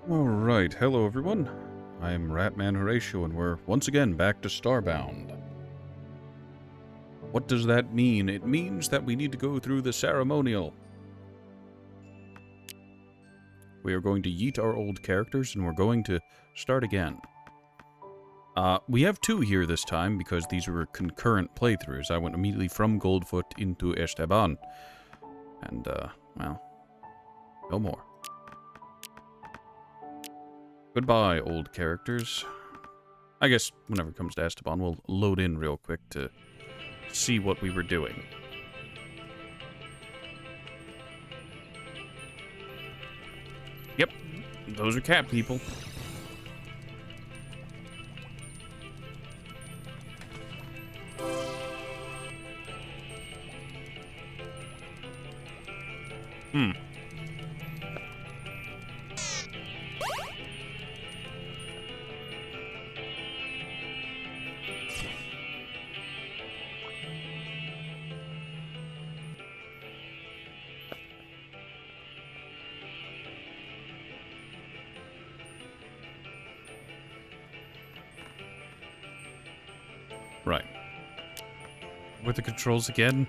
Alright, hello everyone. I'm Ratman Horatio and we're once again back to Starbound. What does that mean? It means that we need to go through the ceremonial. We are going to yeet our old characters and we're going to start again. We have two here this time because these were concurrent playthroughs. I went immediately from Goldfoot into Esteban. And, well, no more. Goodbye, old characters. I guess whenever it comes to Esteban, we'll load in real quick to see what we were doing. Yep, those are cat people. Right. With the controls again?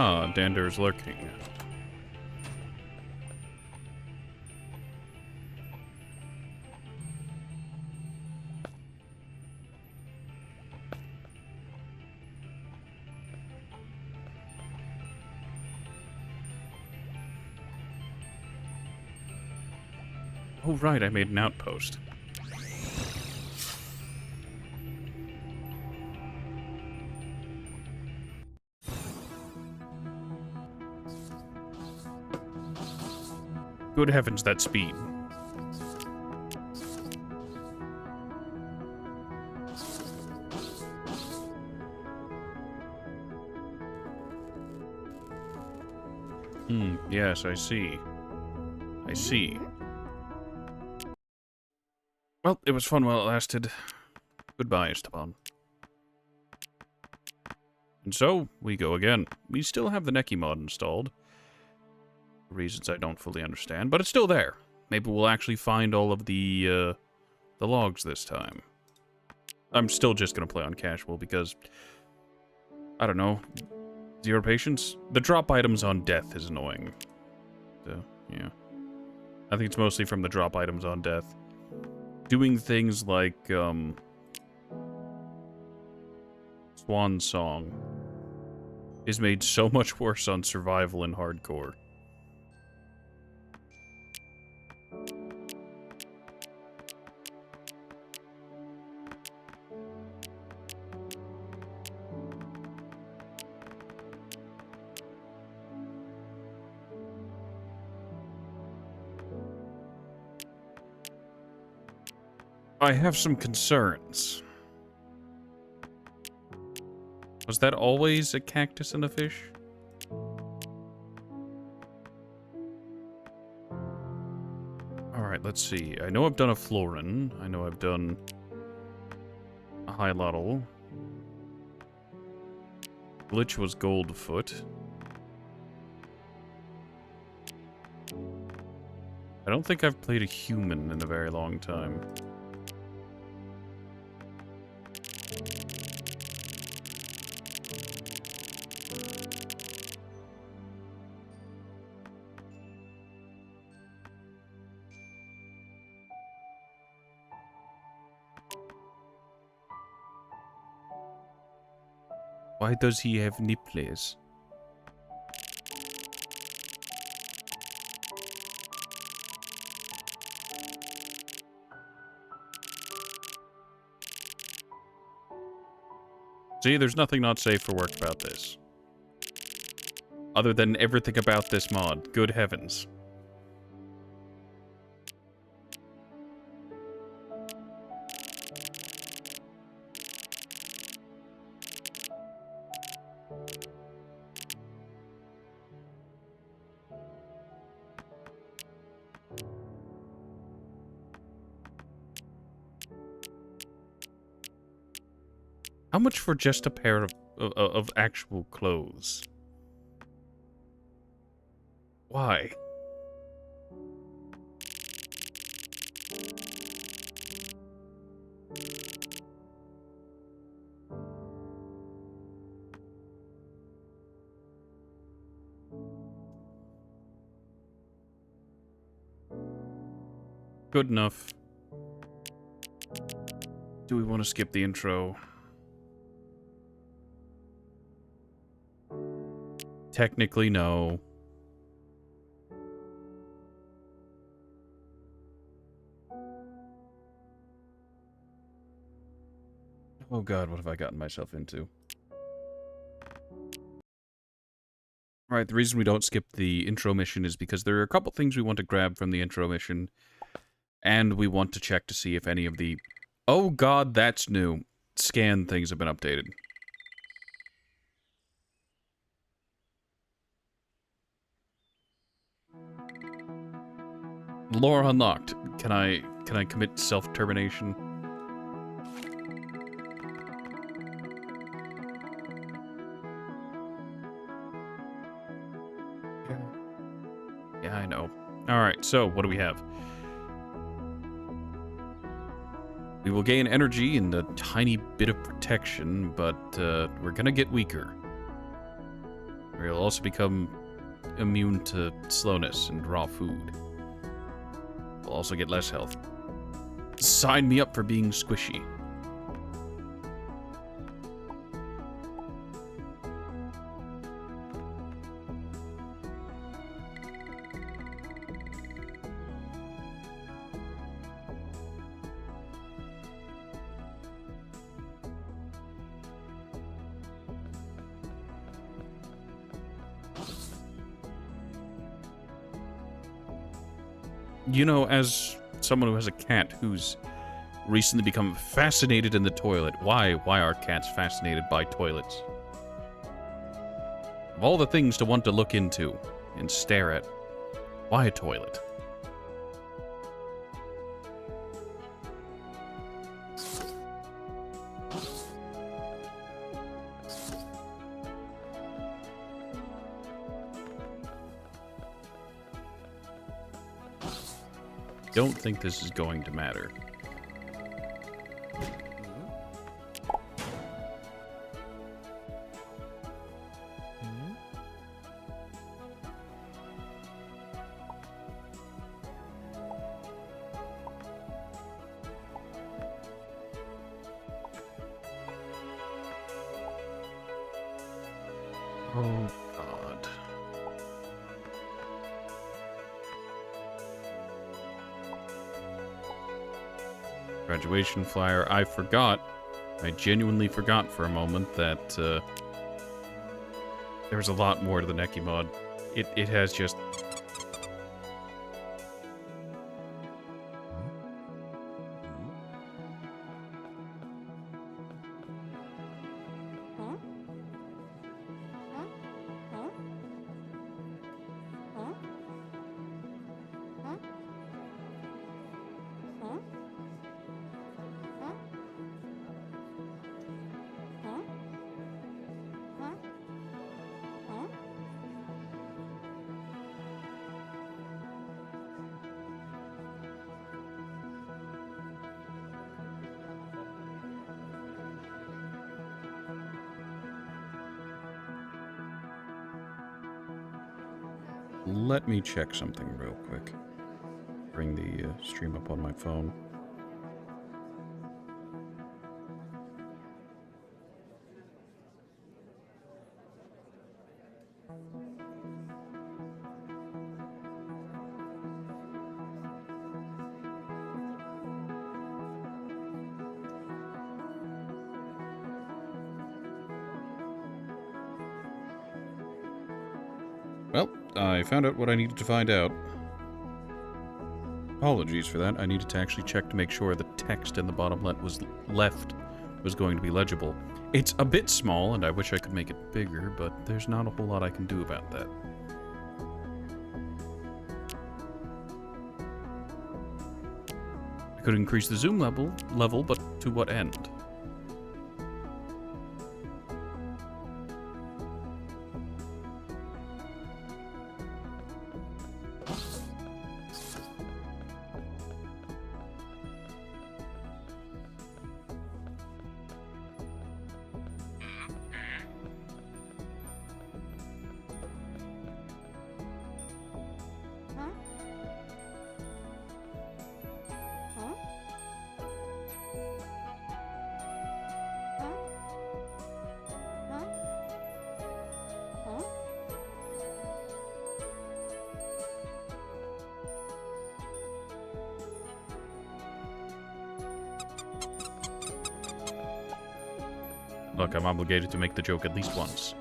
Ah, Dander is lurking. Oh, right, I made an outpost. Good heavens, that speed. Yes, I see. I see. Well, it was fun while it lasted. Goodbye, Esteban. And so, we go again. We still have the Neki mod installed. Reasons I don't fully understand, but it's still there. Maybe we'll actually find all of the logs this time. I'm still just gonna play on casual because, I don't know, zero patience? The drop items on death is annoying. So, yeah. I think it's mostly from the drop items on death. Doing things like, Swan Song is made so much worse on survival and hardcore. I have some concerns. Was that always a cactus and a fish? Alright, let's see. I know I've done a Florin. I know I've done a Hylotl. Glitch was Goldfoot. I don't think I've played a human in a very long time. Why does he have nipples? See, there's nothing not safe for work about this. Other than everything about this mod. Good heavens. How much for just a pair of actual clothes? Why? Good enough. Do we want to skip the intro? Technically, no. Oh god, what have I gotten myself into? Alright, the reason we don't skip the intro mission is because there are a couple things we want to grab from the intro mission, and we want to check to see if any of the... Oh god, that's new. Scan things have been updated. Lore unlocked. Can I commit self-termination? Yeah, I know. Alright, so what do we have? We will gain energy and a tiny bit of protection, but we're gonna get weaker. We'll also become immune to slowness and raw food. We'll also get less health. Sign me up for being squishy. You know, as someone who has a cat who's recently become fascinated in the toilet, why are cats fascinated by toilets? Of all the things to want to look into and stare at, why a toilet? Don't think this is going to matter. Oh, God. Graduation flyer. I forgot. I genuinely forgot for a moment that there's a lot more to the Neki mod. It has just... Let me check something real quick. Bring the stream up on my phone. Well, I found out what I needed to find out. Apologies for that. I needed to actually check to make sure the text in the bottom left was going to be legible. It's a bit small, and I wish I could make it bigger, but there's not a whole lot I can do about that. I could increase the zoom level, but to what end? Look, I'm obligated to make the joke at least once.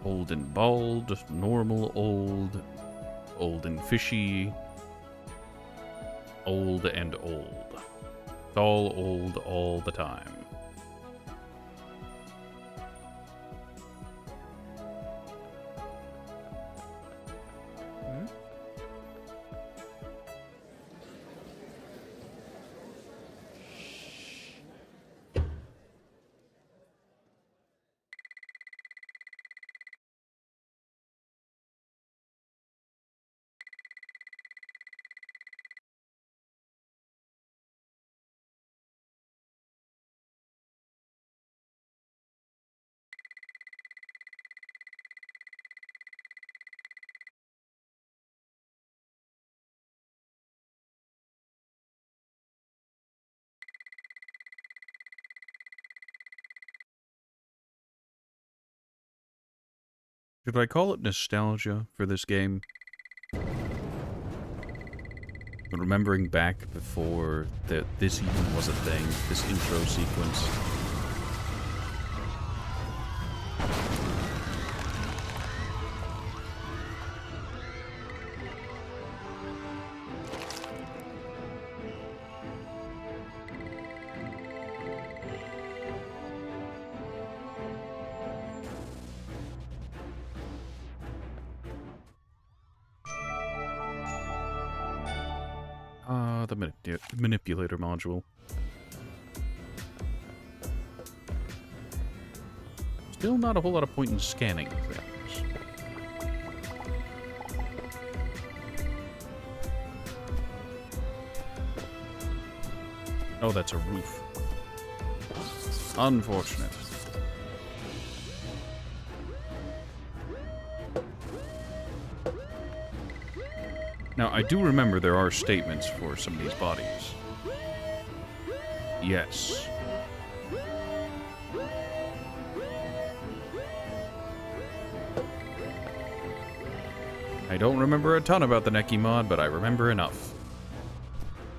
Old and bald, normal old, old and fishy, old and old. It's all old all the time. Should I call it nostalgia for this game? Remembering back before that this even was a thing, this intro sequence. The manipulator module. Still not a whole lot of point in scanning things. Oh, that's a roof. Unfortunate. Now, I do remember there are statements for some of these bodies. Yes. I don't remember a ton about the Neki mod, but I remember enough.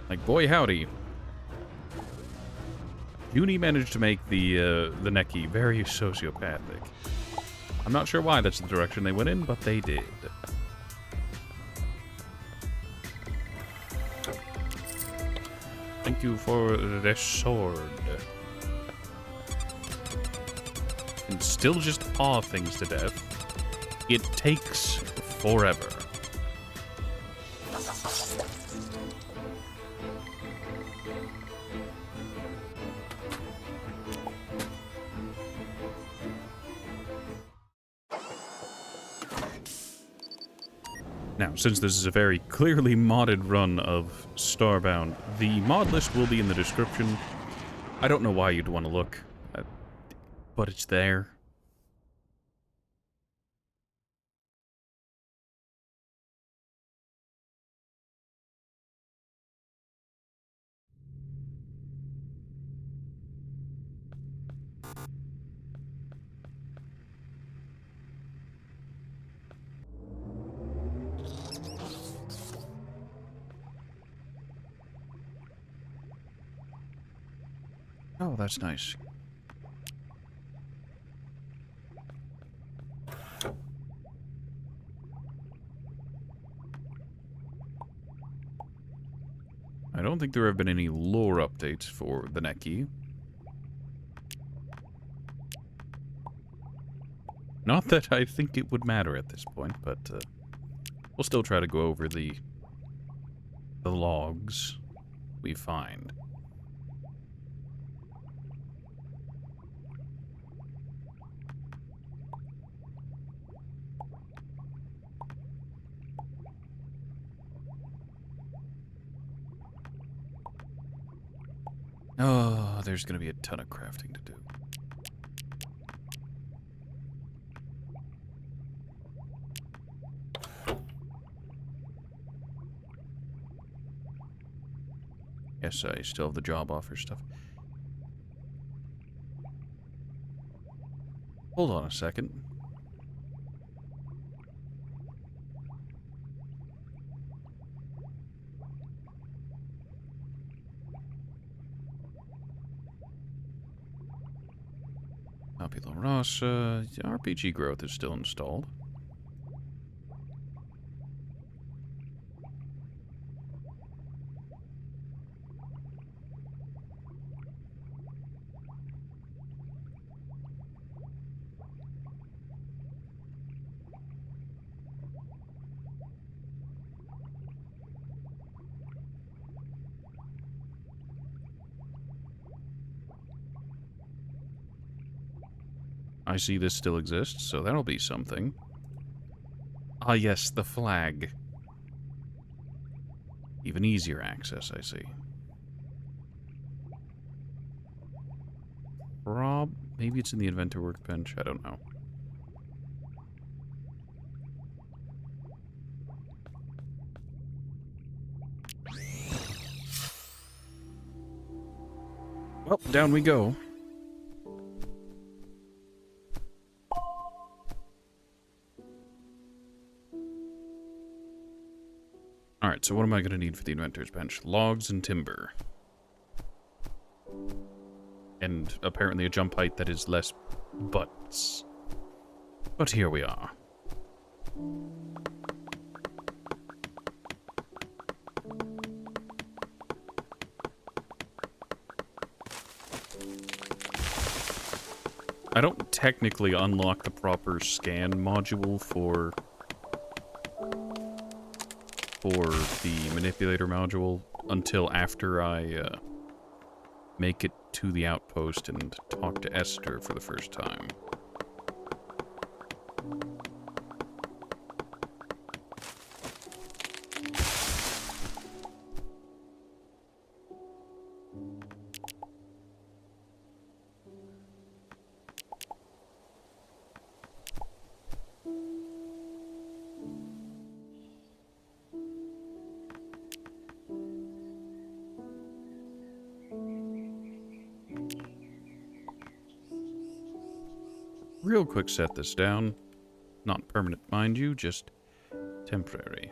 Like, boy howdy. Uni managed to make the Neki very sociopathic. I'm not sure why that's the direction they went in, but they did. Thank you for the sword. And still just paw things to death. It takes forever. Now, since this is a very clearly modded run of Starbound, the mod list will be in the description. I don't know why you'd want to look, but it's there. Oh, that's nice. I don't think there have been any lore updates for the Neki. Not that I think it would matter at this point, but we'll still try to go over the logs we find. Oh, there's going to be a ton of crafting to do. Yes, I still have the job offer stuff. Hold on a second. Tabula rasa. RPG growth is still installed. I see this still exists, so that'll be something. Ah, yes, the flag. Even easier access, I see. Maybe it's in the inventor workbench, I don't know. Well, down we go. Alright, so what am I going to need for the inventor's bench? Logs and timber. And apparently a jump height that is less butts. But here we are. I don't technically unlock the proper scan module for the manipulator module until after I make it to the outpost and talk to Esther for the first time. Real quick, set this down. Not permanent, mind you, just temporary.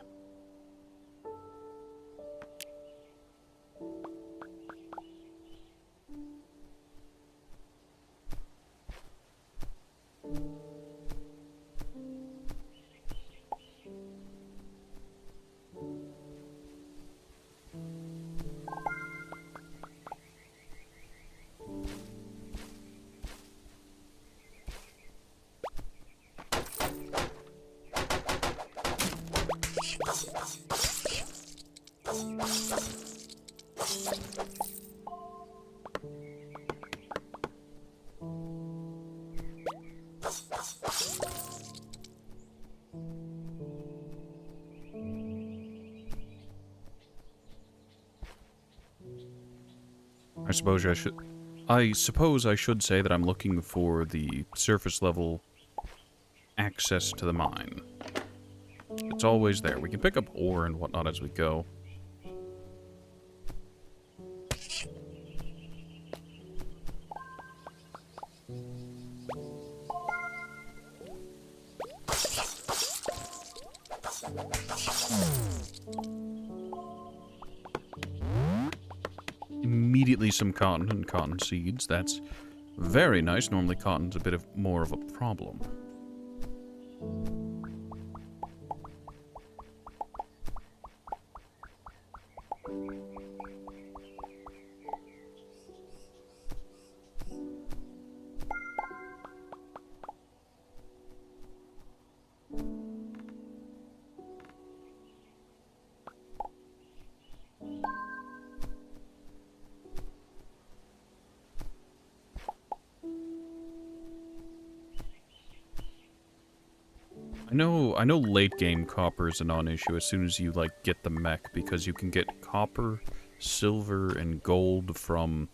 I suppose I should say that I'm looking for the surface level access to the mine. It's always there. We can pick up ore and whatnot as we go. Immediately some cotton and cotton seeds. That's very nice. Normally cotton's a bit more of a problem. I know late game copper is a non-issue as soon as you like get the mech, because you can get copper, silver, and gold from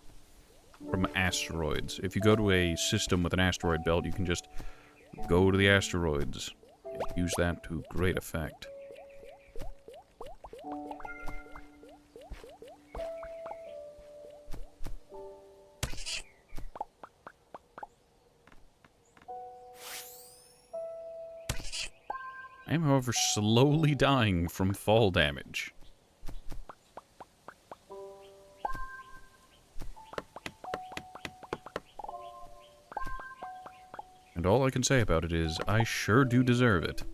asteroids. If you go to a system with an asteroid belt, you can just go to the asteroids and use that to great effect. I am, however, slowly dying from fall damage. And all I can say about it is, I sure do deserve it.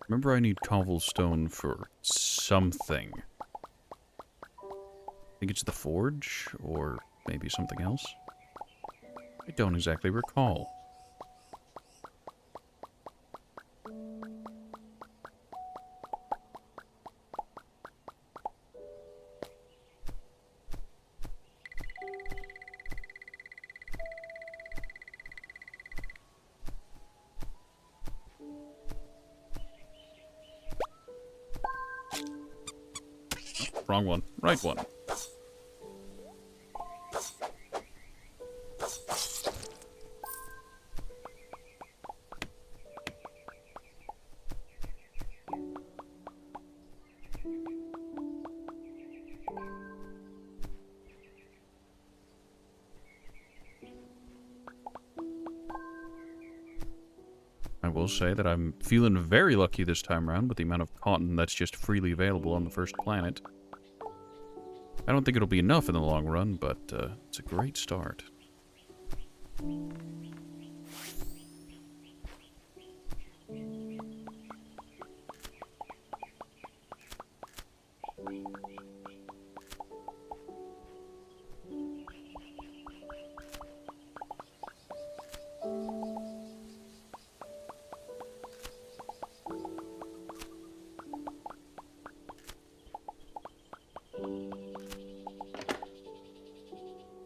Remember, I need cobblestone for something. I think it's the forge, or maybe something else. I don't exactly recall. Wrong one. Right one. I will say that I'm feeling very lucky this time around with the amount of cotton that's just freely available on the first planet. I don't think it'll be enough in the long run, but it's a great start.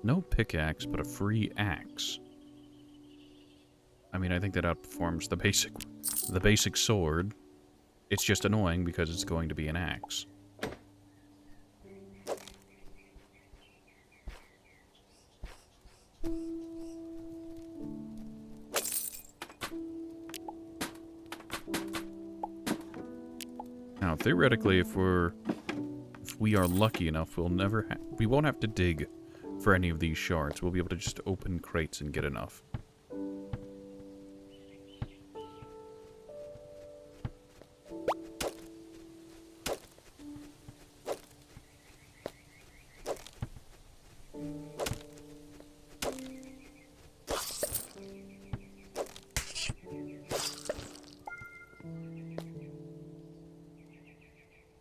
No pickaxe, but a free axe. I mean, I think that outperforms the basic sword. It's just annoying because it's going to be an axe. Now, theoretically, if we are lucky enough, we won't have to dig for any of these shards. We'll be able to just open crates and get enough.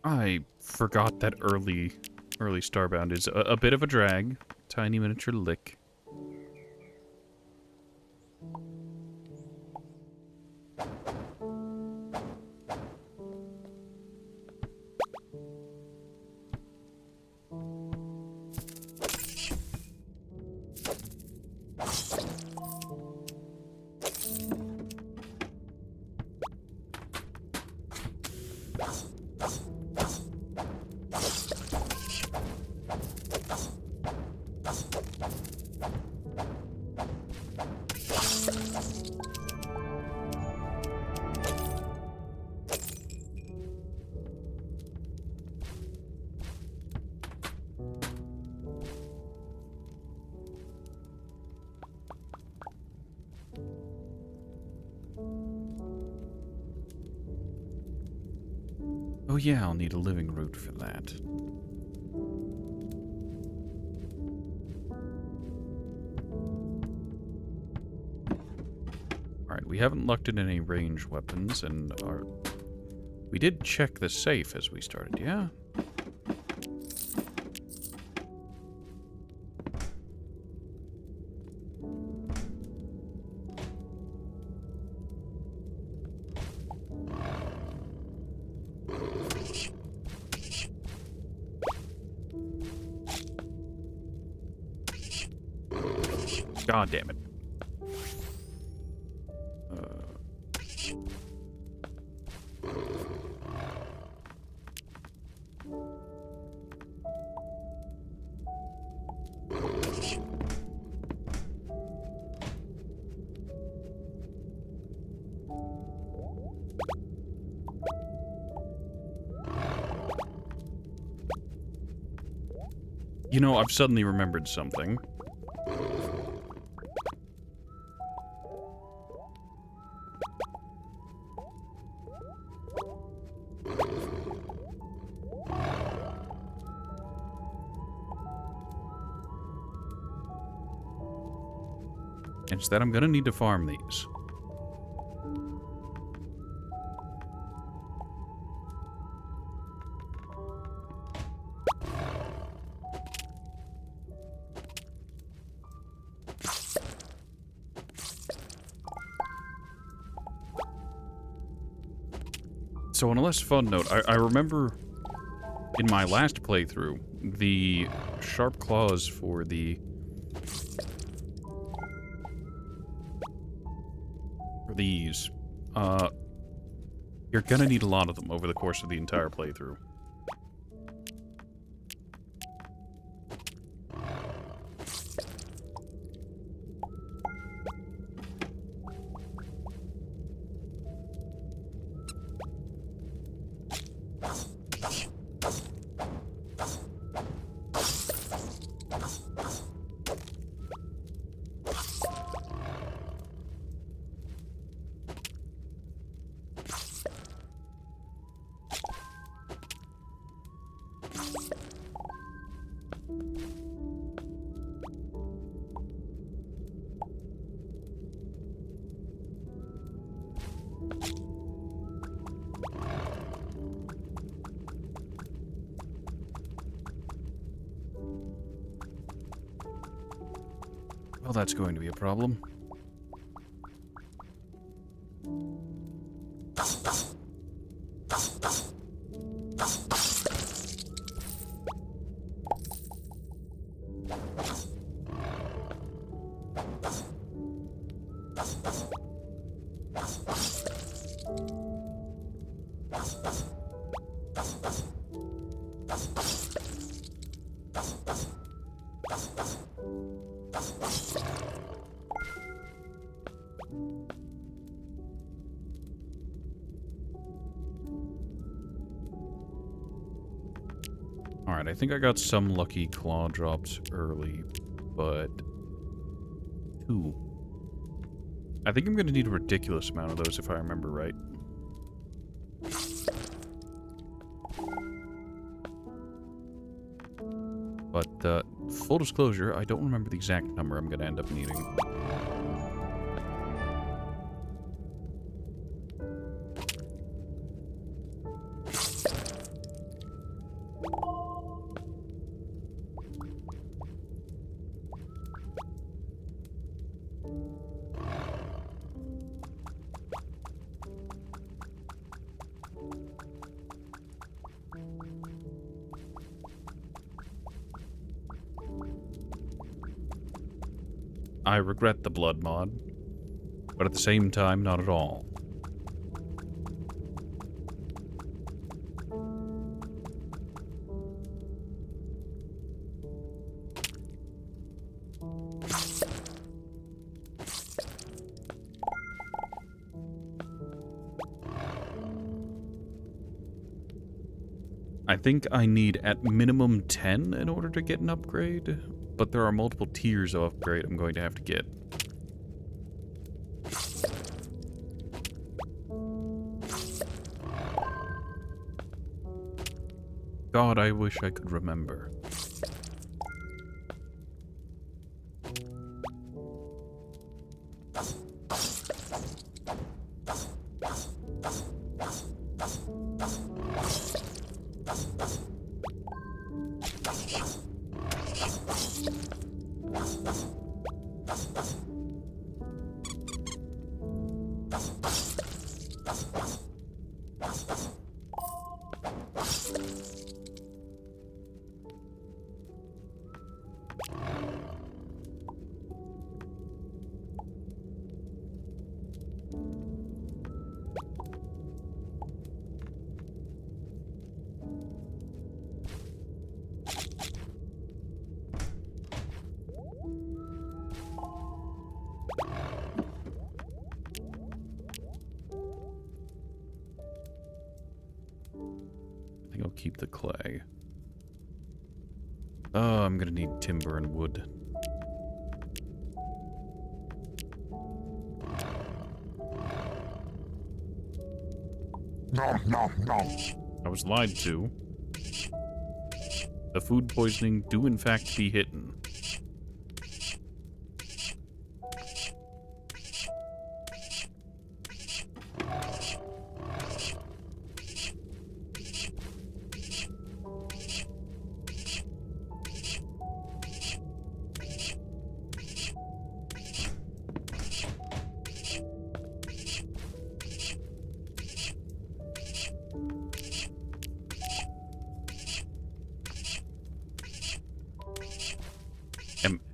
I forgot that early Starbound is a bit of a drag. Tiny miniature lick. Oh yeah, I'll need a living root for that. Alright, we haven't lucked in any ranged weapons, and we did check the safe as we started, yeah? God damn it. You know, I've suddenly remembered something. It's that I'm gonna need to farm these. So on a less fun note, I remember in my last playthrough, the sharp claws for the... these. You're gonna need a lot of them over the course of the entire playthrough. Well, that's going to be a problem. Alright, I think I got some lucky claw drops early, but... 2. I think I'm going to need a ridiculous amount of those if I remember right. But, full disclosure, I don't remember the exact number I'm going to end up needing. I regret the blood mod, but at the same time, not at all. I think I need at minimum 10 in order to get an upgrade, but there are multiple tiers of upgrade I'm going to have to get. God, I wish I could remember. I think I'll keep the clay. Oh, I'm gonna need timber and wood. I was lied to. The food poisoning do in fact be hidden.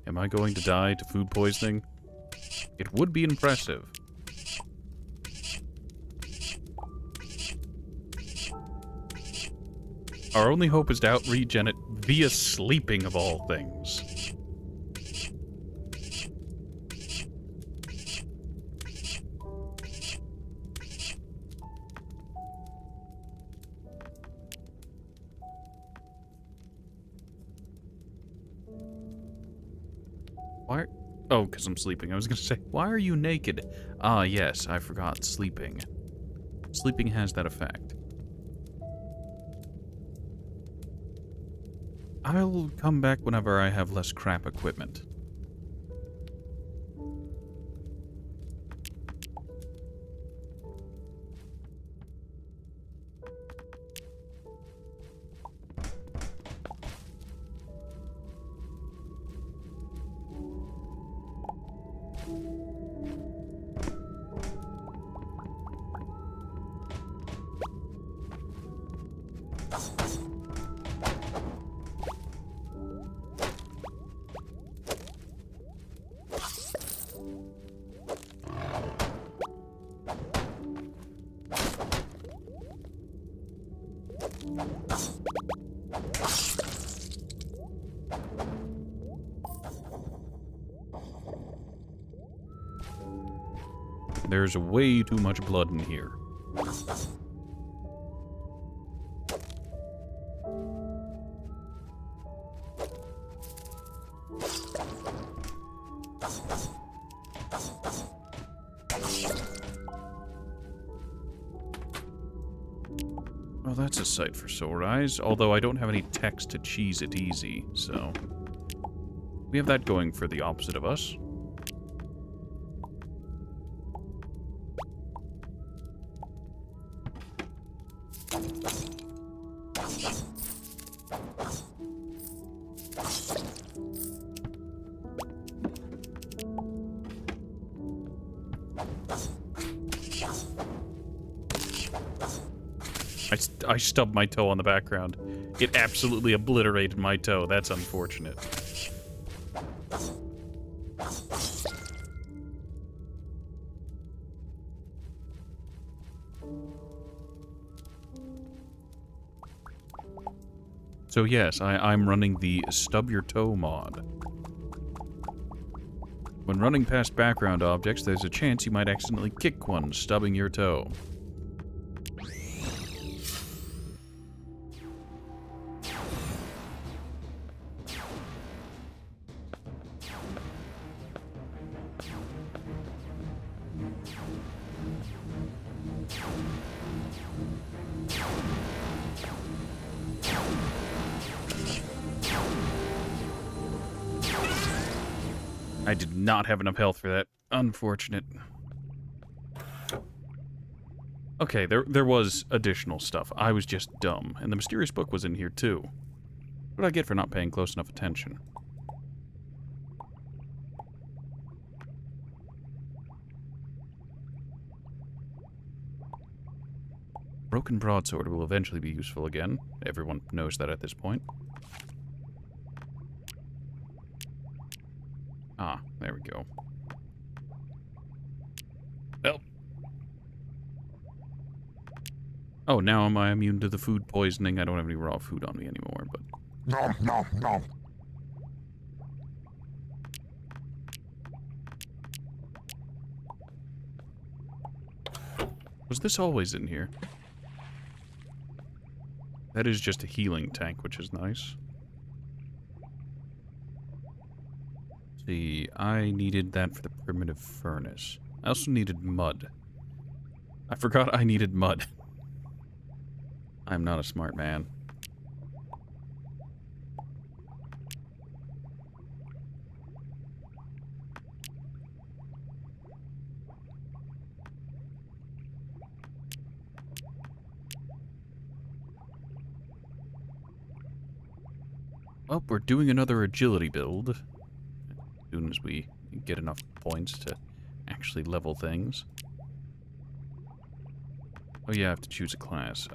Am I going to die to food poisoning? It would be impressive. Our only hope is to out-regen it via sleeping, of all things. Why? Oh, because I'm sleeping. I was going to say, why are you naked? Ah, yes, I forgot. Sleeping. Sleeping has that effect. I'll come back whenever I have less crap equipment. There's way too much blood in here. Well, that's a sight for sore eyes, although I don't have any text to cheese it easy, so... we have that going for the opposite of us. I stubbed my toe on the background. It absolutely obliterated my toe. That's unfortunate. So yes, I'm running the Stub Your Toe mod. When running past background objects, there's a chance you might accidentally kick one, stubbing your toe. I did not have enough health for that. Unfortunate. Okay, there was additional stuff. I was just dumb. And the mysterious book was in here, too. What did I get for not paying close enough attention? Broken broadsword will eventually be useful again. Everyone knows that at this point. Ah, there we go. Well. Oh, now am I immune to the food poisoning? I don't have any raw food on me anymore, but... Nom, nom, nom. Was this always in here? That is just a healing tank, which is nice. See, I needed that for the primitive furnace. I also needed mud. I forgot I needed mud. I'm not a smart man. Well, we're doing another agility build. As soon as we get enough points to actually level things. Oh yeah, I have to choose a class.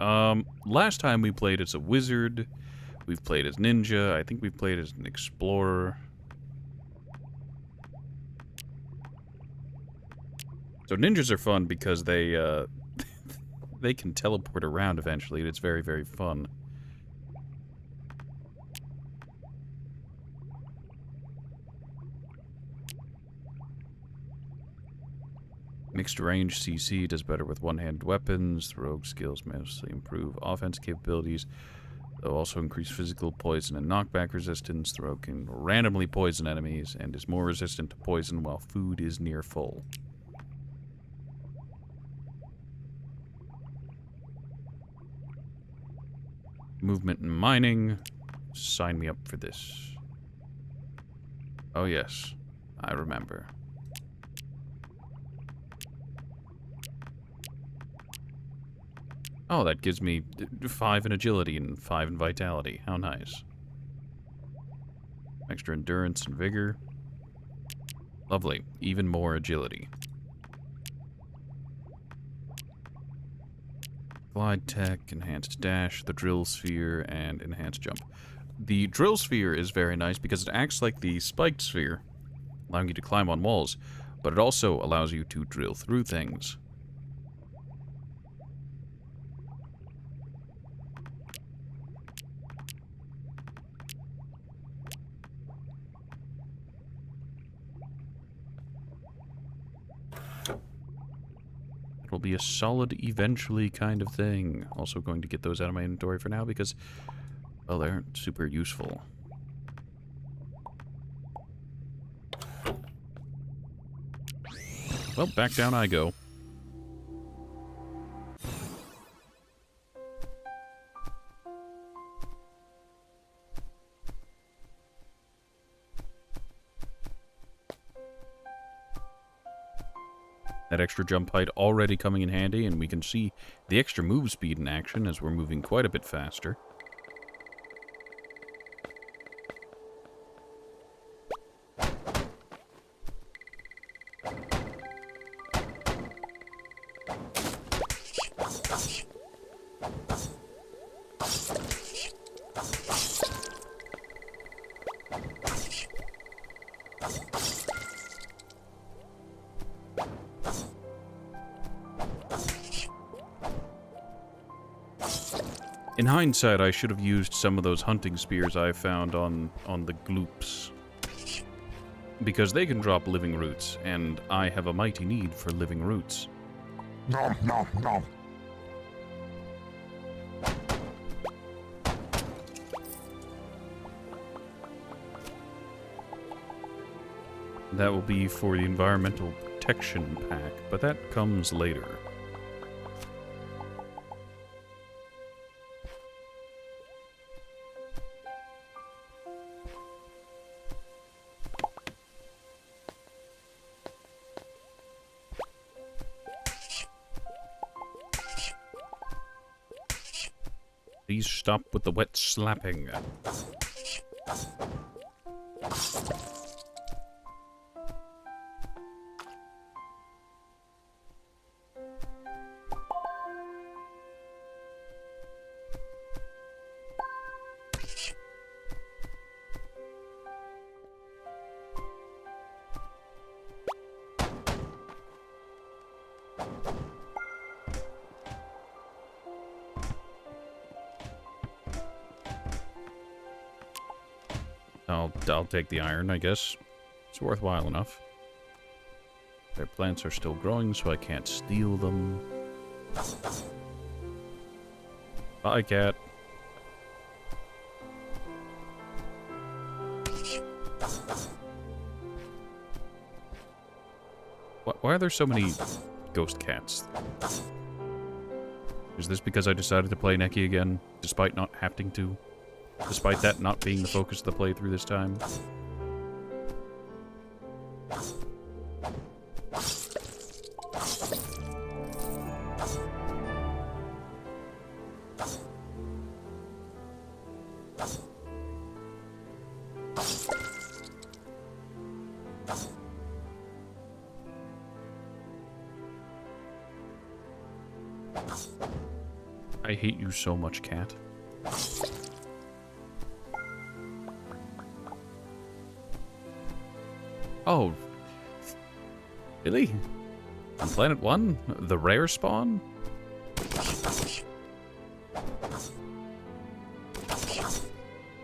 Last time we played as a wizard. We've played as ninja. I think we've played as an explorer. So ninjas are fun because they, they can teleport around eventually, and it's very, very fun. Mixed range CC does better with one-handed weapons. The rogue skills mostly improve offense capabilities. They'll also increase physical poison and knockback resistance. The rogue can randomly poison enemies and is more resistant to poison while food is near full. Movement and mining. Sign me up for this. Oh yes, I remember. Oh, that gives me 5 in agility and 5 in vitality. How nice. Extra endurance and vigor. Lovely. Even more agility. Glide tech, enhanced dash, the drill sphere, and enhanced jump. The drill sphere is very nice because it acts like the spiked sphere, allowing you to climb on walls, but it also allows you to drill through things. It'll be a solid eventually kind of thing. Also going to get those out of my inventory for now because, well, they aren't super useful. Well, back down I go. That extra jump height already coming in handy, and we can see the extra move speed in action as we're moving quite a bit faster. In hindsight, I should have used some of those hunting spears I found on the gloops. Because they can drop living roots, and I have a mighty need for living roots. Nom nom nom. That will be for the environmental protection pack, but that comes later. Please stop with the wet slapping. I'll take the iron, I guess. It's worthwhile enough. Their plants are still growing, so I can't steal them. Bye, cat. Why are there so many ghost cats? Is this because I decided to play Neki again, despite not having to? Despite that not being the focus of the playthrough this time? I hate you so much, cat. Oh. Really? On Planet 1? The rare spawn?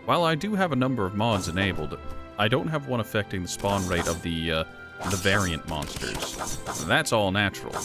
While I do have a number of mods enabled, I don't have one affecting the spawn rate of the variant monsters. That's all natural.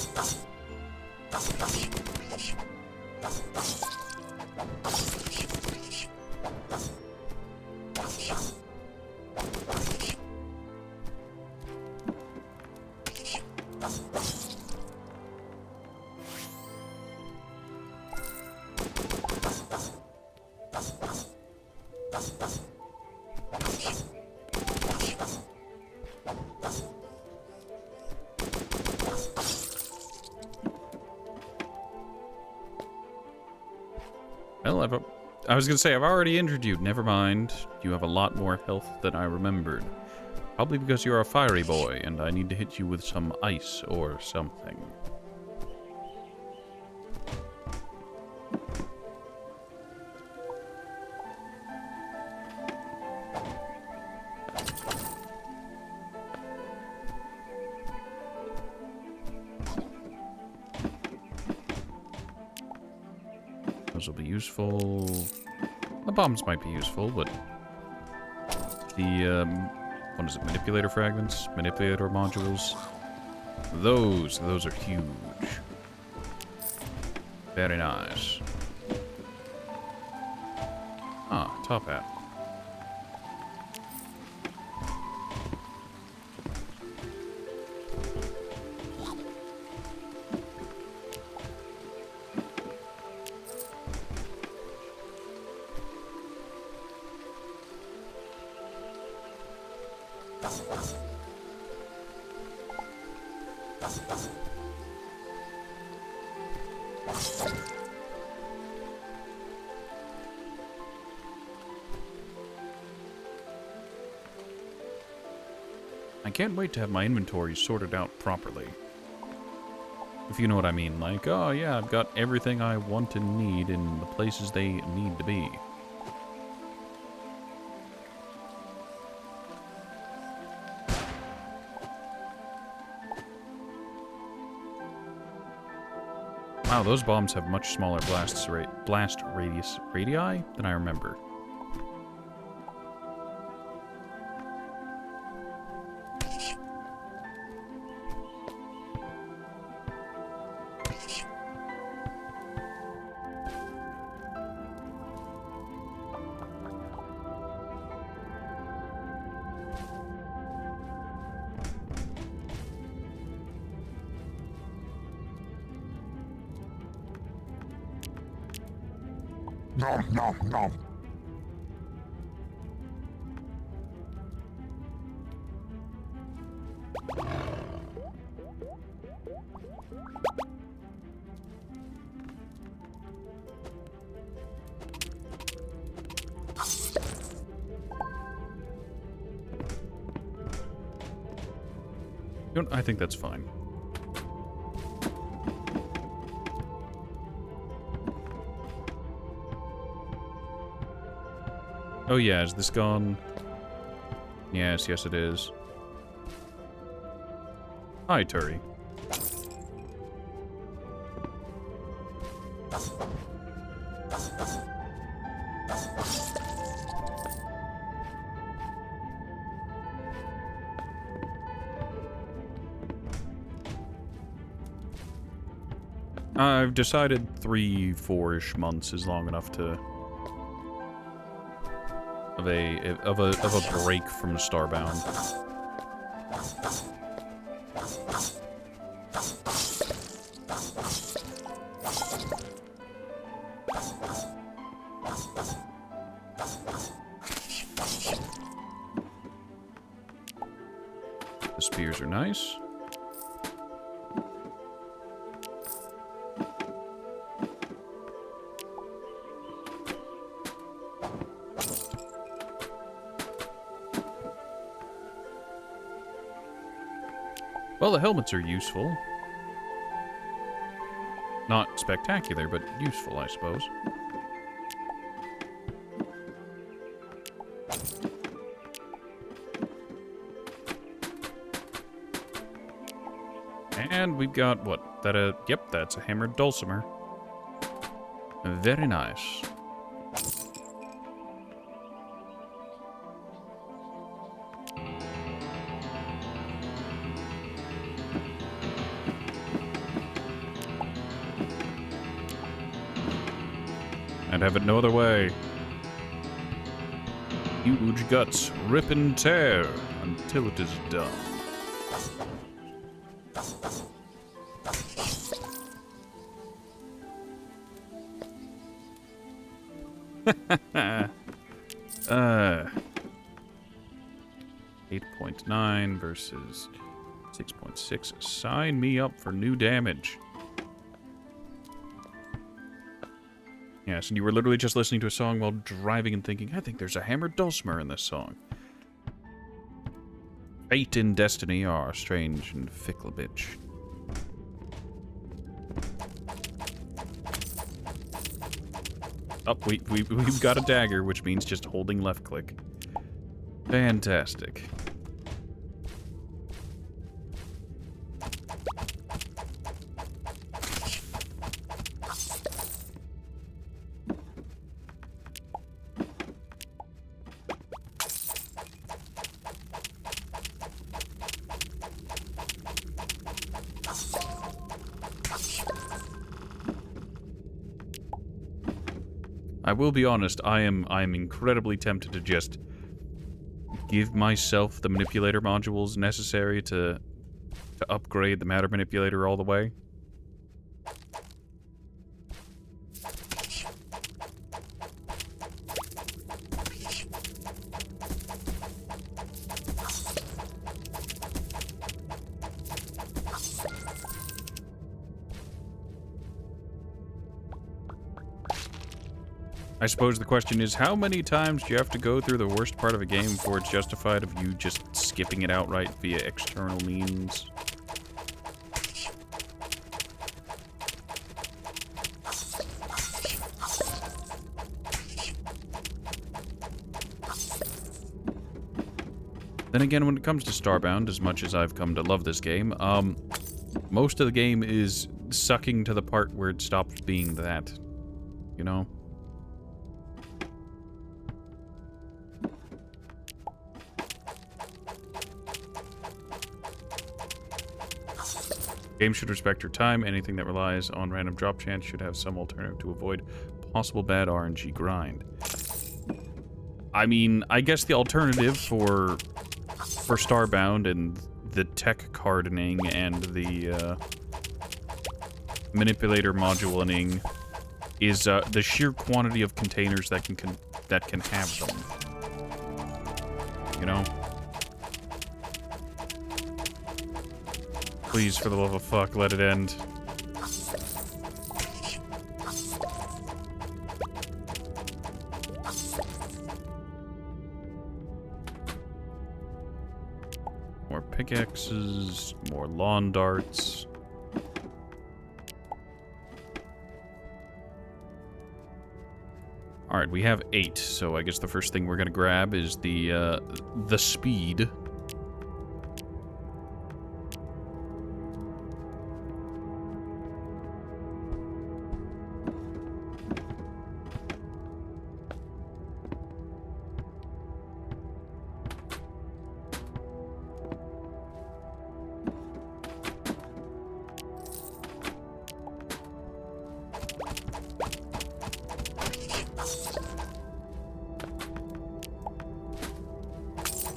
Well, I was gonna say, I've already injured you. Never mind. You have a lot more health than I remembered. Probably because you're a fiery boy, and I need to hit you with some ice or something. Those will be useful. The bombs might be useful, but the, what is it, manipulator fragments? Manipulator modules? Those are huge. Very nice. Ah, top hat. I can't wait to have my inventory sorted out properly. If you know what I mean, like, oh yeah, I've got everything I want and need in the places they need to be. Wow, those bombs have much smaller blast radius radii than I remember. Nom nom nom. I think that's fine. Oh yeah, is this gone? Yes, yes it is. Hi, Turi. I've decided 3-4-ish months is long enough to of a break from Starbound. The spears are nice. Well, the helmets are useful. Not spectacular, but useful, I suppose. And we've got, what? Yep, that's a hammered dulcimer. Very nice. I'd have it no other way. Huge guts, rip and tear until it is done. uh, 8.9 versus 6.6. Sign me up for new damage. Yes, and you were literally just listening to a song while driving and thinking, I think there's a hammered dulcimer in this song. Fate and destiny are strange and fickle, bitch. Oh, we've got a dagger, which means just holding left click. Fantastic. I will be honest, I am incredibly tempted to just give myself the manipulator modules necessary to upgrade the matter manipulator all the way. I suppose the question is, how many times do you have to go through the worst part of a game before it's justified of you just skipping it outright via external means? Then again, when it comes to Starbound, as much as I've come to love this game, most of the game is sucking to the part where it stops being that, you know? Game should respect your time. Anything that relies on random drop chance should have some alternative to avoid possible bad RNG grind. I mean, I guess the alternative for Starbound and the tech cardening and the manipulator modulating is the sheer quantity of containers that can have them. You know? Please, for the love of fuck, let it end. More pickaxes, more lawn darts. Alright, we have 8, so I guess the first thing we're gonna grab is the speed.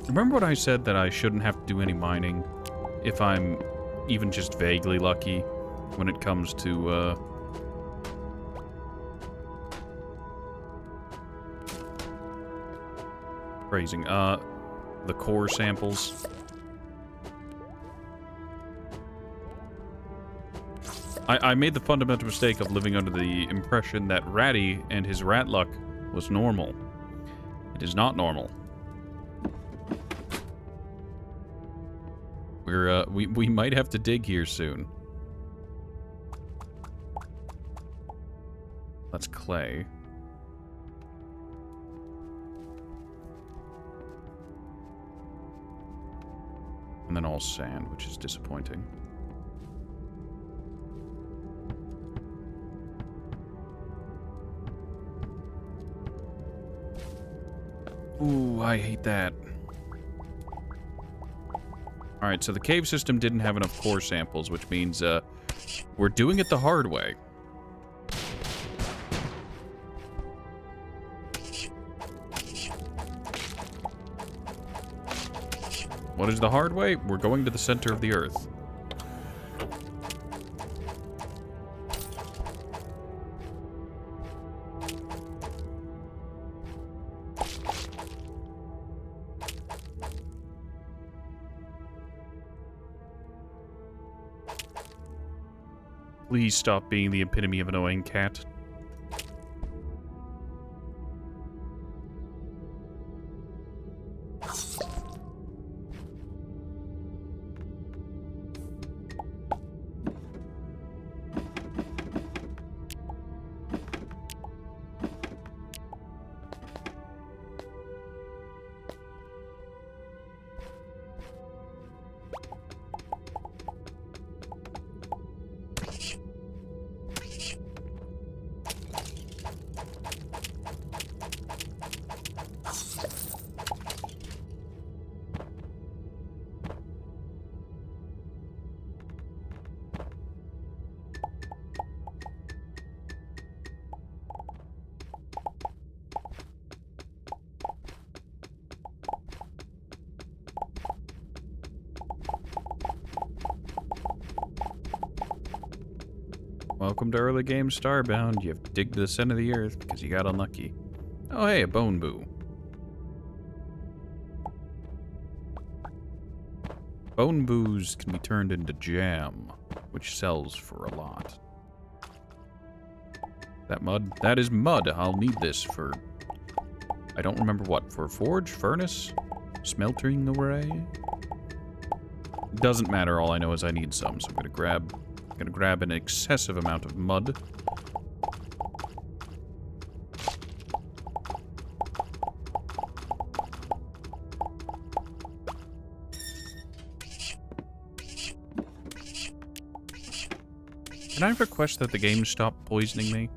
Remember what I said that I shouldn't have to do any mining if I'm even just vaguely lucky? when it comes to, phrasing. The core samples. I made the fundamental mistake of living under the impression that Ratty and his rat luck was normal. It is not normal. We might have to dig here soon. That's clay. And then all sand, which is disappointing. Ooh, I hate that. Alright, so the cave system didn't have enough core samples, which means, we're doing it the hard way. What is the hard way? We're going to the center of the Earth. Please stop being the epitome of annoying cat. Welcome to early game Starbound. You have to dig to the center of the Earth because you got unlucky. Oh hey, a bone boo. Bone boos can be turned into jam, which sells for a lot. That mud? That is mud. I'll need this for... I don't remember what. For forge? Furnace? Smelting array? Doesn't matter. All I know is I need some, so I'm gonna grab an excessive amount of mud. Can I request that the game stop poisoning me?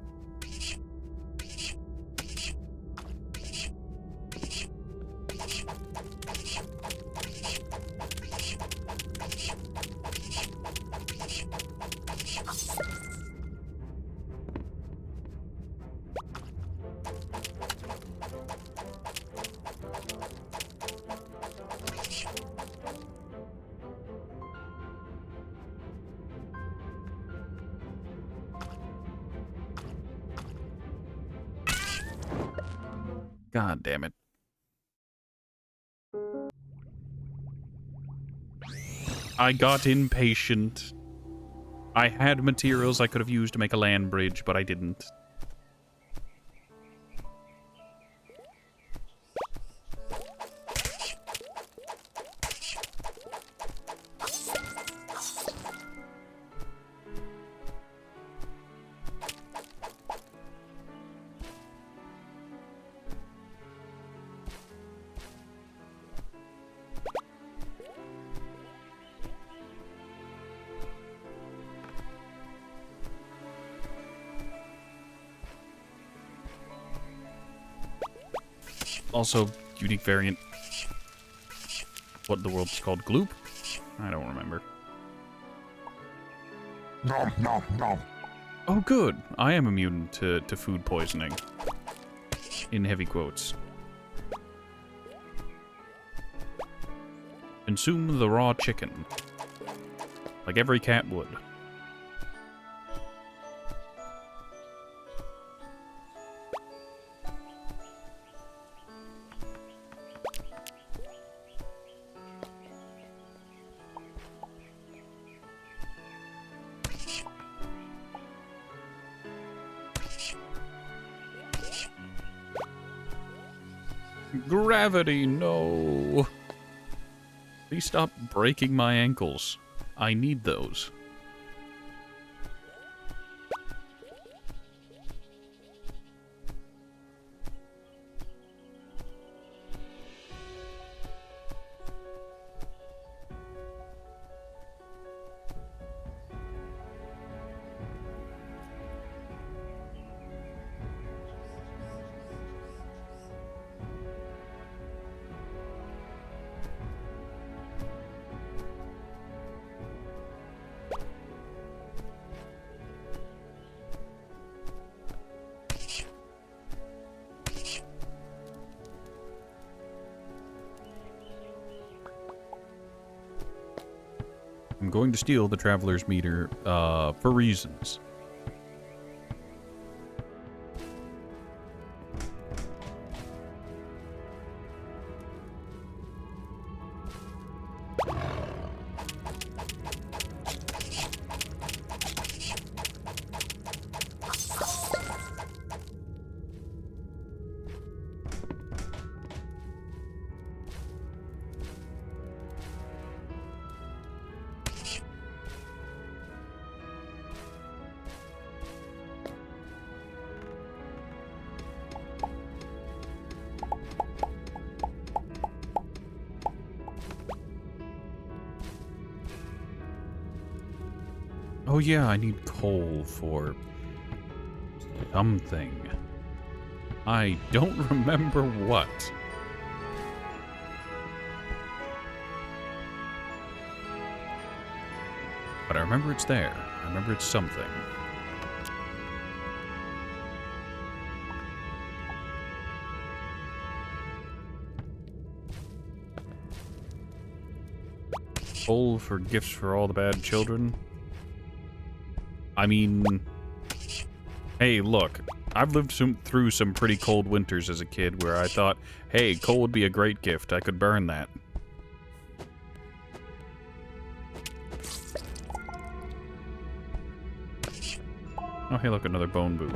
God damn it. I got impatient. I had materials I could have used to make a land bridge, but I didn't. Also, unique variant. What the world's called? Gloop? I don't remember. Nom, nom, nom. Oh, good. I am immune to food poisoning. In heavy quotes. Consume the raw chicken. Like every cat would. Gravity, no. Please stop breaking my ankles. I need those. I'm going to steal the Traveler's Meter, for reasons. Oh yeah, I need coal for something. I don't remember what. But I remember it's there. I remember it's something. Coal for gifts for all the bad children. I mean, hey, look, I've lived through some pretty cold winters as a kid where I thought, hey, coal would be a great gift. I could burn that. Oh, hey, look, another bone boo.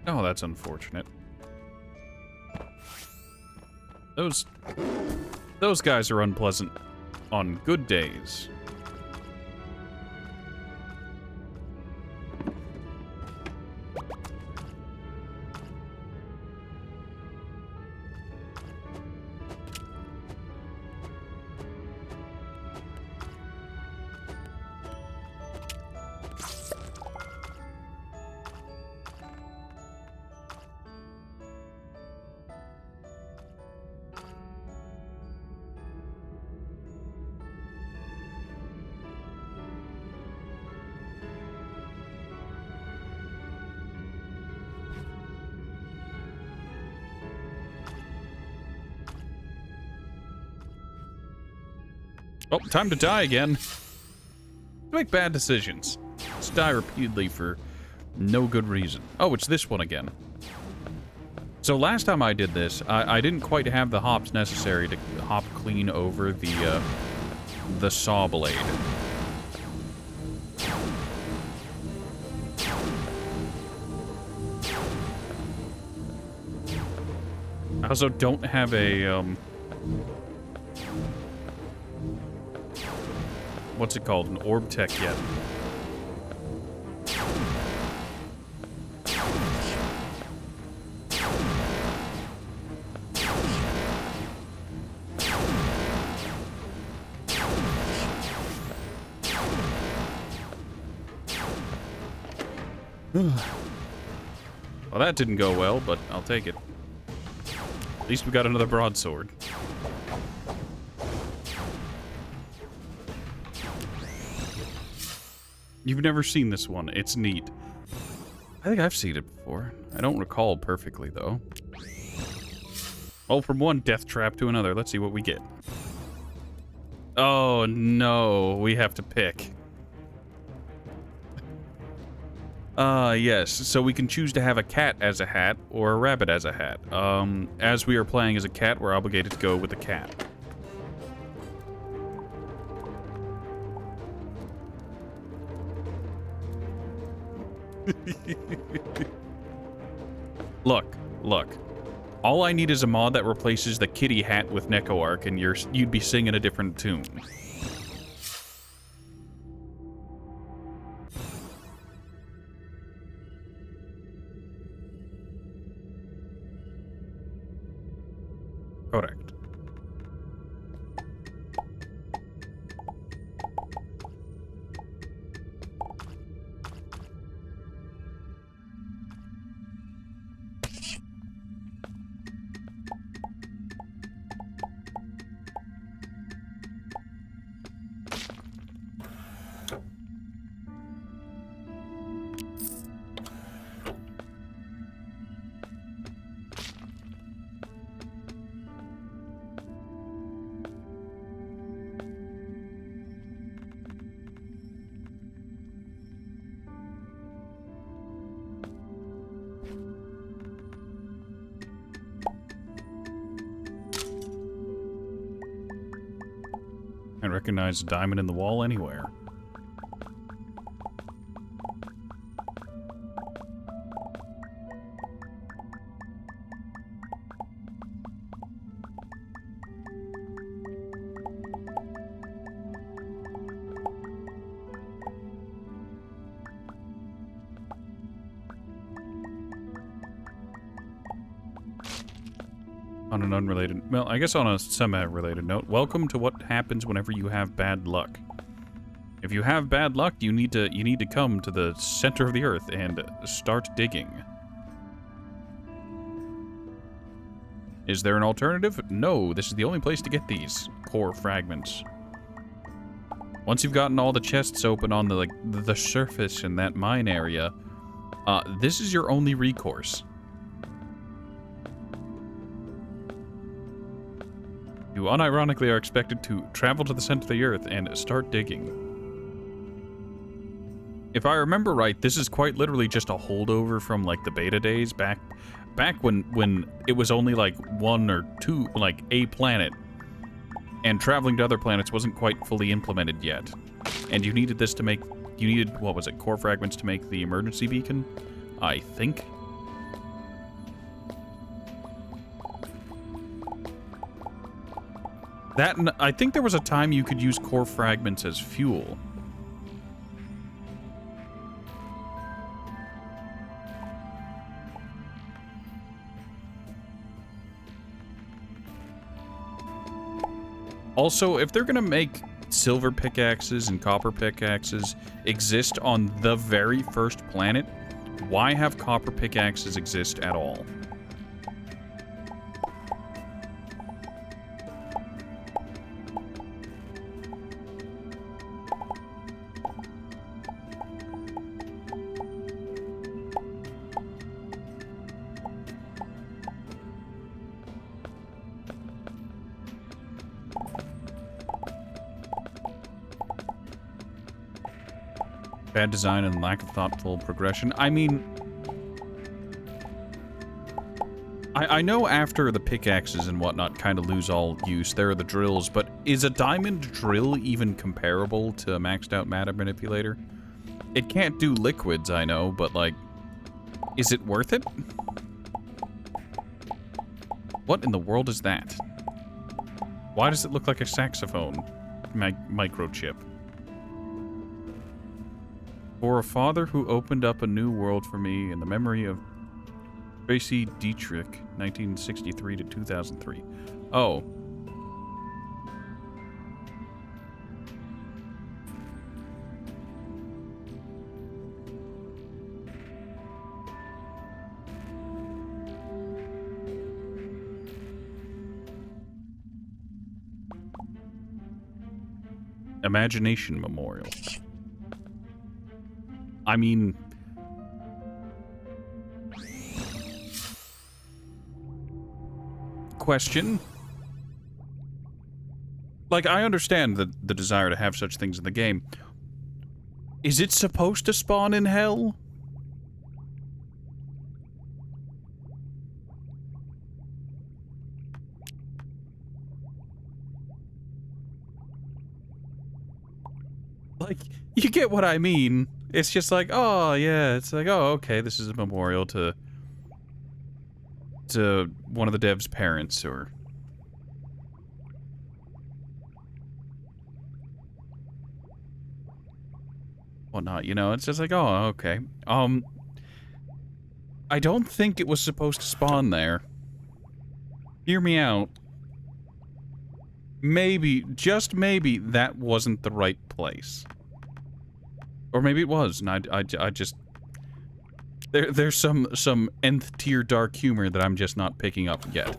Oh, that's unfortunate. Those guys are unpleasant on good days. Oh, time to die again. Make bad decisions. Let's die repeatedly for no good reason. Oh, it's this one again. So last time I did this, I didn't quite have the hops necessary to hop clean over the saw blade. I also don't have a, what's it called? An orb tech yet. Well, that didn't go well, but I'll take it. At least we got another broadsword. You've never seen this one. It's neat. I think I've seen it before. I don't recall perfectly, though. Oh, from one death trap to another. Let's see what we get. Oh, no. We have to pick. Yes. So we can choose to have a cat as a hat or a rabbit as a hat. As we are playing as a cat, we're obligated to go with the cat. Look. All I need is a mod that replaces the kitty hat with Neko Arc, and you'd be singing a different tune. Correct. I recognize a diamond in the wall anywhere. On an unrelated, well, I guess on a semi-related note, welcome to what happens whenever you have bad luck. If you have bad luck, you need to come to the center of the earth and start digging. Is there an alternative? No, this is the only place to get these core fragments. Once you've gotten all the chests open on the surface in that mine area, this is your only recourse. You unironically are expected to travel to the center of the earth and start digging. If I remember right, this is quite literally just a holdover from like the beta days back when it was only like one or two, like a planet, and traveling to other planets wasn't quite fully implemented yet. And you needed this to make, what was it, core fragments to make the emergency beacon, I think. That, and I think there was a time you could use core fragments as fuel. Also, if they're gonna make silver pickaxes and copper pickaxes exist on the very first planet, why have copper pickaxes exist at all? Bad design and lack of thoughtful progression. I mean, I know after the pickaxes and whatnot kind of lose all use, there are the drills, but is a diamond drill even comparable to a maxed out matter manipulator? It can't do liquids, I know, but like, is it worth it? What in the world is that? Why does it look like a saxophone microchip? For a father who opened up a new world for me in the memory of Tracy Dietrich, 1963 to 2003. Oh. Imagination Memorial. I mean... Question? Like, I understand the desire to have such things in the game. Is it supposed to spawn in hell? Like, you get what I mean. It's just like, oh, yeah, it's like, oh, okay, this is a memorial to one of the devs' parents, or... whatnot, you know? It's just like, oh, okay. I don't think it was supposed to spawn there. Hear me out. Maybe, just maybe, that wasn't the right place. Or maybe it was, and I just... There's some nth tier dark humor that I'm just not picking up yet.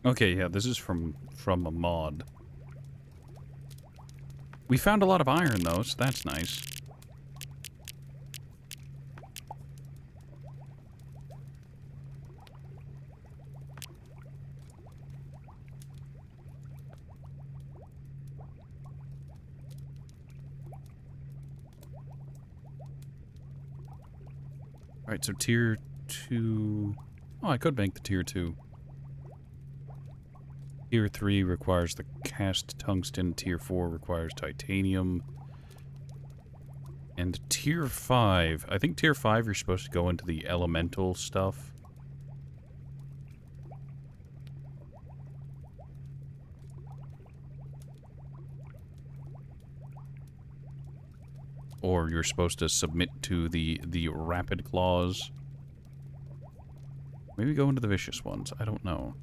Okay, yeah, this is from a mod. We found a lot of iron, though, so that's nice. Alright, so tier 2... Oh, I could make the tier 2. Tier 3 requires the cast tungsten. Tier 4 requires titanium. And tier 5... I think tier 5 you're supposed to go into the elemental stuff. Or you're supposed to submit to the rapid clause. Maybe go into the vicious ones. I don't know.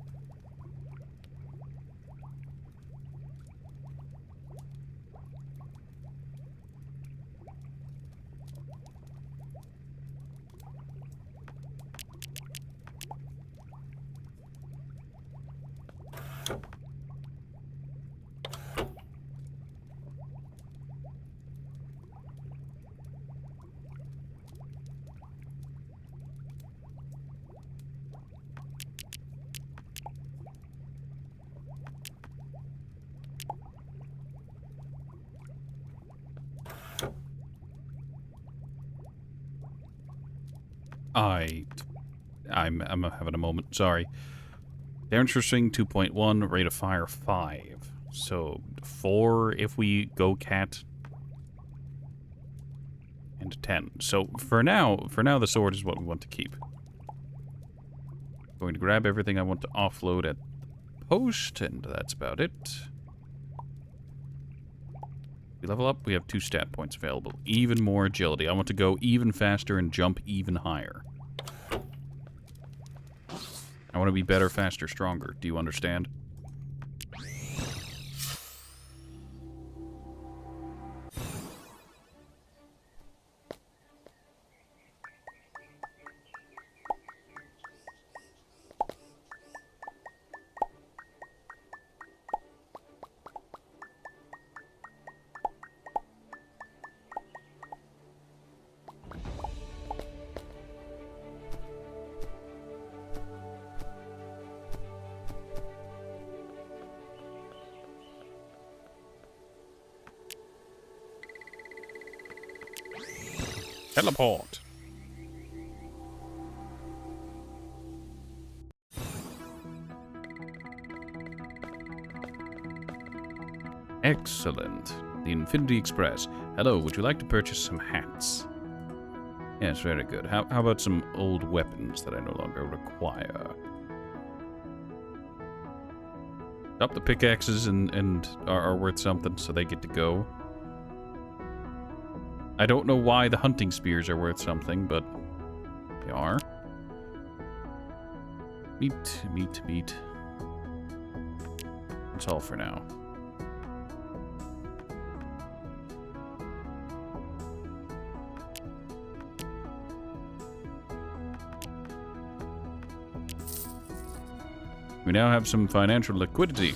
I'm having a moment. Sorry. Damage per swing 2.1, rate of fire 5. So 4 if we go cat, and 10. So for now the sword is what we want to keep. Going to grab everything I want to offload at post, and that's about it. We level up, we have 2 stat points available. Even more agility. I want to go even faster and jump even higher. I want to be better, faster, stronger. Do you understand? Teleport. Excellent. The Infinity Express. Hello, would you like to purchase some hats? Yes, very good. How about some old weapons that I no longer require? Up the pickaxes and are worth something, so they get to go. I don't know why the hunting spears are worth something, but they are. Meat, meat, meat. That's all for now. We now have some financial liquidity.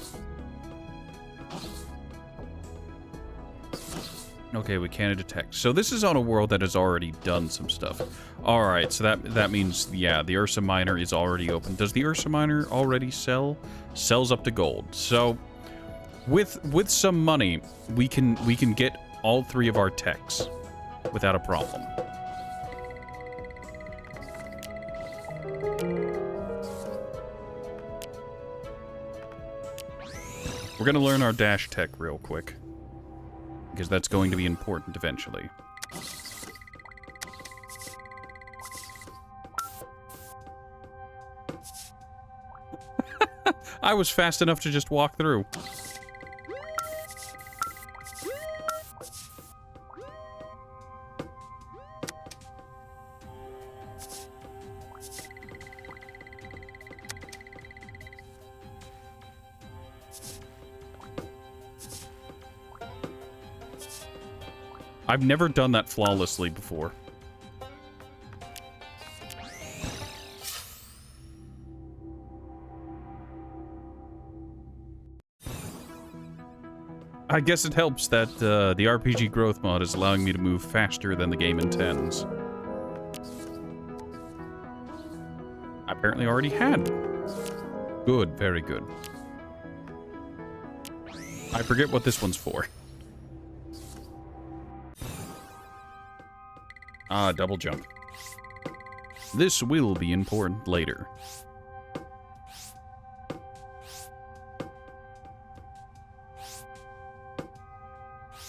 Okay, we can't detect. So this is on a world that has already done some stuff. Alright, so that means, yeah, the Ursa Miner is already open. Does the Ursa Miner already sell? Sells up to gold. So, with some money, we can get all 3 of our techs without a problem. We're going to learn our dash tech real quick, because that's going to be important eventually. I was fast enough to just walk through. I've never done that flawlessly before. I guess it helps that the RPG growth mod is allowing me to move faster than the game intends. I apparently already had. Good, very good. I forget what this one's for. Ah, double jump. This will be important later.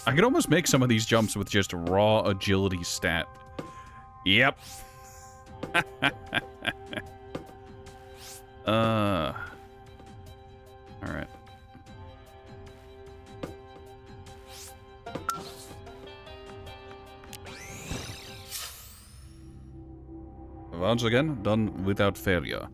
I could almost make some of these jumps with just raw agility stat. Yep. Alright. Once again, done without failure.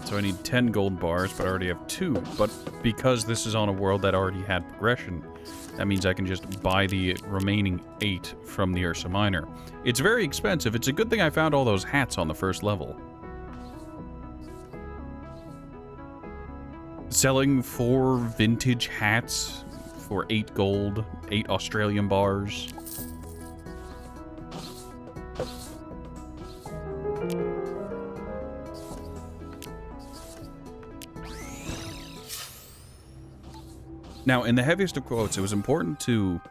So I need 10 gold bars, but I already have 2. But because this is on a world that already had progression, that means I can just buy the remaining 8 from the Ursa Miner. It's very expensive. It's a good thing I found all those hats on the first level. Selling 4 vintage hats for 8 gold, 8 Australian bars. Now, in the heaviest of quotes, it was important to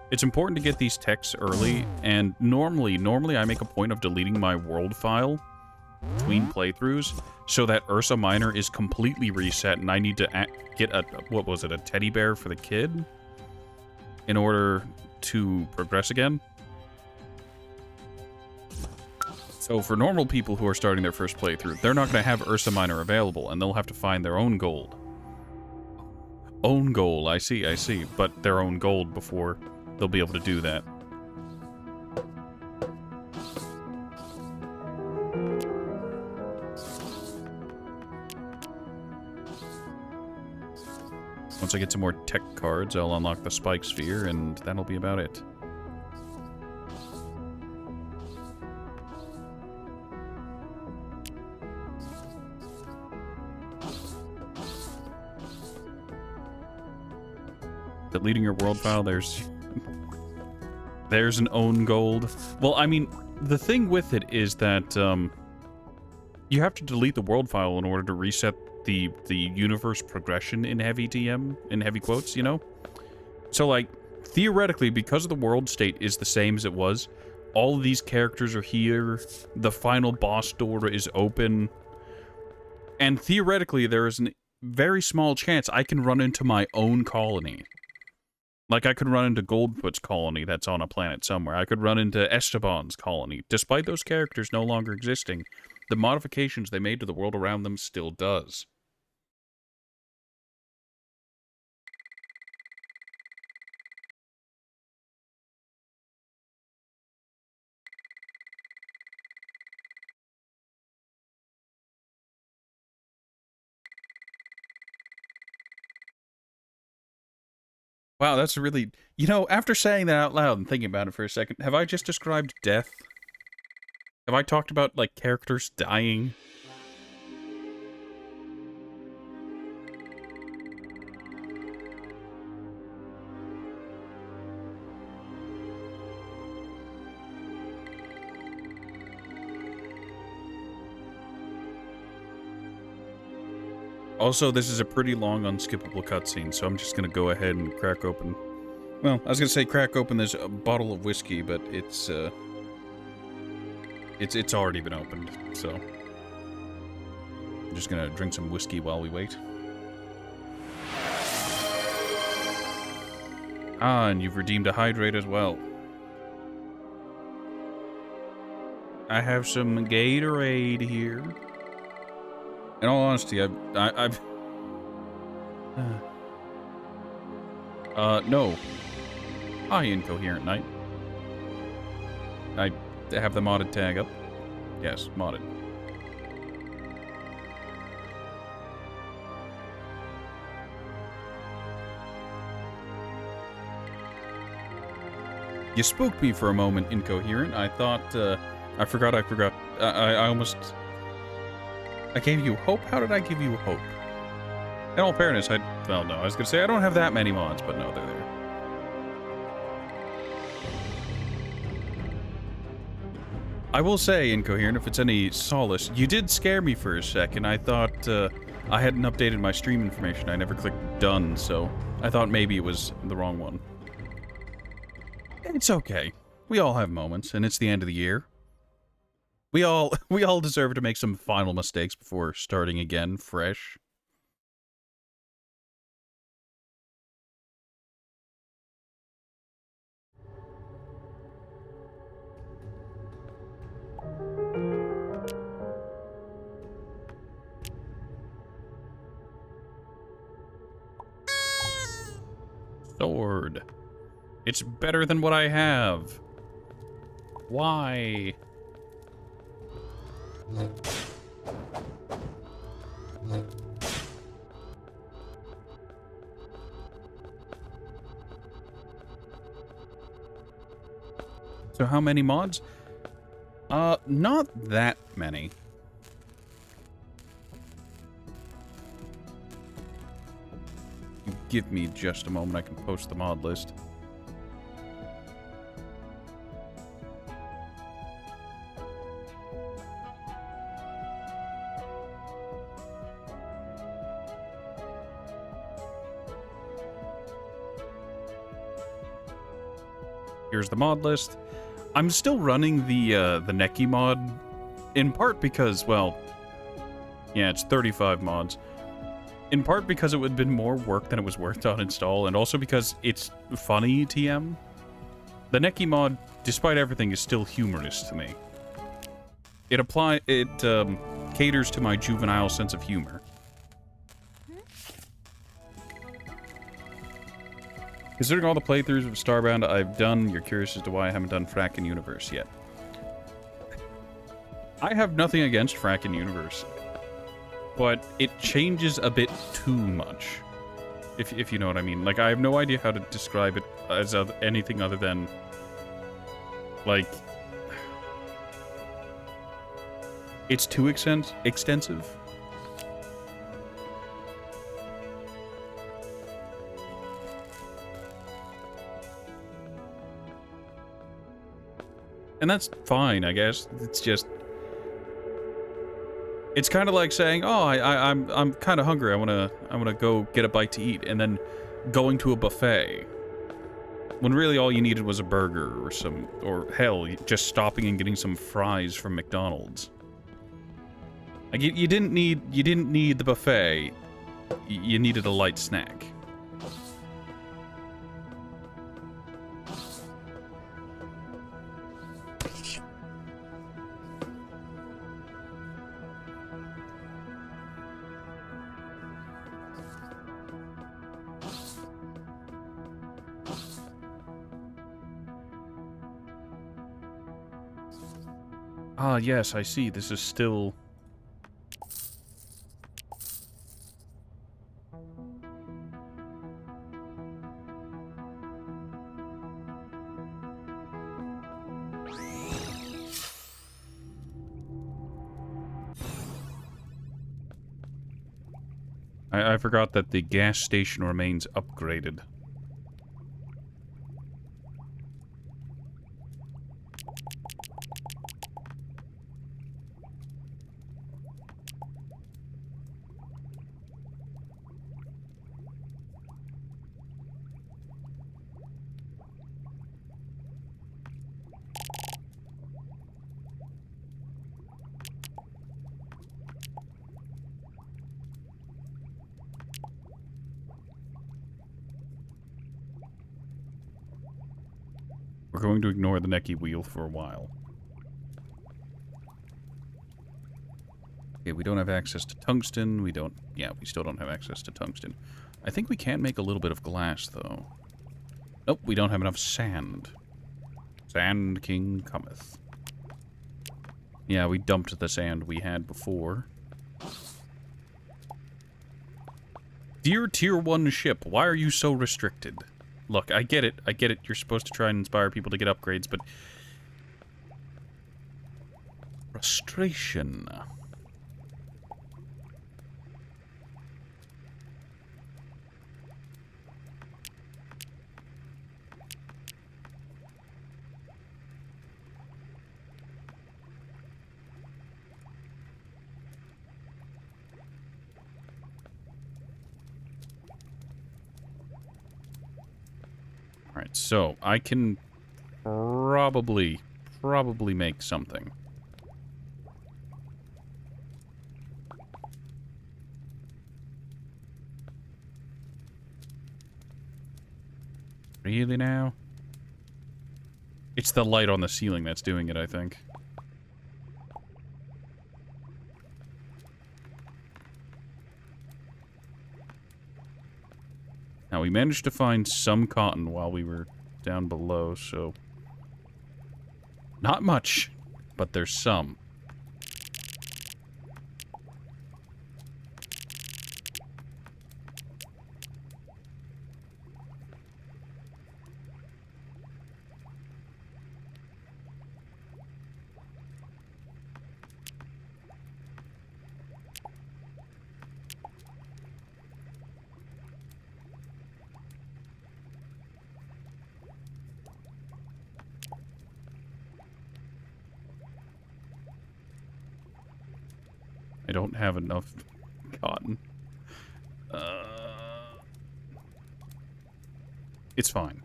it's important to get these techs early, and normally I make a point of deleting my world file between playthroughs so that Ursa Miner is completely reset and I need to get a, what was it, a teddy bear for the kid in order to progress again. So for normal people who are starting their first playthrough, they're not going to have Ursa Miner available, and they'll have to find their own gold. Own gold, I see, but their own gold before they'll be able to do that. Once I get some more tech cards, I'll unlock the Spike Sphere, and that'll be about it. Deleting your world file, there's an own gold. Well, I mean, the thing with it is that you have to delete the world file in order to reset the universe progression in heavy TM, in heavy quotes, you know? So, like, theoretically, because the world state is the same as it was, all of these characters are here, the final boss door is open, and theoretically there is a very small chance I can run into my own colony. Like, I could run into Goldfoot's colony that's on a planet somewhere. I could run into Esteban's colony. Despite those characters no longer existing, the modifications they made to the world around them still does. Wow, that's really... You know, after saying that out loud and thinking about it for a second, have I just described death? Have I talked about, like, characters dying? Also, this is a pretty long, unskippable cutscene, so I'm just gonna go ahead and crack open... Well, I was gonna say crack open this bottle of whiskey, but it's already been opened, so... I'm just gonna drink some whiskey while we wait. Ah, and you've redeemed a hydrate as well. I have some Gatorade here. In all honesty, I've... no. Hi, Incoherent Knight. I have the modded tag up. Yes, modded. You spooked me for a moment, Incoherent. I thought, I forgot. I almost... I gave you hope? How did I give you hope? In all fairness, well, no, I was gonna say I don't have that many mods, but no, they're there. I will say, Incoherent, if it's any solace, you did scare me for a second. I thought, I hadn't updated my stream information. I never clicked done, so I thought maybe it was the wrong one. It's okay. We all have moments, and it's the end of the year. We all deserve to make some final mistakes before starting again, fresh. Sword. It's better than what I have. Why? So how many mods? Not that many. Give me just a moment, I can post the mod list. Here's the mod list. I'm still running the Neki mod, in part because, well, yeah, it's 35 mods. In part because it would have been more work than it was worth to uninstall, and also because it's funny, TM. The Neki mod, despite everything, is still humorous to me. It caters to my juvenile sense of humor. Considering all the playthroughs of Starbound I've done, you're curious as to why I haven't done Frackin' Universe yet. I have nothing against Frackin' Universe, but it changes a bit too much, if you know what I mean. Like, I have no idea how to describe it as anything other than, like, it's too extensive. And that's fine, I guess. It's just... It's kind of like saying, oh, I'm kind of hungry. I wanna go get a bite to eat, and then going to a buffet. When really all you needed was a burger or some... Or, hell, just stopping and getting some fries from McDonald's. Like, you didn't need the buffet. You needed a light snack. Ah, yes, I see. This is still... I forgot that the gas station remains upgraded. We're going to ignore the necky wheel for a while. Okay, we don't have access to tungsten. We don't... Yeah, we still don't have access to tungsten. I think we can make a little bit of glass, though. Nope, we don't have enough sand. Sand King cometh. Yeah, we dumped the sand we had before. Dear Tier 1 ship, why are you so restricted? Look, I get it. I get it. You're supposed to try and inspire people to get upgrades, but... Frustration. Alright, so I can probably make something. Really now? It's the light on the ceiling that's doing it, I think. Now, we managed to find some cotton while we were down below, so... Not much, but there's some. I don't have enough cotton. It's fine.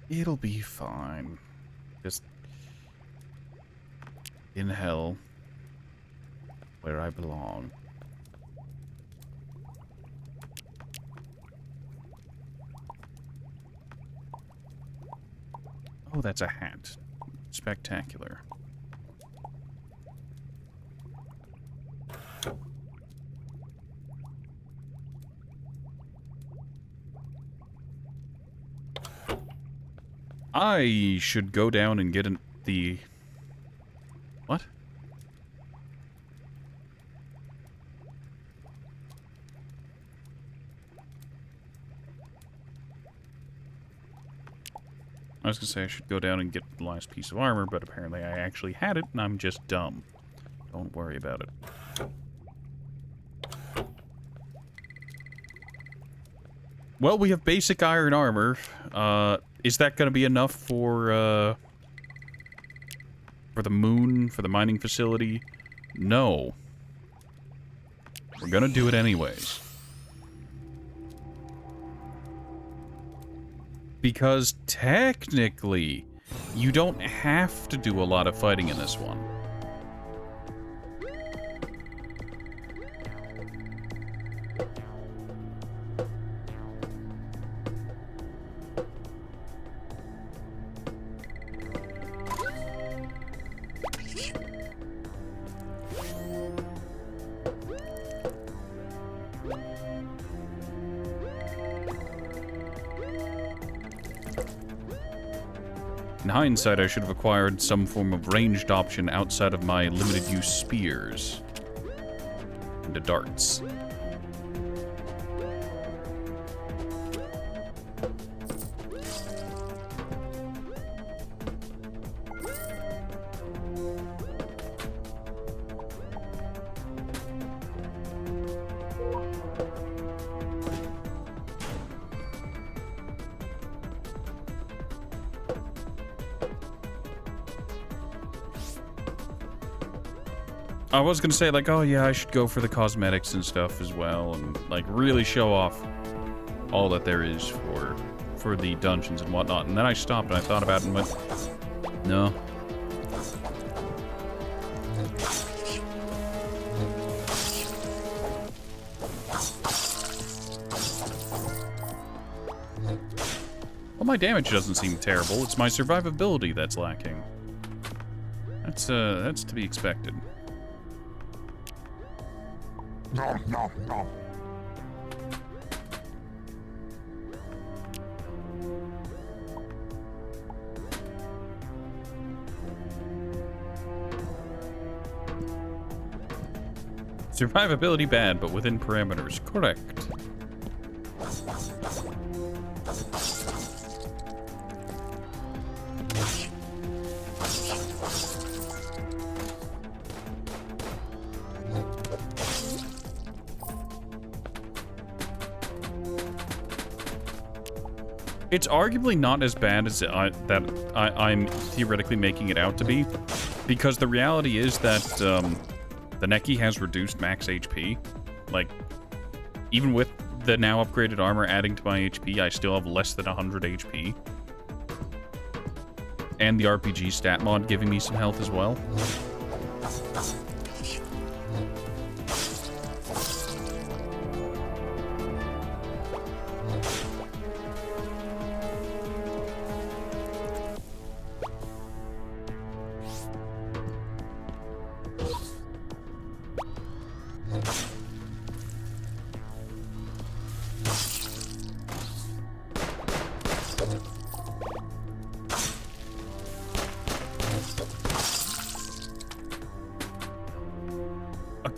It'll be fine. Just in hell, where I belong. Oh, that's a hat. Spectacular. I should go down and get the... What? I was gonna say I should go down and get the last piece of armor, but apparently I actually had it, and I'm just dumb. Don't worry about it. Well, we have basic iron armor. Is that gonna be enough for the moon, for the mining facility? No. We're gonna do it anyways. Because technically, you don't have to do a lot of fighting in this one. In hindsight, I should have acquired some form of ranged option outside of my limited use spears. And the darts. I was gonna say, like, oh yeah, I should go for the cosmetics and stuff as well, and, like, really show off all that there is for the dungeons and whatnot. And then I stopped and I thought about it and went, no. Well, my damage doesn't seem terrible. It's my survivability that's lacking. That's to be expected. Nom, nom, nom. Survivability bad, but within parameters. Correct. It's arguably not as bad as I'm theoretically making it out to be, because the reality is that the Neki has reduced max HP. Like, even with the now upgraded armor adding to my HP, I still have less than 100 HP. And the RPG stat mod giving me some health as well.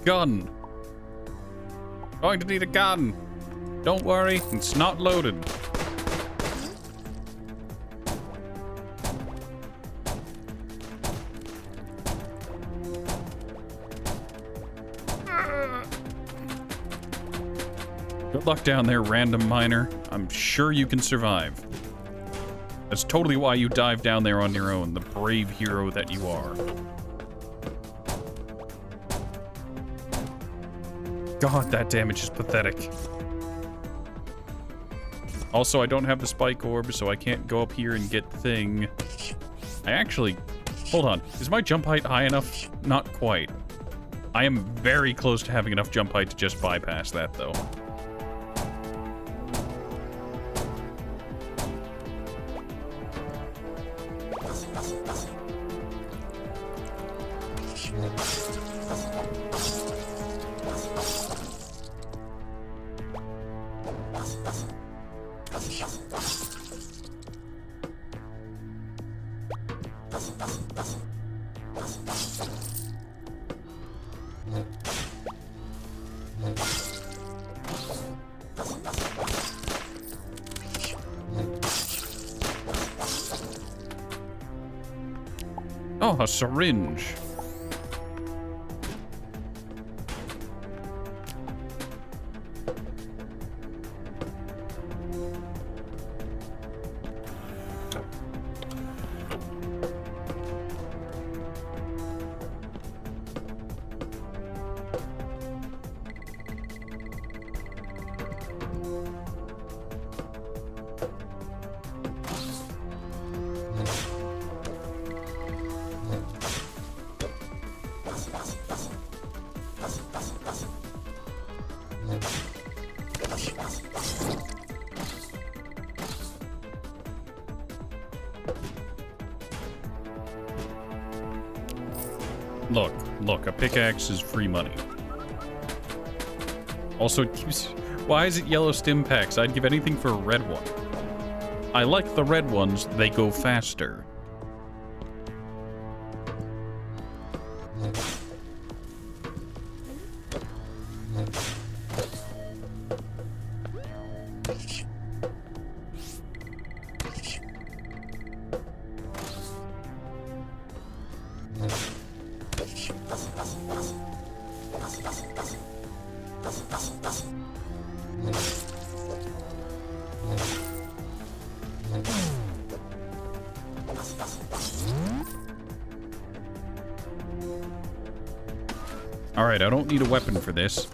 Gun. Going to need a gun. Don't worry, it's not loaded. Good luck down there, random miner. I'm sure you can survive. That's totally why you dive down there on your own, the brave hero that you are. God, that damage is pathetic. Also, I don't have the spike orb, so I can't go up here and get the thing. I actually... Hold on. Is my jump height high enough? Not quite. I am very close to having enough jump height to just bypass that, though. Oh, a syringe. Look, a pickaxe is free money. Also, it keeps... Why is it yellow stim packs? I'd give anything for a red one. I like the red ones, they go faster. Alright, I don't need a weapon for this.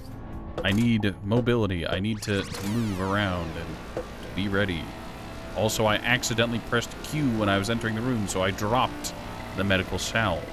I need mobility. I need to move around and to be ready. Also, I accidentally pressed Q when I was entering the room, so I dropped the medical salve.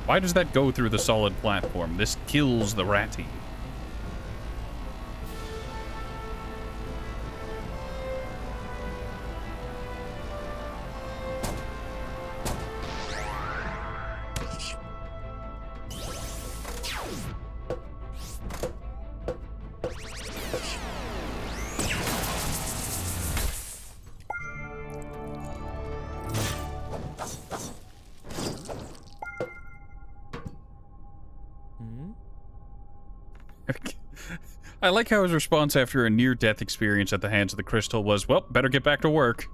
Why does that go through the solid platform? This kills the ratty. I like how his response after a near-death experience at the hands of the crystal was, well, better get back to work.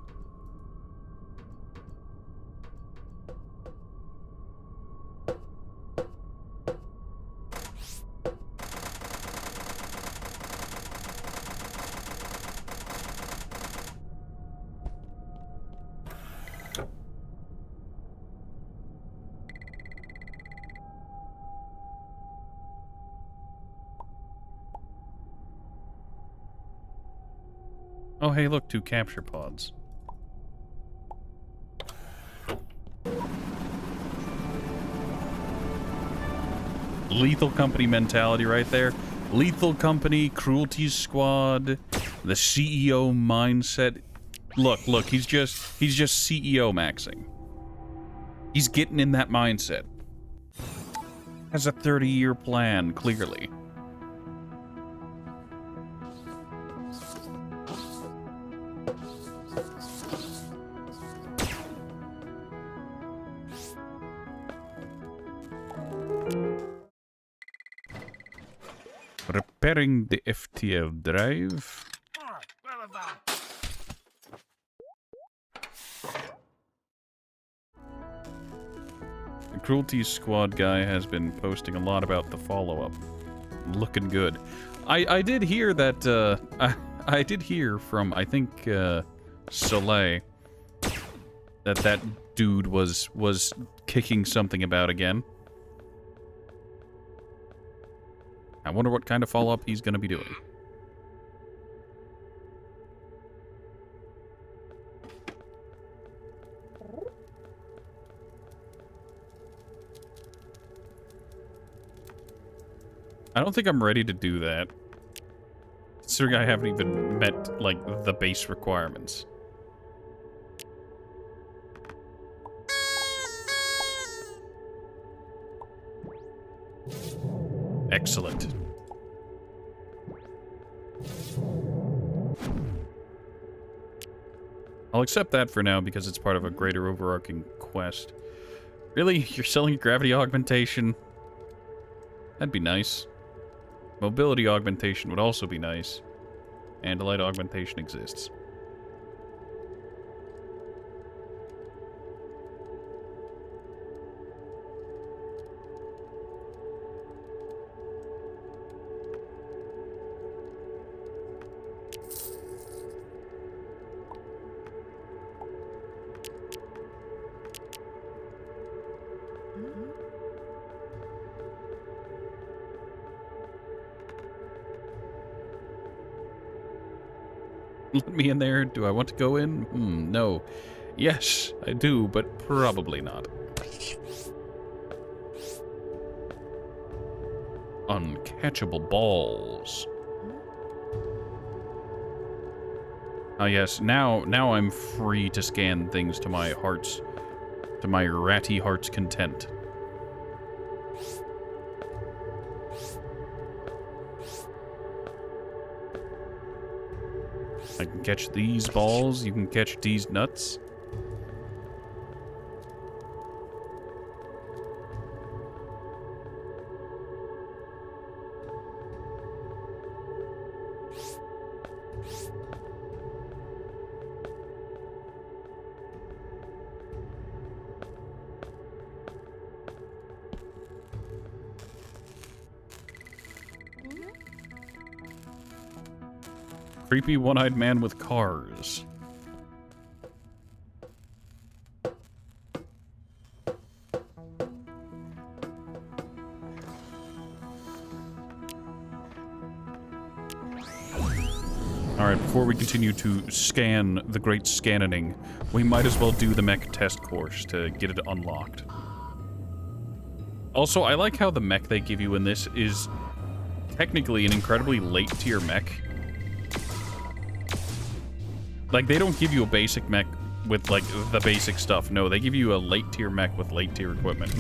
Oh, hey, look, 2 capture pods. Lethal Company mentality right there. Lethal Company, Cruelty Squad, the CEO mindset. Look, he's just CEO maxing. He's getting in that mindset. Has a 30-year plan, clearly. Repairing the FTL drive. The Cruelty Squad guy has been posting a lot about the follow-up. Looking good. I did hear that, I did hear from, I think, Soleil, that dude was kicking something about again. I wonder what kind of follow-up he's going to be doing. I don't think I'm ready to do that. Considering I haven't even met, like, the base requirements. Excellent. I'll accept that for now because it's part of a greater overarching quest. Really? You're selling gravity augmentation? That'd be nice. Mobility augmentation would also be nice. And light augmentation exists. Let me in there. Do I want to go in? No. Yes, I do, but probably not. Uncatchable balls. Oh yes, now I'm free to scan things to my ratty heart's content. I can catch these balls, you can catch these nuts. Creepy one-eyed man with cars. Alright, before we continue to scan the great scanning, we might as well do the mech test course to get it unlocked. Also, I like how the mech they give you in this is technically an incredibly late-tier mech. Like, they don't give you a basic mech with, like, the basic stuff. No, they give you a late-tier mech with late-tier equipment.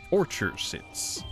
Torture sits.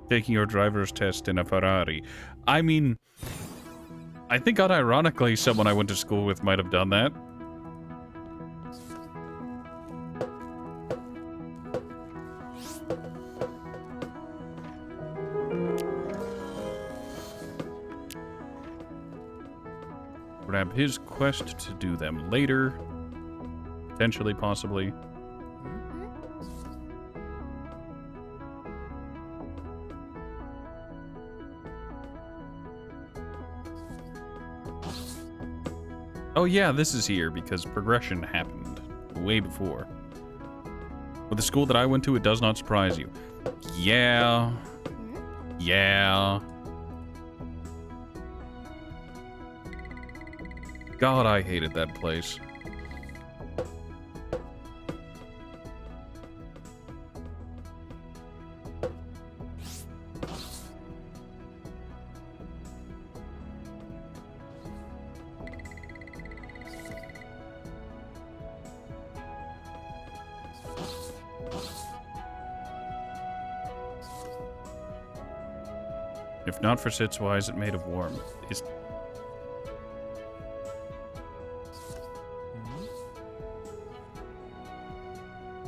Taking your driver's test in a Ferrari. I mean, I think unironically someone I went to school with might have done that. Grab his quest to do them later. Potentially, possibly. Oh yeah, this is here because progression happened way before. With the school that I went to, it does not surprise you. Yeah. Yeah. God, I hated that place. If not for Sitz, why is it made of worm? Is...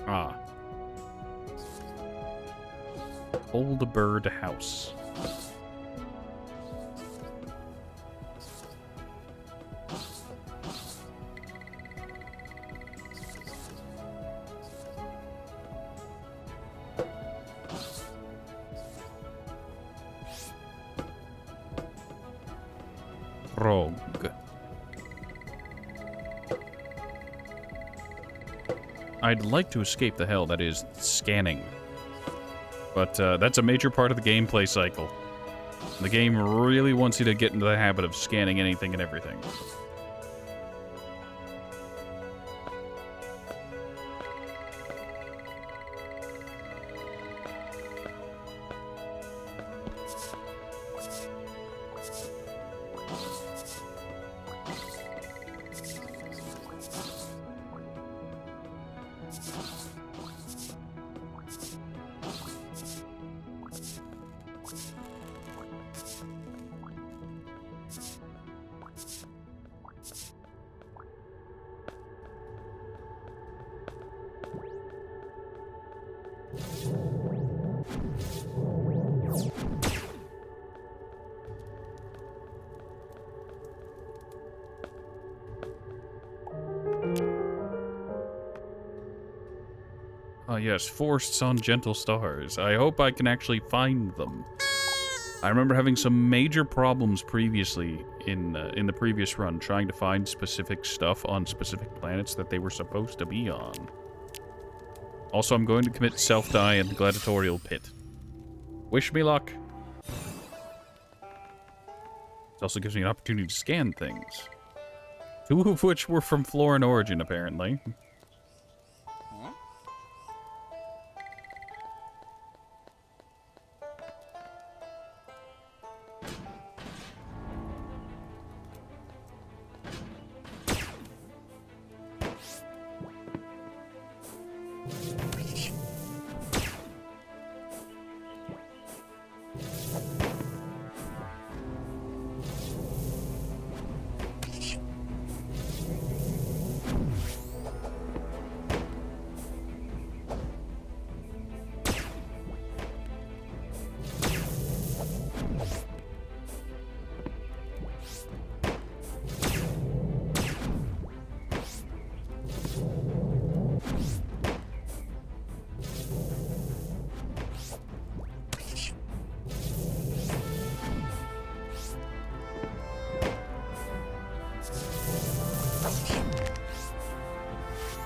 Ah. Old bird house. Rogue. I'd like to escape the hell that is scanning. But that's a major part of the gameplay cycle. The game really wants you to get into the habit of scanning anything and everything. Yes, forced sun gentle stars. I hope I can actually find them. I remember having some major problems previously in the previous run, trying to find specific stuff on specific planets that they were supposed to be on. Also, I'm going to commit self-die in the gladiatorial pit. Wish me luck. It also gives me an opportunity to scan things. 2 of which were from Floran origin, apparently.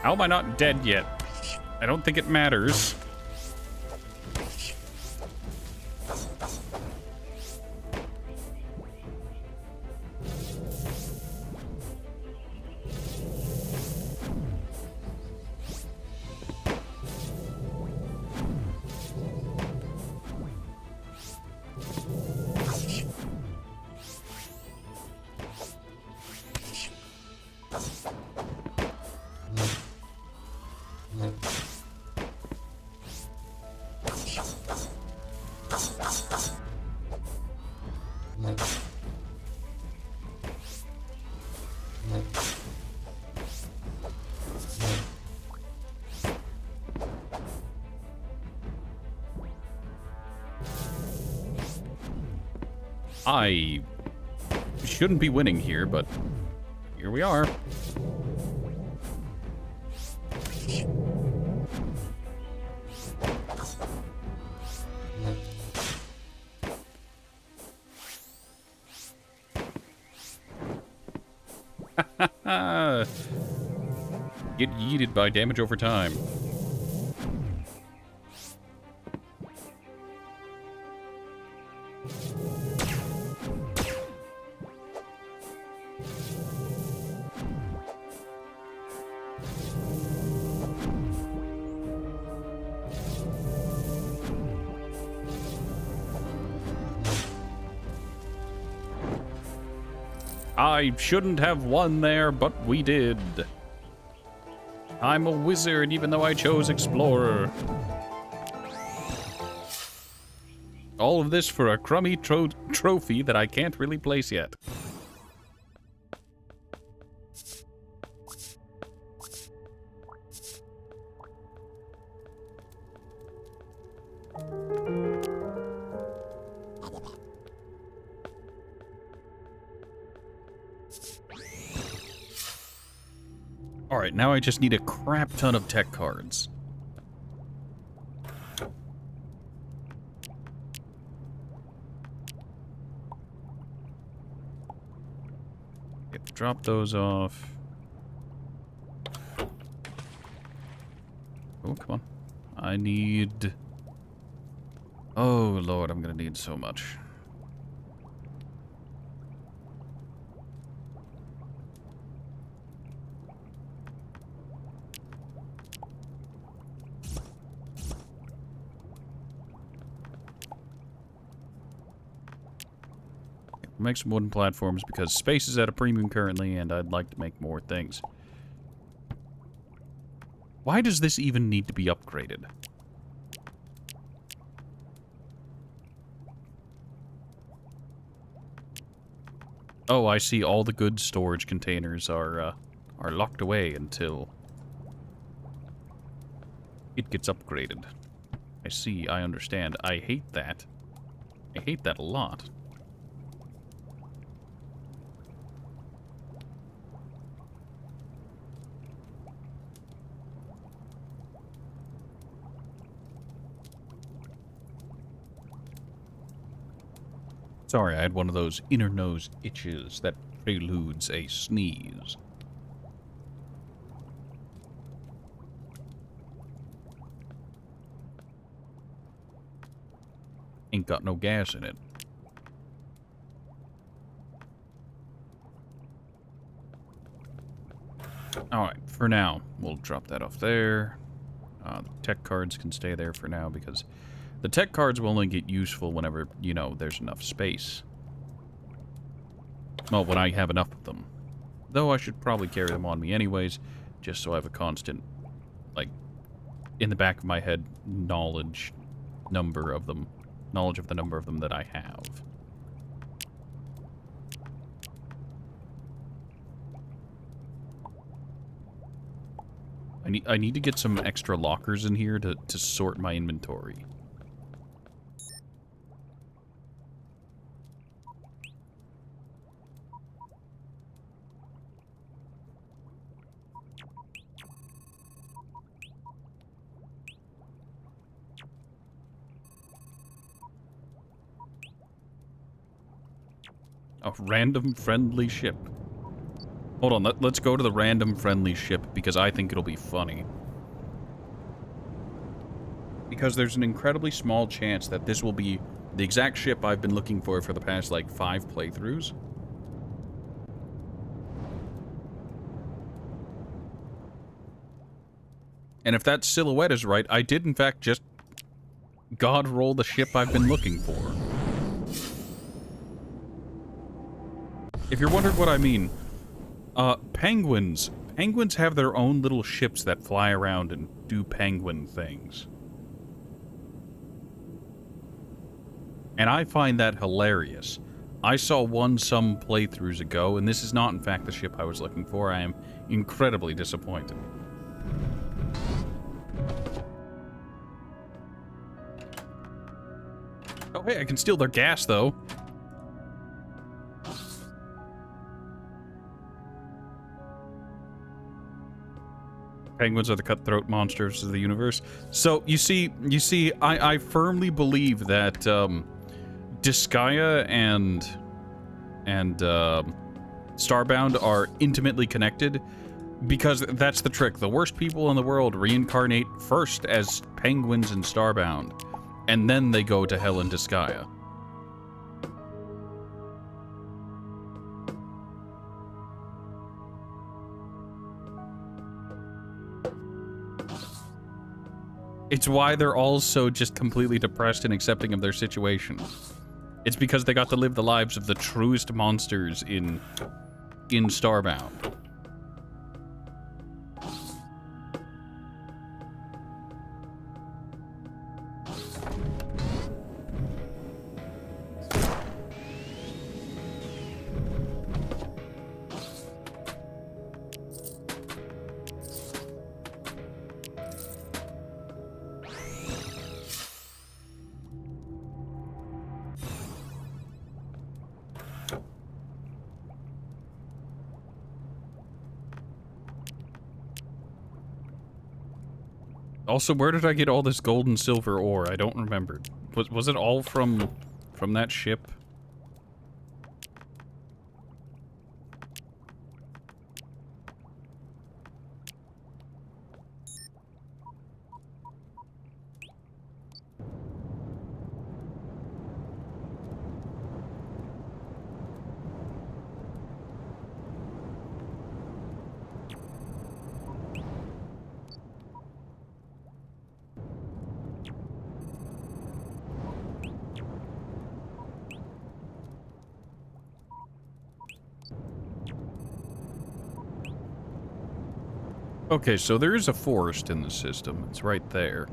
How am I not dead yet? I don't think it matters. I shouldn't be winning here, but here we are. Get yeeted by damage over time. I shouldn't have won there, but we did. I'm a wizard, even though I chose Explorer. All of this for a crummy trophy that I can't really place yet. Alright, now I just need a crap ton of tech cards. Yep, drop those off. Oh, come on. I need... Oh, Lord, I'm gonna need so much. Make some wooden platforms because space is at a premium currently and I'd like to make more things. Why does this even need to be upgraded? Oh, I see. All the good storage containers are locked away until it gets upgraded. I see. I understand. I hate that. I hate that a lot. Sorry, I had one of those inner nose itches that preludes a sneeze. Ain't got no gas in it. Alright, for now, we'll drop that off there. The tech cards can stay there for now because the tech cards will only get useful whenever, you know, there's enough space. Well, when I have enough of them. Though I should probably carry them on me anyways, just so I have a constant, like, in the back of my head, knowledge of the number of them that I have. I need to get some extra lockers in here to sort my inventory. A random friendly ship. Hold on, let's go to the random friendly ship because I think it'll be funny. Because there's an incredibly small chance that this will be the exact ship I've been looking for the past, like, 5 playthroughs. And if that silhouette is right, I did in fact just god roll the ship I've been looking for. If you're wondering what I mean, penguins. Penguins have their own little ships that fly around and do penguin things. And I find that hilarious. I saw one some playthroughs ago, and this is not in fact the ship I was looking for. I am incredibly disappointed. Oh hey, I can steal their gas though. Penguins are the cutthroat monsters of the universe. So, you see, I firmly believe that, Disgaea and Starbound are intimately connected, because that's the trick. The worst people in the world reincarnate first as penguins in Starbound, and then they go to hell in Disgaea. It's why they're all so just completely depressed and accepting of their situation. It's because they got to live the lives of the truest monsters in Starbound. Also, where did I get all this gold and silver ore? I don't remember. Was it all from that ship? Okay, so there is a forest in the system. It's right there.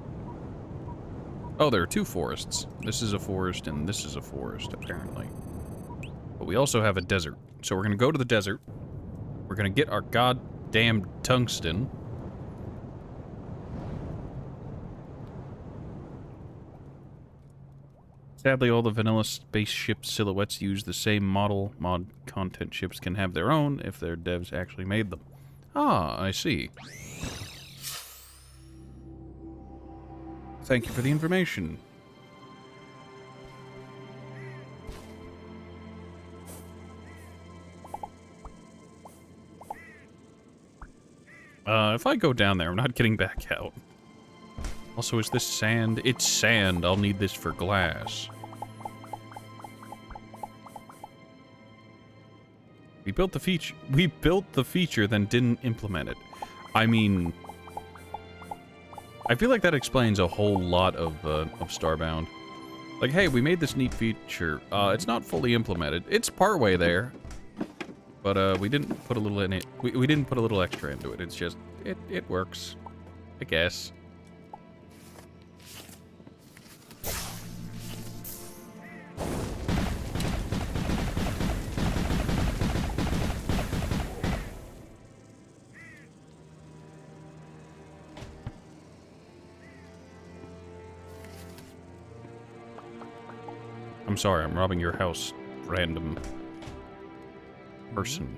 Oh, there are 2 forests. This is a forest and this is a forest, apparently. But we also have a desert. So we're gonna go to the desert. We're gonna get our goddamn tungsten. Sadly, all the vanilla spaceship silhouettes use the same model. Mod content ships can have their own if their devs actually made them. Ah, I see. Thank you for the information. If I go down there, I'm not getting back out. Also, is this sand? It's sand. I'll need this for glass. We built the feature. We built the feature, then didn't implement it. I mean, I feel like that explains a whole lot of Starbound. Like, hey, we made this neat feature. It's not fully implemented. It's partway there, but we didn't put a little in it. We didn't put a little extra into it. It's just it works, I guess. I'm sorry, I'm robbing your house, random person.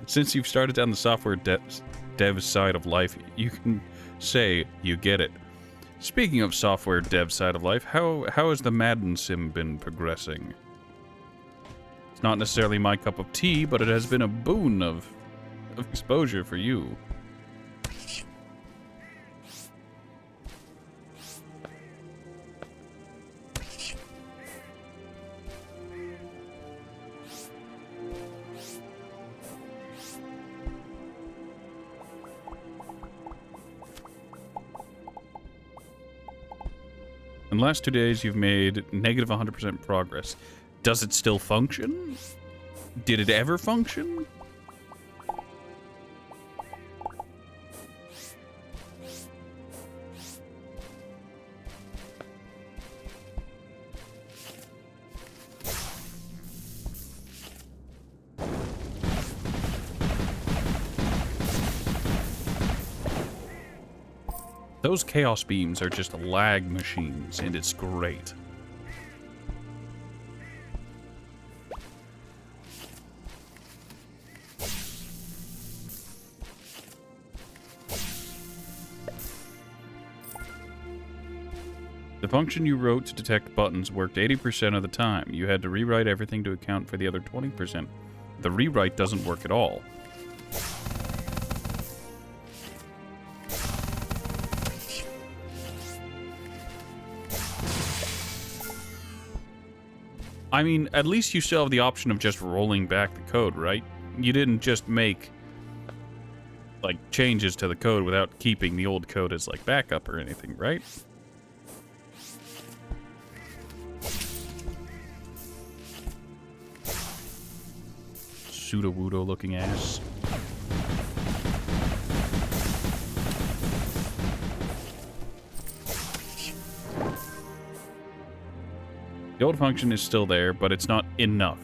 Since you've started down the software dev side of life, you can say you get it. Speaking of software dev side of life, how has the Madden sim been progressing? It's not necessarily my cup of tea, but it has been a boon of exposure for you. In the last 2 days, you've made negative 100% progress. Does it still function? Did it ever function? Those chaos beams are just lag machines, and it's great. The function you wrote to detect buttons worked 80% of the time. You had to rewrite everything to account for the other 20%. The rewrite doesn't work at all. I mean, at least you still have the option of just rolling back the code, right? You didn't just make, like, changes to the code without keeping the old code as, like, backup or anything, right? Pseudo-wudo looking ass. The old function is still there, but it's not enough.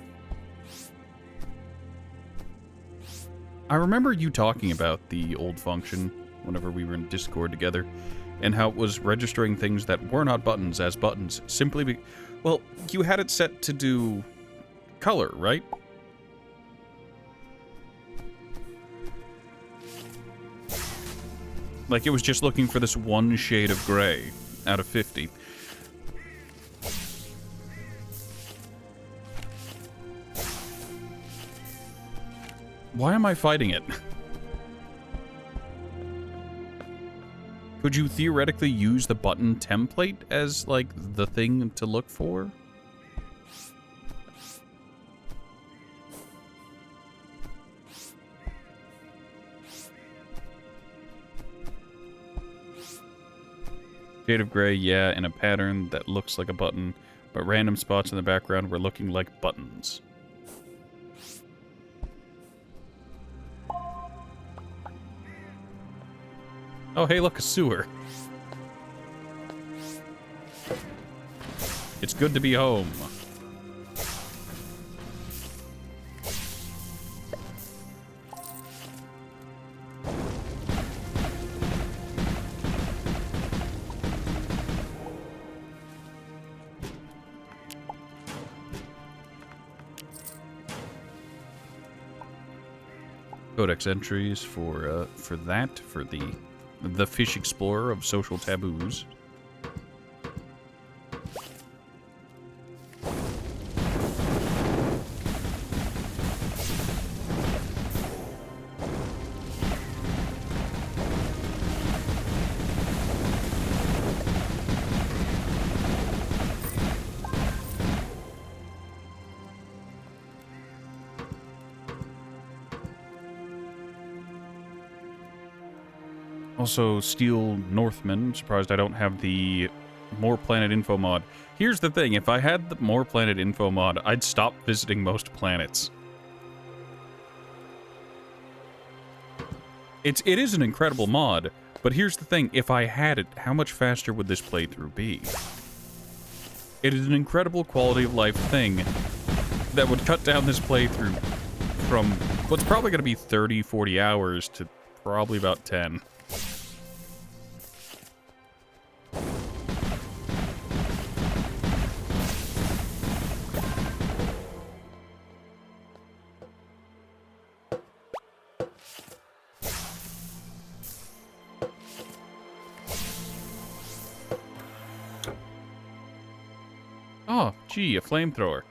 I remember you talking about the old function whenever we were in Discord together, and how it was registering things that were not buttons as buttons, simply well, you had it set to do color, right? Like, it was just looking for this one shade of gray out of 50. Why am I fighting it? Could you theoretically use the button template as, like, the thing to look for? Shade of gray, yeah, in a pattern that looks like a button, but random spots in the background were looking like buttons. Oh, hey, look, a sewer. It's good to be home. Codex entries for the Fish Explorer of Social Taboos. Also, Steel Northman. Surprised I don't have the More Planet Info mod. Here's the thing, if I had the More Planet Info mod, I'd stop visiting most planets. It is an incredible mod, but here's the thing, if I had it, how much faster would this playthrough be? It is an incredible quality of life thing that would cut down this playthrough from what's probably going to be 30, 40 hours to probably about 10. Oh, gee, a flamethrower.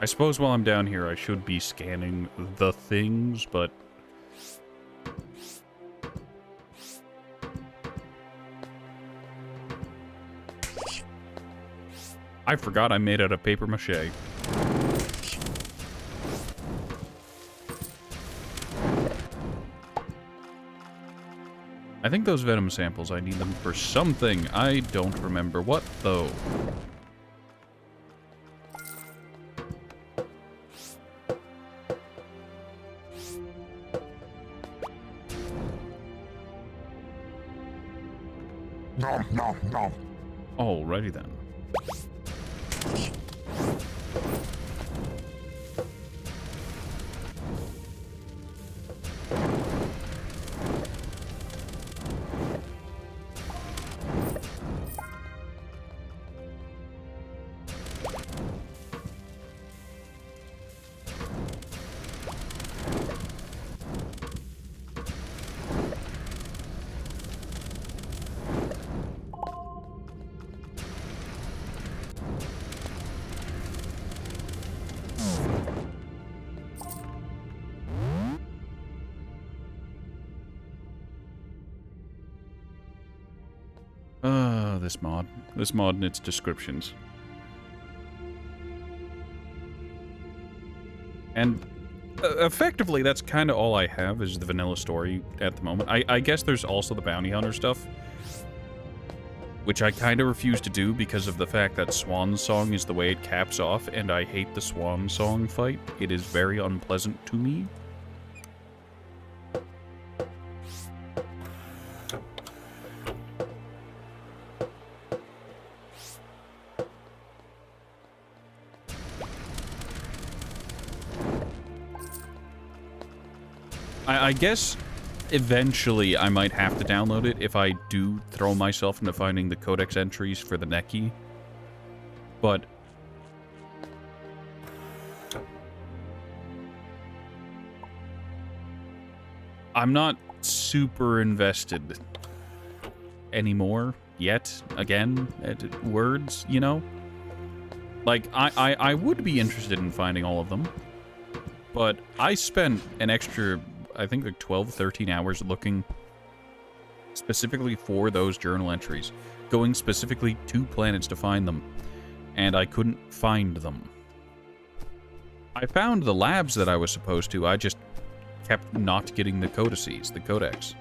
I suppose while I'm down here, I should be scanning the things, but... I forgot I made out of paper mache. I think those venom samples, I need them for something. I don't remember what, though. Nom, nom, nom. Alrighty then. This mod and its descriptions. And effectively, that's kind of all I have is the vanilla story at the moment. I guess there's also the bounty hunter stuff, which I kind of refuse to do because of the fact that Swan Song is the way it caps off, and I hate the Swan Song fight. It is very unpleasant to me. I guess eventually I might have to download it if I do throw myself into finding the codex entries for the Neki. But I'm not super invested anymore yet. Again, words, you know? Like, I would be interested in finding all of them. But I spent an extra, I think, like 12, 13 hours looking specifically for those journal entries, going specifically to planets to find them, and I couldn't find them. I found the labs that I was supposed to, I just kept not getting the codices, the codex.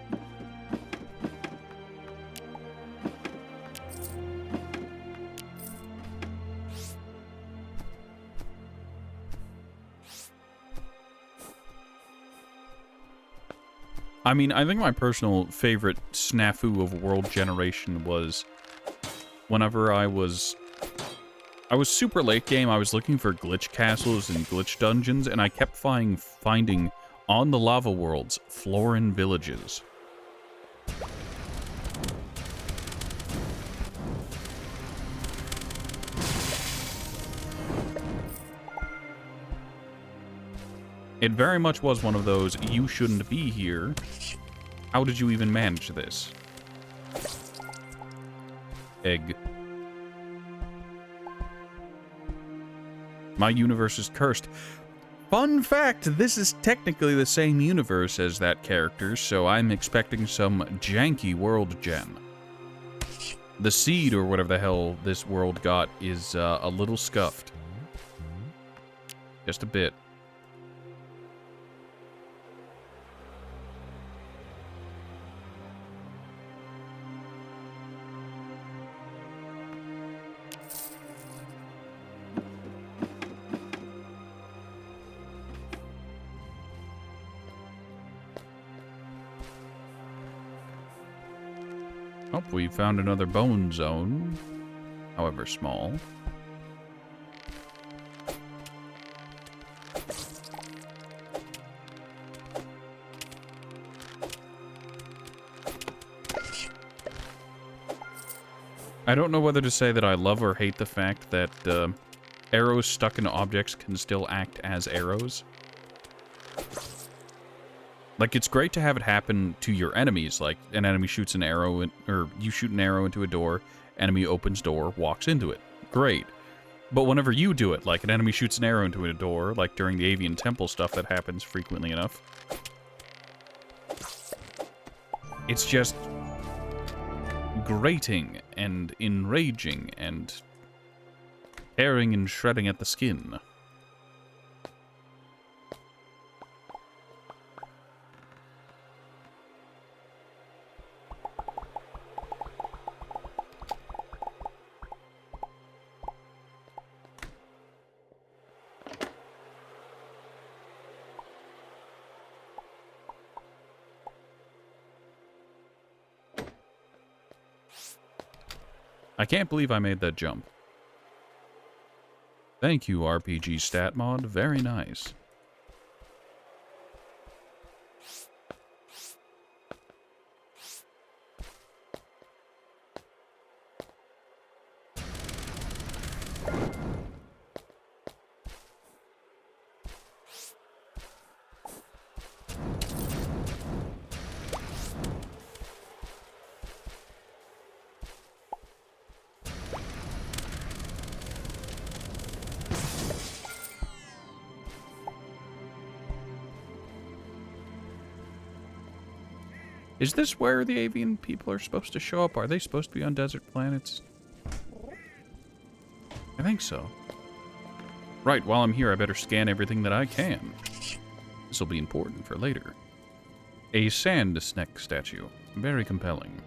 I mean, I think my personal favorite snafu of world generation was whenever I was super late game, I was looking for glitch castles and glitch dungeons, and I kept finding on the lava worlds Florin villages. It very much was one of those, you shouldn't be here. How did you even manage this? Egg. My universe is cursed. Fun fact, this is technically the same universe as that character, so I'm expecting some janky world gen. The seed, or whatever the hell this world got, is a little scuffed. Just a bit. Oh, we found another bone zone, however small. I don't know whether to say that I love or hate the fact that arrows stuck in objects can still act as arrows. Like, it's great to have it happen to your enemies, like an enemy shoots an arrow, or you shoot an arrow into a door, enemy opens door, walks into it. Great. But whenever you do it, like an enemy shoots an arrow into a door, like during the Avian Temple stuff that happens frequently enough, it's just grating and enraging and tearing and shredding at the skin. I can't believe I made that jump. Thank you, RPG Stat Mod. Very nice. Is this where the avian people are supposed to show up? Are they supposed to be on desert planets? I think so. Right, while I'm here, I better scan everything that I can. This will be important for later. A sand snake statue. Very compelling.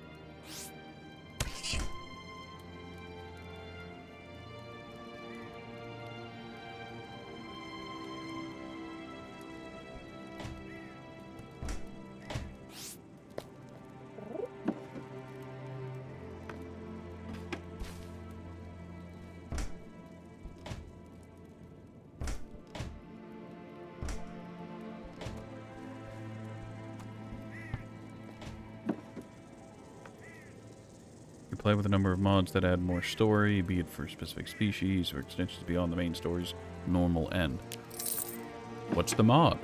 Play with a number of mods that add more story, be it for specific species or extensions beyond the main story's normal end. What's the mod?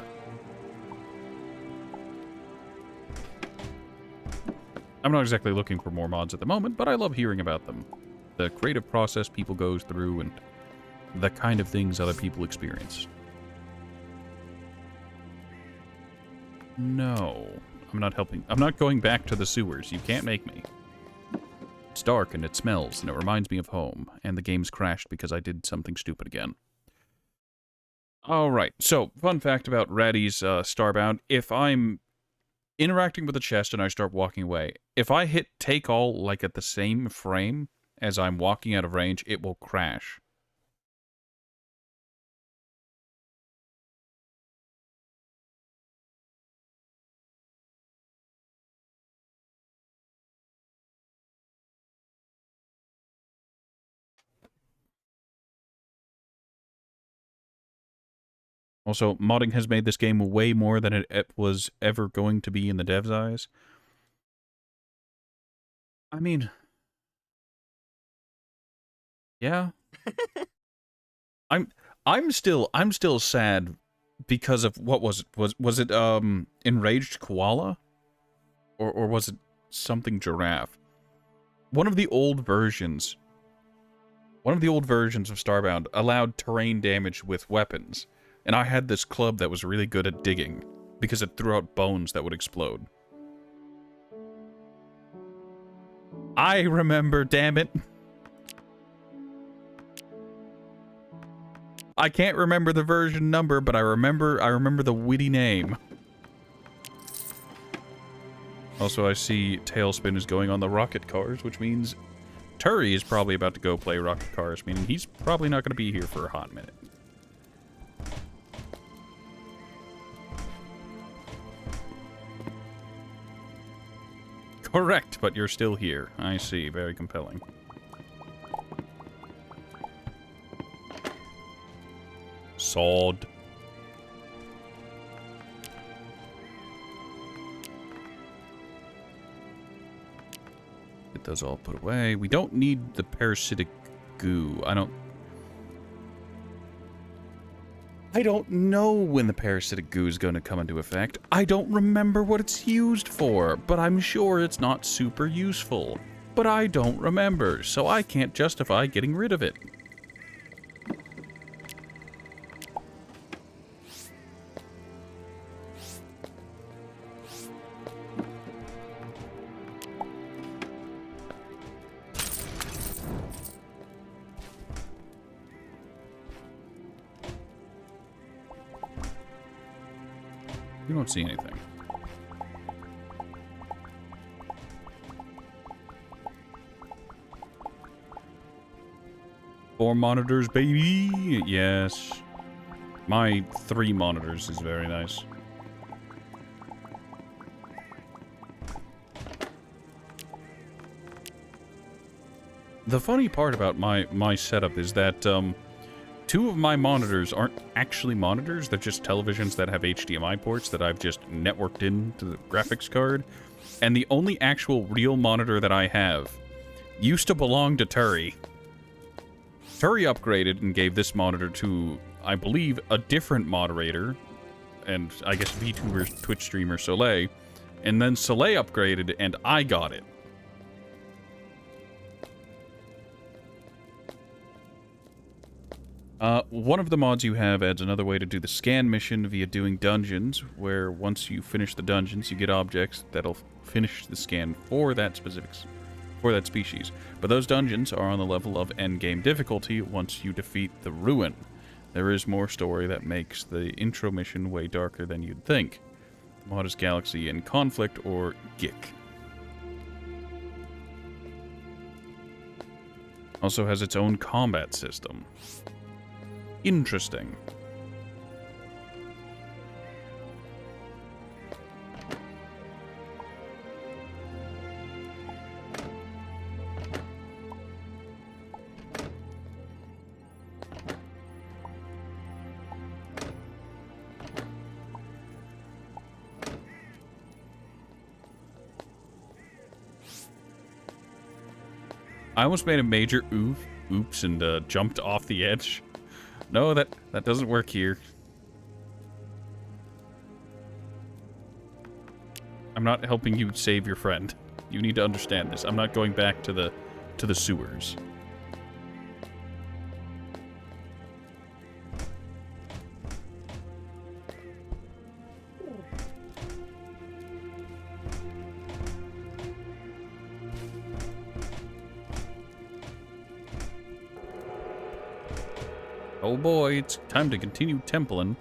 I'm not exactly looking for more mods at the moment, but I love hearing about them. The creative process people go through and the kind of things other people experience. No, I'm not helping. I'm not going back to the sewers. You can't make me. It's dark and it smells and it reminds me of home, and the game's crashed because I did something stupid again. Alright, so, fun fact about Ratty's Starbound. If I'm interacting with a chest and I start walking away, if I hit take all like at the same frame as I'm walking out of range, it will crash. Also, modding has made this game way more than it was ever going to be in the devs' eyes. I mean, yeah. I'm still sad because of what was it? Was it enraged koala? Or was it something giraffe? One of the old versions of Starbound allowed terrain damage with weapons, and I had this club that was really good at digging because it threw out bones that would explode. I remember, damn it. I can't remember the version number, but I remember the witty name. Also, I see Tailspin is going on the rocket cars, which means Turi is probably about to go play rocket cars, meaning he's probably not going to be here for a hot minute. Correct, but you're still here. I see. Very compelling. Sword. Get those all put away. We don't need the parasitic goo. I don't know when the parasitic goo is going to come into effect. I don't remember what it's used for, but I'm sure it's not super useful. But I don't remember, so I can't justify getting rid of it. You don't see anything. Four monitors, baby! Yes. My 3 monitors is very nice. The funny part about my setup is that, 2 of my monitors aren't actually monitors, they're just televisions that have HDMI ports that I've just networked into the graphics card. And the only actual real monitor that I have used to belong to Turi. Turi upgraded and gave this monitor to, I believe, a different moderator, and I guess VTuber, Twitch streamer Soleil, and then Soleil upgraded and I got it. One of the mods you have adds another way to do the scan mission via doing dungeons, where once you finish the dungeons, you get objects that'll finish the scan for that species. But those dungeons are on the level of endgame difficulty once you defeat the ruin. There is more story that makes the intro mission way darker than you'd think. The mod is Galaxy in Conflict, or GIC. Also has its own combat system. Interesting. I almost made a major oops and jumped off the edge. No, that doesn't work here. I'm not helping you save your friend. You need to understand this. I'm not going back to the sewers. Oh boy, it's time to continue templing.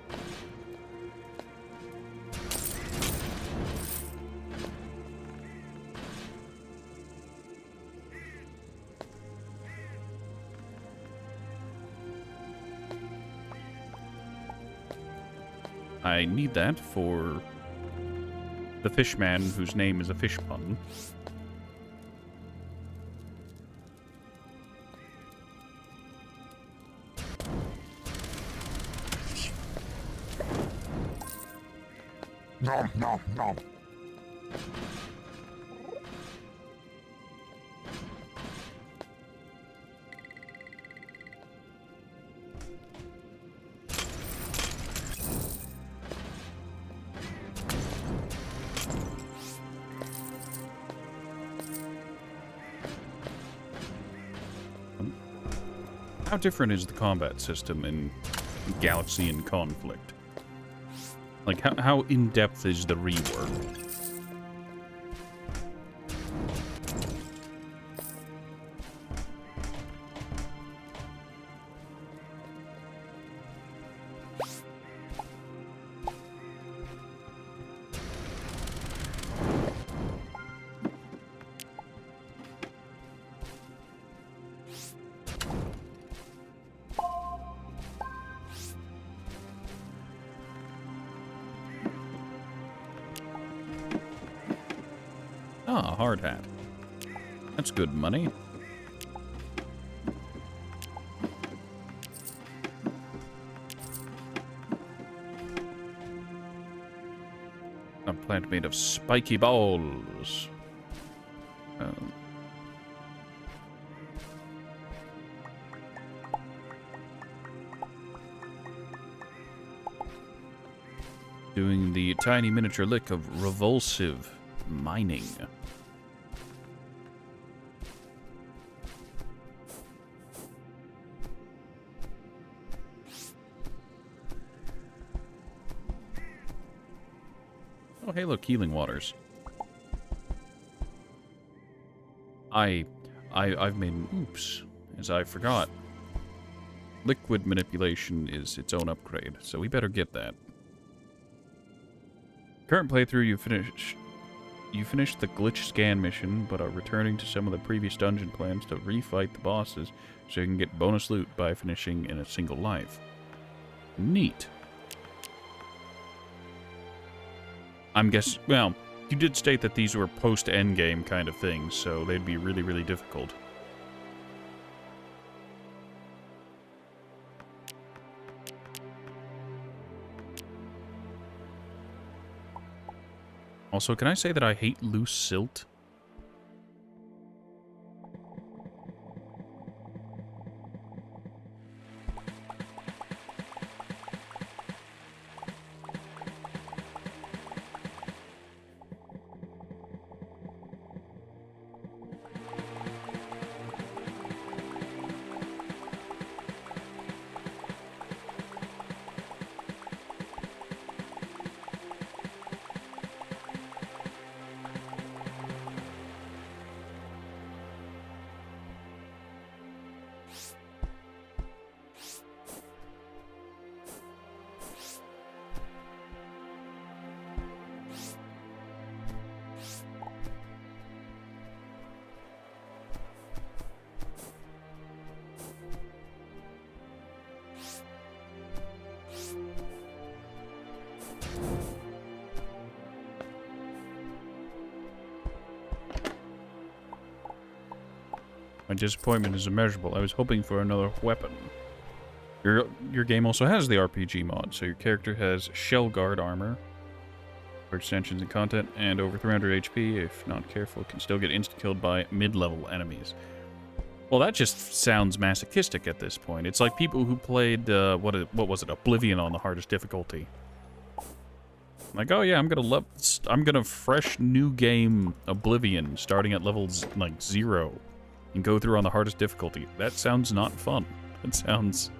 I need that for the fishman whose name is a fish pun. Nom, nom, nom. How different is the combat system in Galaxian Conflict? Like, how in-depth is the rework? Ah, hard hat. That's good money. A plant made of spiky balls. Doing the tiny miniature lick of revulsive mining. Oh, hey, look, healing waters. I've made an oops, as I forgot. Liquid manipulation is its own upgrade, so we better get that. Current playthrough, you finished the glitch scan mission, but are returning to some of the previous dungeon plans to refight the bosses, so you can get bonus loot by finishing in a single life. Neat. I'm guessing, well, you did state that these were post-endgame kind of things, so they'd be really, really difficult. Also, can I say that I hate loose silt? My disappointment is immeasurable. I was hoping for another weapon. Your game also has the RPG mod, so your character has shell guard armor for extensions and content, and over 300 HP. If not careful, can still get insta-killed by mid-level enemies. Well, that just sounds masochistic at this point. It's like people who played, what was it, Oblivion on the hardest difficulty. Like, oh yeah, I'm gonna fresh new game Oblivion starting at levels like 0 and go through on the hardest difficulty. That sounds not fun. That sounds...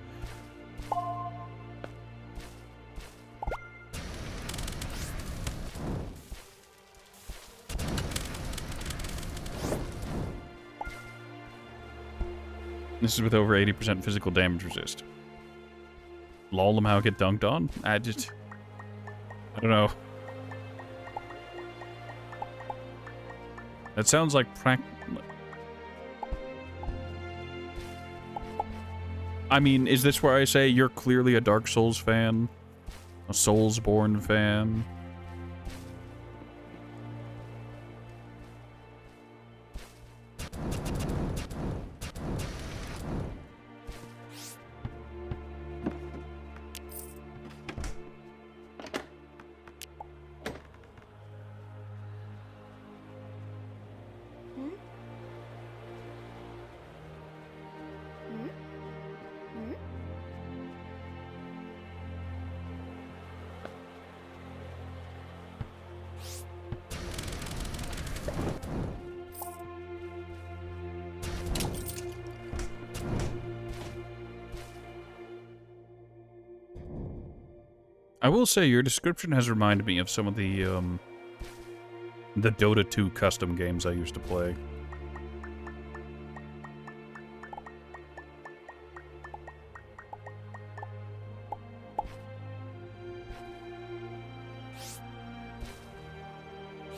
This is with over 80% physical damage resist. Lol, them how I get dunked on? I don't know. That sounds like I mean, is this where I say you're clearly a Dark Souls fan? A Soulsborne fan? I will say your description has reminded me of some of the Dota 2 custom games I used to play.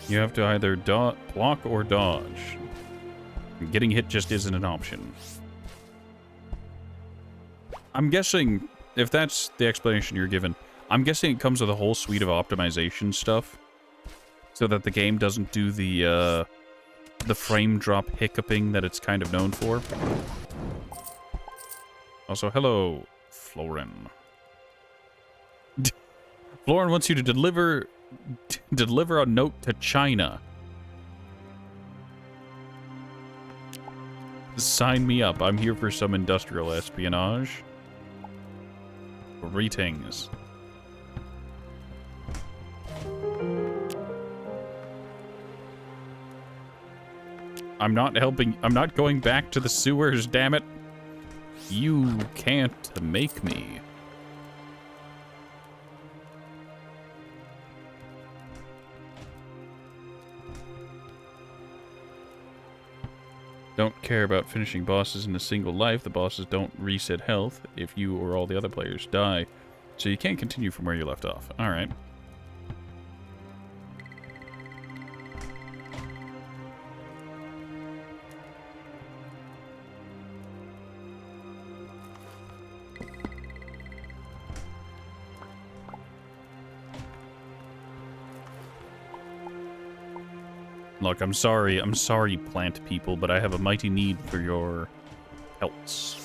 You have to either block or dodge. Getting hit just isn't an option. I'm guessing, if that's the explanation you're given, I'm guessing it comes with a whole suite of optimization stuff, so that the game doesn't do the frame drop hiccuping that it's kind of known for. Also, hello, Florin. Florin wants you to deliver a note to China. Sign me up. I'm here for some industrial espionage. Greetings. I'm not helping. I'm not going back to the sewers, damn it. You can't make me. Don't care about finishing bosses in a single life. The bosses don't reset health if you or all the other players die. So you can't continue from where you left off. Alright. Look, I'm sorry, plant people, but I have a mighty need for your pelts.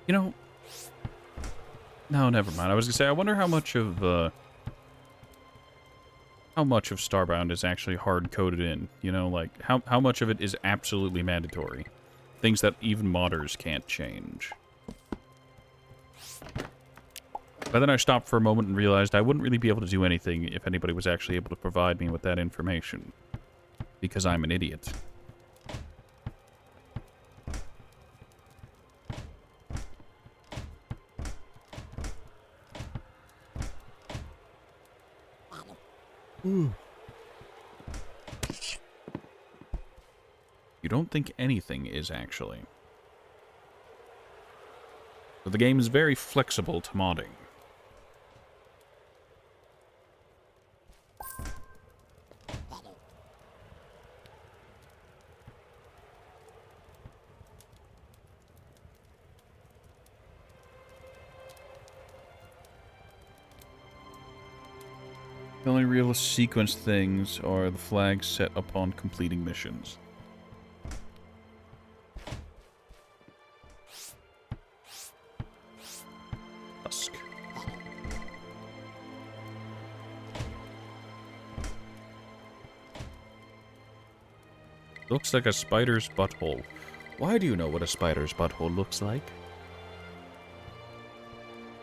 You know... No, never mind. I was gonna say, I wonder how much of Starbound is actually hard-coded in. You know, like, how much of it is absolutely mandatory? Things that even modders can't change. But then I stopped for a moment and realized I wouldn't really be able to do anything if anybody was actually able to provide me with that information. Because I'm an idiot. You don't think anything is, actually. So the game is very flexible to modding. The only real sequence things are the flags set upon completing missions. Dusk. Looks like a spider's butthole. Why do you know what a spider's butthole looks like?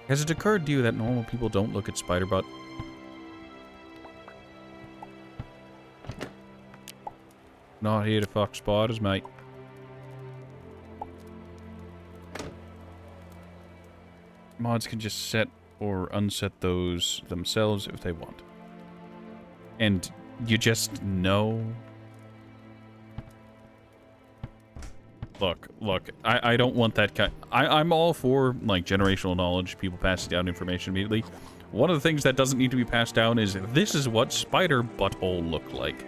Has it occurred to you that normal people don't look at spider butt? Not here to fuck spiders, mate. Mods can just set or unset those themselves if they want. And you just know. Look, I don't want that kind. I'm all for, like, generational knowledge, people passing down information immediately. One of the things that doesn't need to be passed down is, this is what spider butthole looked like.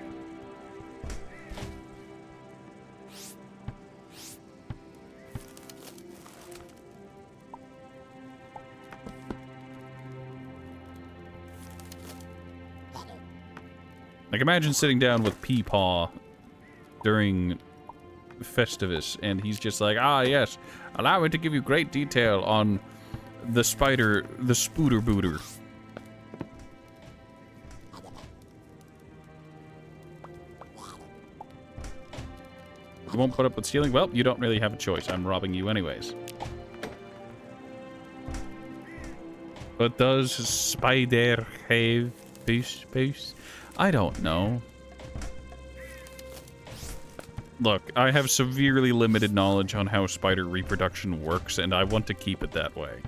Like, imagine sitting down with Peepaw during Festivus, and he's just like, ah, yes, allow me to give you great detail on the spider, the spooter booter. You won't put up with stealing? Well, you don't really have a choice. I'm robbing you anyways. But does spider have boost? I don't know. Look, I have severely limited knowledge on how spider reproduction works, and I want to keep it that way.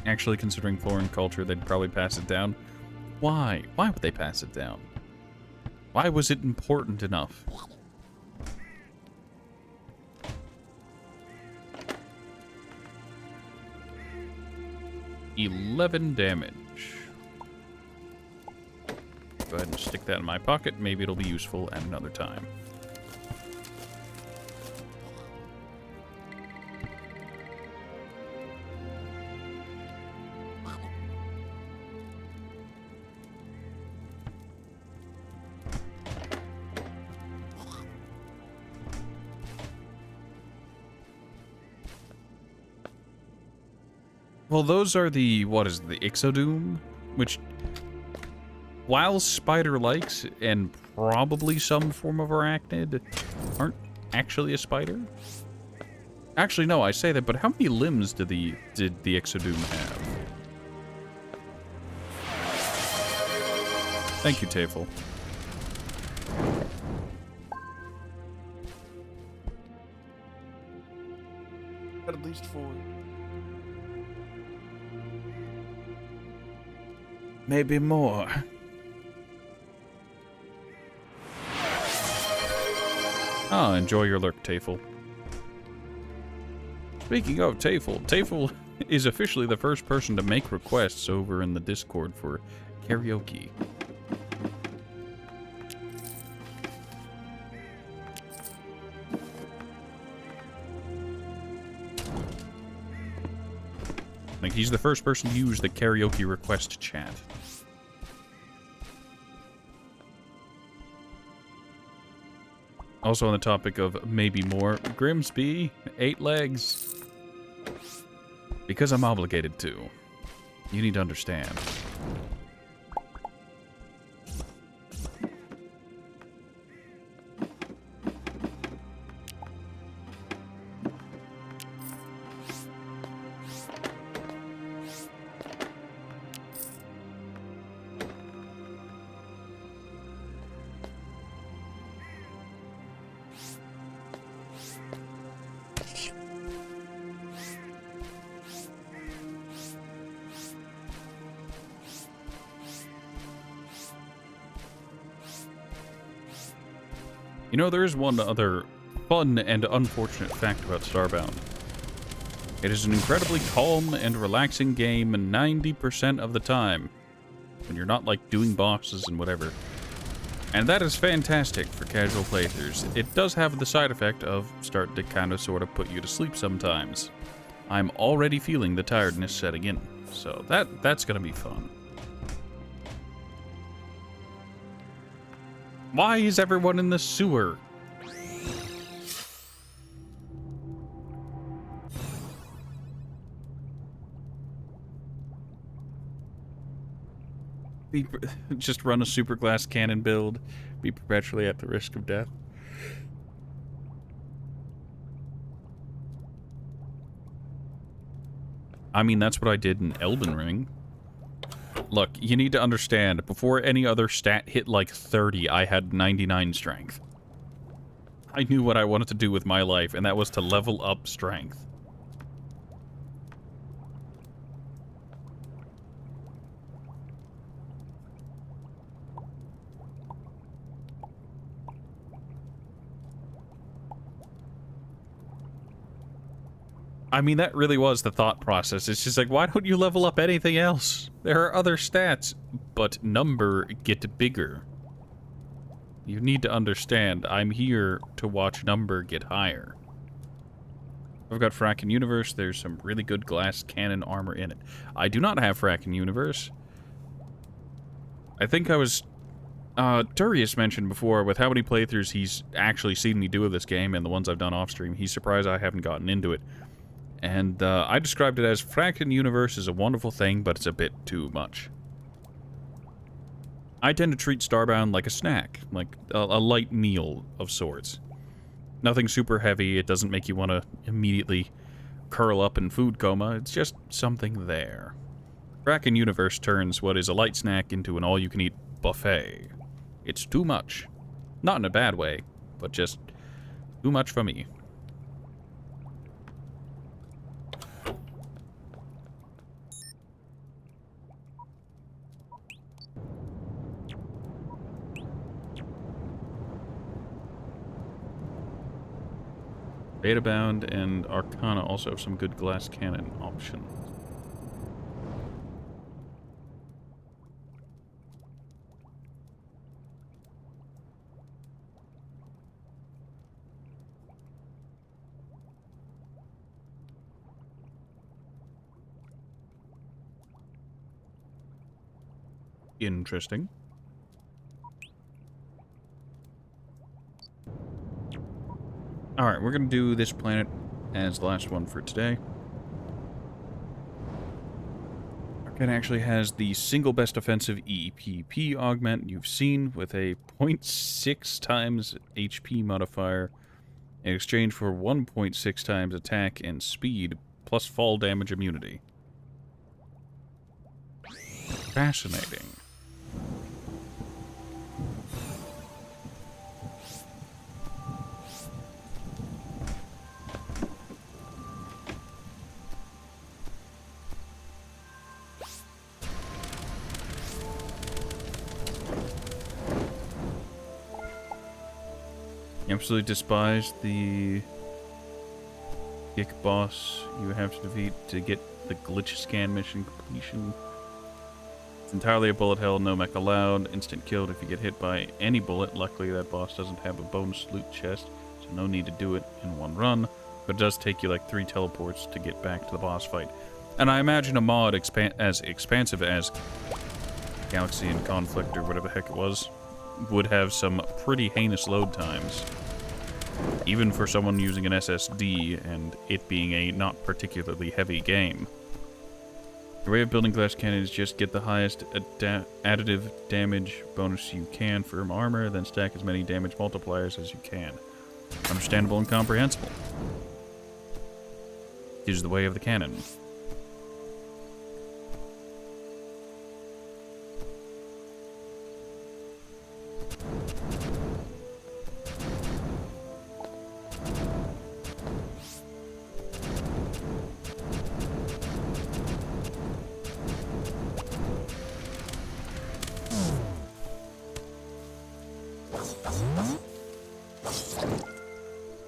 Actually, considering foreign culture, they'd probably pass it down. Why? Why would they pass it down? Why was it important enough? $11 damage. Go ahead and stick that in my pocket. Maybe it'll be useful at another time. Well, those are the, what is it, the Ixodoom? Which, while spider-likes and probably some form of arachnid, aren't actually a spider? Actually, no, I say that, but how many limbs did the Ixodoom have? Thank you, Tafel. At least 4. Maybe more. Ah, enjoy your lurk, Tafel. Speaking of Tafel, Tafel is officially the first person to make requests over in the Discord for karaoke. Like, he's the first person to use the karaoke request chat. Also on the topic of maybe more, Grimsby, 8 legs. Because I'm obligated to. You need to understand. You know, there is one other fun and unfortunate fact about Starbound. It is an incredibly calm and relaxing game 90% of the time, when you're not, like, doing bosses and whatever. And that is fantastic for casual playthroughs. It does have the side effect of starting to kind of sort of put you to sleep sometimes. I'm already feeling the tiredness setting in, so that's gonna be fun. Why is everyone in the sewer? Just run a super glass cannon build. Be perpetually at the risk of death. I mean, that's what I did in Elden Ring. Look, you need to understand, before any other stat hit like 30, I had 99 strength. I knew what I wanted to do with my life, and that was to level up strength. I mean, that really was the thought process. It's just like, why don't you level up anything else? There are other stats, but number get bigger. You need to understand, I'm here to watch number get higher. I've got Fracken Universe. There's some really good glass cannon armor in it. I do not have Fracken Universe. I think I was... Durius mentioned before, with how many playthroughs he's actually seen me do of this game, and the ones I've done off-stream, he's surprised I haven't gotten into it. And I described it as Fracken Universe is a wonderful thing, but it's a bit too much. I tend to treat Starbound like a snack, like a light meal of sorts. Nothing super heavy, it doesn't make you want to immediately curl up in food coma, it's just something there. Fracken Universe turns what is a light snack into an all-you-can-eat buffet. It's too much. Not in a bad way, but just too much for me. Betabound and Arcana also have some good glass cannon options. Interesting. Alright, we're going to do this planet as the last one for today. Arcana actually has the single best offensive EPP augment you've seen, with a 0.6 times HP modifier in exchange for 1.6 times attack and speed, plus fall damage immunity. Fascinating. Absolutely despise the Gick boss you have to defeat to get the glitch scan mission completion. It's entirely a bullet hell, no mech allowed, instant killed if you get hit by any bullet. Luckily that boss doesn't have a bonus loot chest, so no need to do it in one run, but it does take you like 3 teleports to get back to the boss fight. And I imagine a mod as expansive as Galaxy and Conflict or whatever the heck it was would have some pretty heinous load times. Even for someone using an SSD and it being a not particularly heavy game. The way of building glass cannons is just get the highest additive damage bonus you can for armor, then stack as many damage multipliers as you can. Understandable and comprehensible. Is the way of the cannon.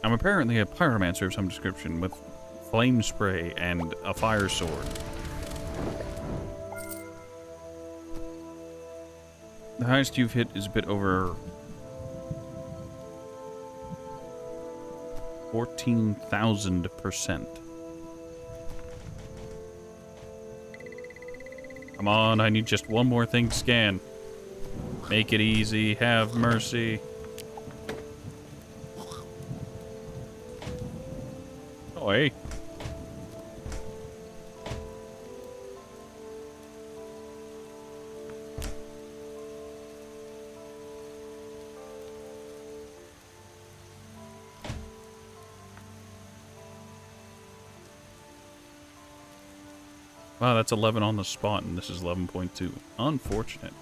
I'm apparently a pyromancer of some description with flame spray and a fire sword. The highest you've hit is a bit over 14,000%. Come on, I need just one more thing to scan. Make it easy, have mercy. Oh, hey. Wow, that's 11 on the spot, and this is 11.2. Unfortunate.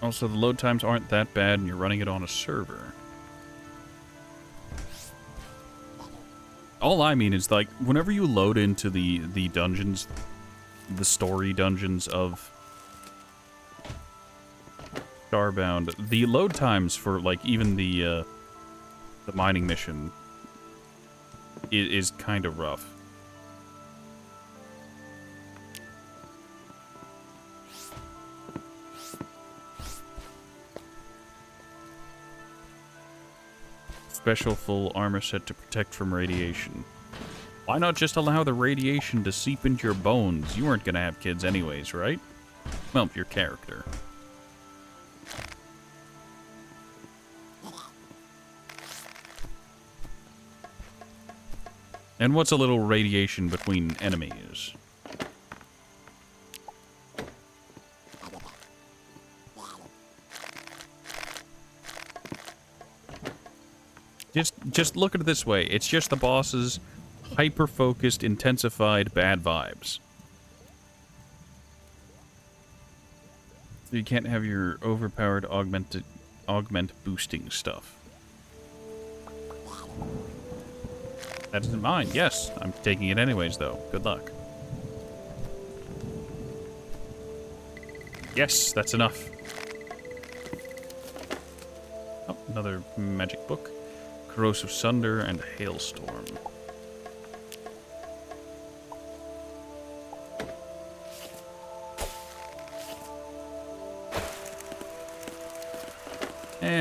Also, the load times aren't that bad, and you're running it on a server. All I mean is, like, whenever you load into the dungeons, the story dungeons of Starbound, the load times for, like, even the mining mission is kind of rough. Special full armor set to protect from radiation. Why not just allow the radiation to seep into your bones? You weren't gonna have kids anyways, right? Well, your character. And what's a little radiation between enemies? Just look at it this way. It's just the boss's hyper-focused, intensified bad vibes. You can't have your overpowered augment boosting stuff. That isn't mine. Yes, I'm taking it anyways, though. Good luck. Yes, that's enough. Oh, another magic book. Corrosive Sunder and Hailstorm.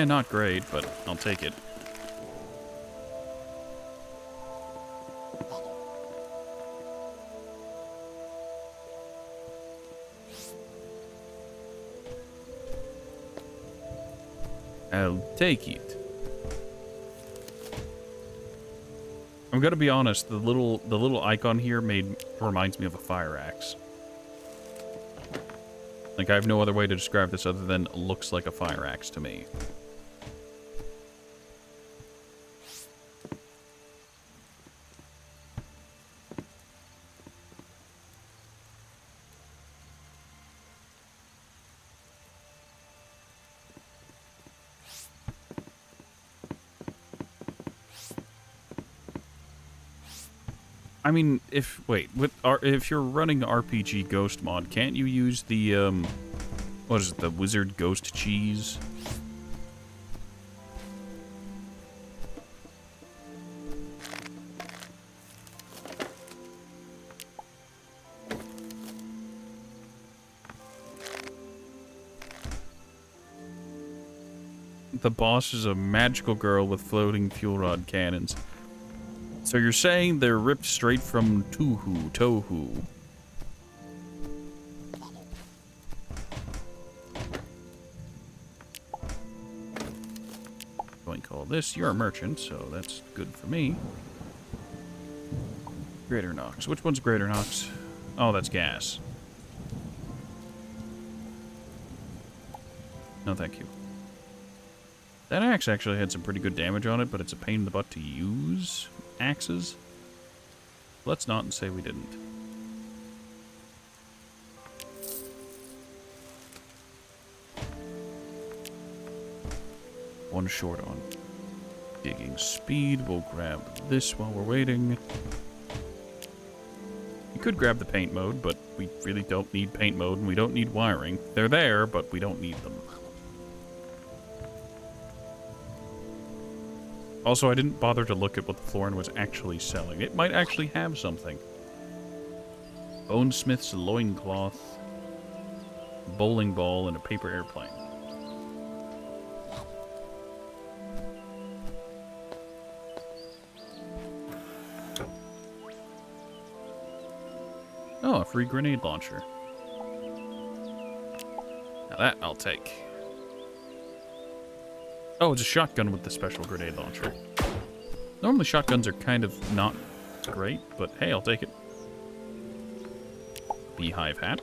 Not great, but I'll take it. I'll take it. I'm gonna be honest, the little icon here reminds me of a fire axe. Like, I have no other way to describe this other than looks like a fire axe to me. I mean, if you're running RPG Ghost mod, can't you use the what is it, the Wizard Ghost Cheese? The boss is a magical girl with floating fuel rod cannons. So you're saying they're ripped straight from Tohu. Going to call this, you're a merchant, so that's good for me. Greater Nox. Which one's Greater Nox? Oh, that's gas. No, thank you. That axe actually had some pretty good damage on it, but it's a pain in the butt to use. Axes? Let's not say we didn't. One short on digging speed. We'll grab this while we're waiting. You could grab the paint mode, but we really don't need paint mode, and we don't need wiring. They're there, but we don't need them. Also, I didn't bother to look at what the Florin was actually selling. It might actually have something. Bonesmith's loincloth, bowling ball, and a paper airplane. Oh, a free grenade launcher. Now that I'll take. Oh, it's a shotgun with the special grenade launcher. Normally shotguns are kind of not great, but hey, I'll take it. Beehive hat.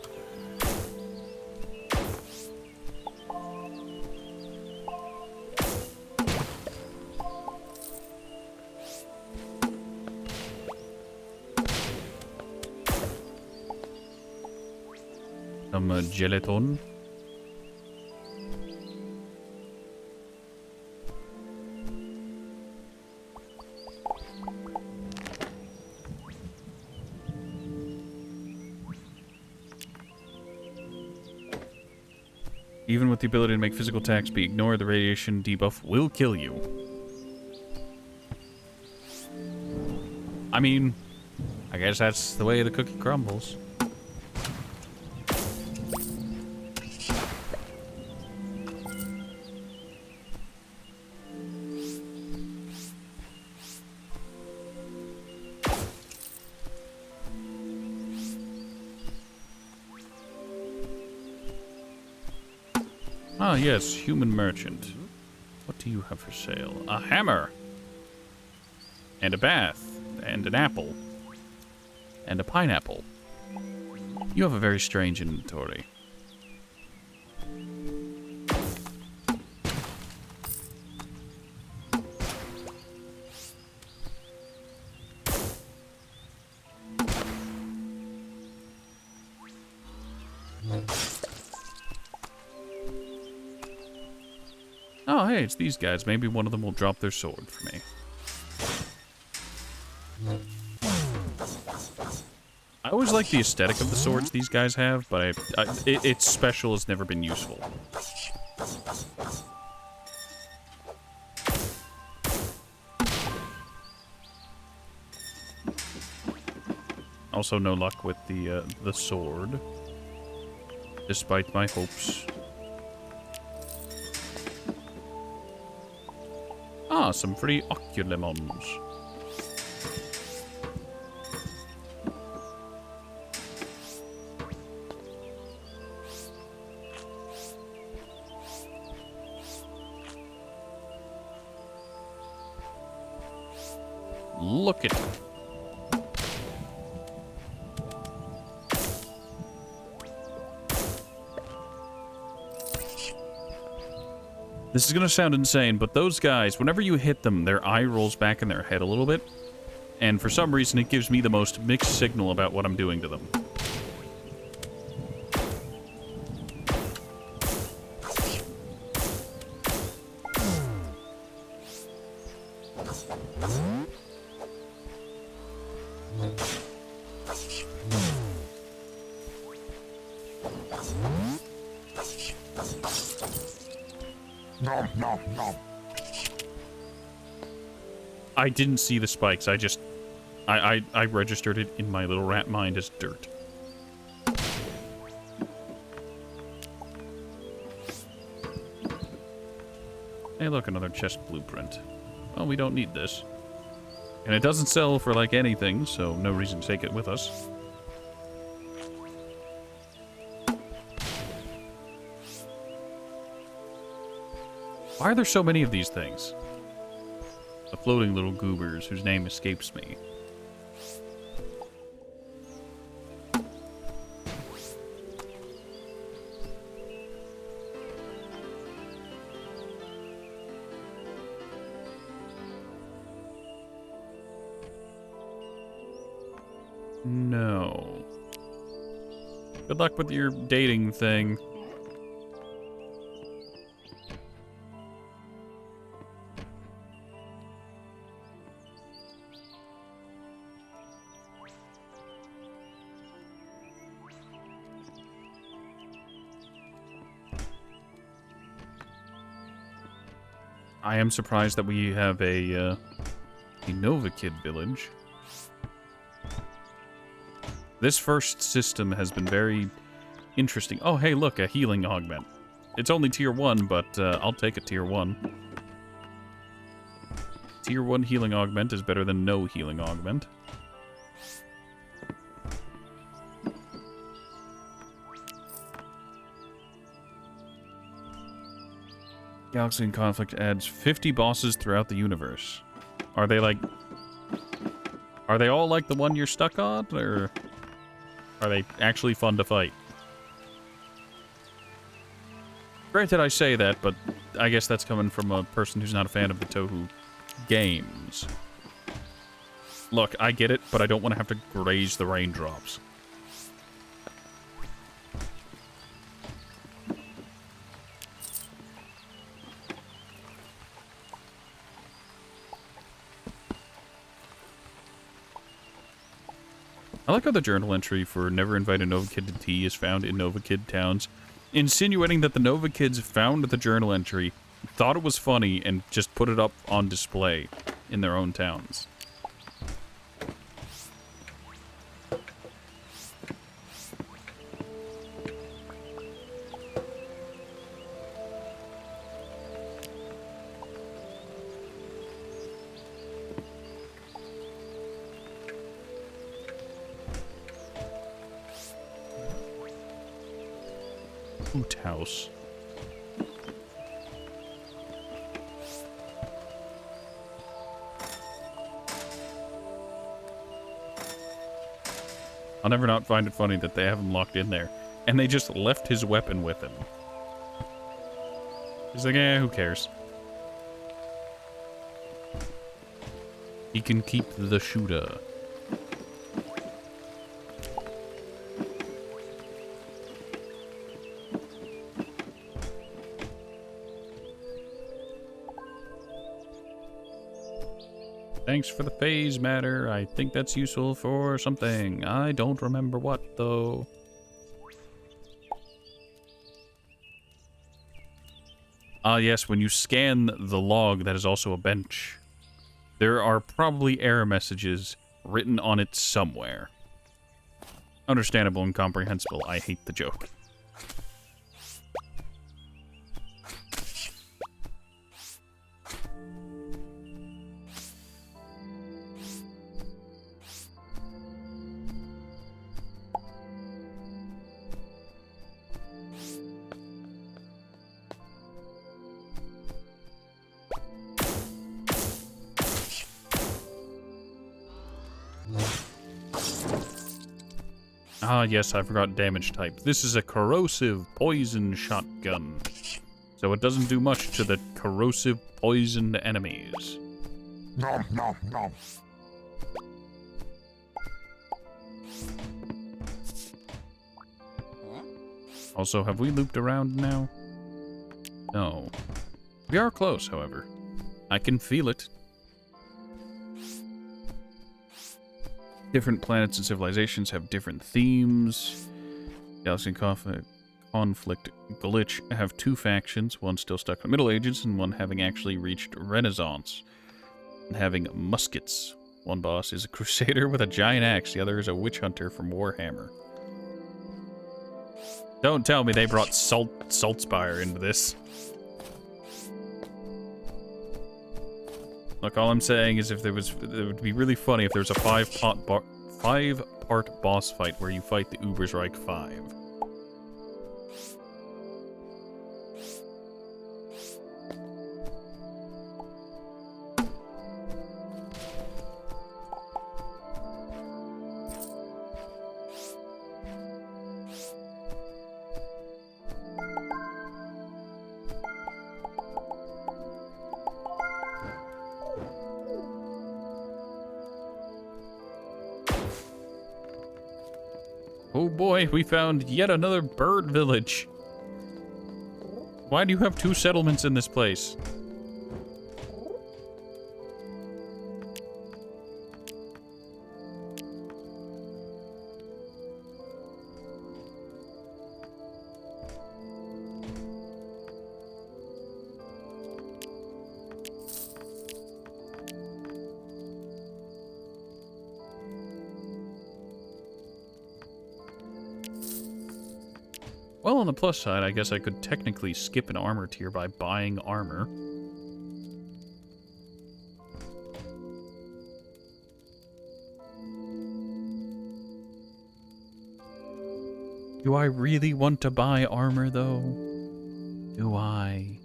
Some gelatin. Even with the ability to make physical attacks be ignored, the radiation debuff will kill you. I mean, I guess that's the way the cookie crumbles. Ah, yes, human merchant. What do you have for sale? A hammer! And a bath. And an apple. And a pineapple. You have a very strange inventory. Oh, hey, it's these guys. Maybe one of them will drop their sword for me. I always like the aesthetic of the swords these guys have, but its special has never been useful. Also, no luck with the sword, despite my hopes. Ah, some free oculemons. Look at it. This is going to sound insane, but those guys, whenever you hit them, their eye rolls back in their head a little bit. And for some reason, it gives me the most mixed signal about what I'm doing to them. Nom, nom, nom. I didn't see the spikes. I registered it in my little rat mind as dirt. Hey, look, another chest blueprint. Well, we don't need this. And it doesn't sell for, like, anything, so no reason to take it with us. Why are there so many of these things? The floating little goobers whose name escapes me. No. Good luck with your dating thing. I am surprised that we have a Nova Kid village. This first system has been very interesting. Oh, hey, look, a healing augment. It's only tier 1, but I'll take a tier 1. Tier 1 healing augment is better than no healing augment. Galaxy in Conflict adds 50 bosses throughout the universe. Are they like... Are they all like the one you're stuck on, or... Are they actually fun to fight? Granted, I say that, but I guess that's coming from a person who's not a fan of the Touhou games. Look, I get it, but I don't want to have to graze the raindrops. I like how the journal entry for never invite a Nova Kid to tea is found in Nova Kid towns insinuating that the Nova kids found the journal entry, thought it was funny, and just put it up on display in their own towns. Hoot house. I'll never not find it funny that they have him locked in there. And they just left his weapon with him. He's like, who cares? He can keep the shooter. Thanks for the phase matter. I think that's useful for something. I don't remember what, though. Ah, yes, when you scan the log, that is also a bench. There are probably error messages written on it somewhere. Understandable and comprehensible. I hate the joke. Ah, yes, I forgot damage type. This is a corrosive poison shotgun. So it doesn't do much to the corrosive poisoned enemies. Nom nom nom. Also, have we looped around now? No. We are close, however. I can feel it. Different planets and civilizations have different themes. Galaxy Conflict Glitch have two factions, one still stuck in the Middle Ages and one having actually reached Renaissance. And having muskets. One boss is a crusader with a giant axe, the other is a witch hunter from Warhammer. Don't tell me they brought Saltspire into this. Look, all I'm saying is it would be really funny if there was a five-part boss fight where you fight the Ubersreich 5. Oh boy, we found yet another bird village. Why do you have two settlements in this place? Well, on the plus side, I guess I could technically skip an armor tier by buying armor. Do I really want to buy armor, though? Do I?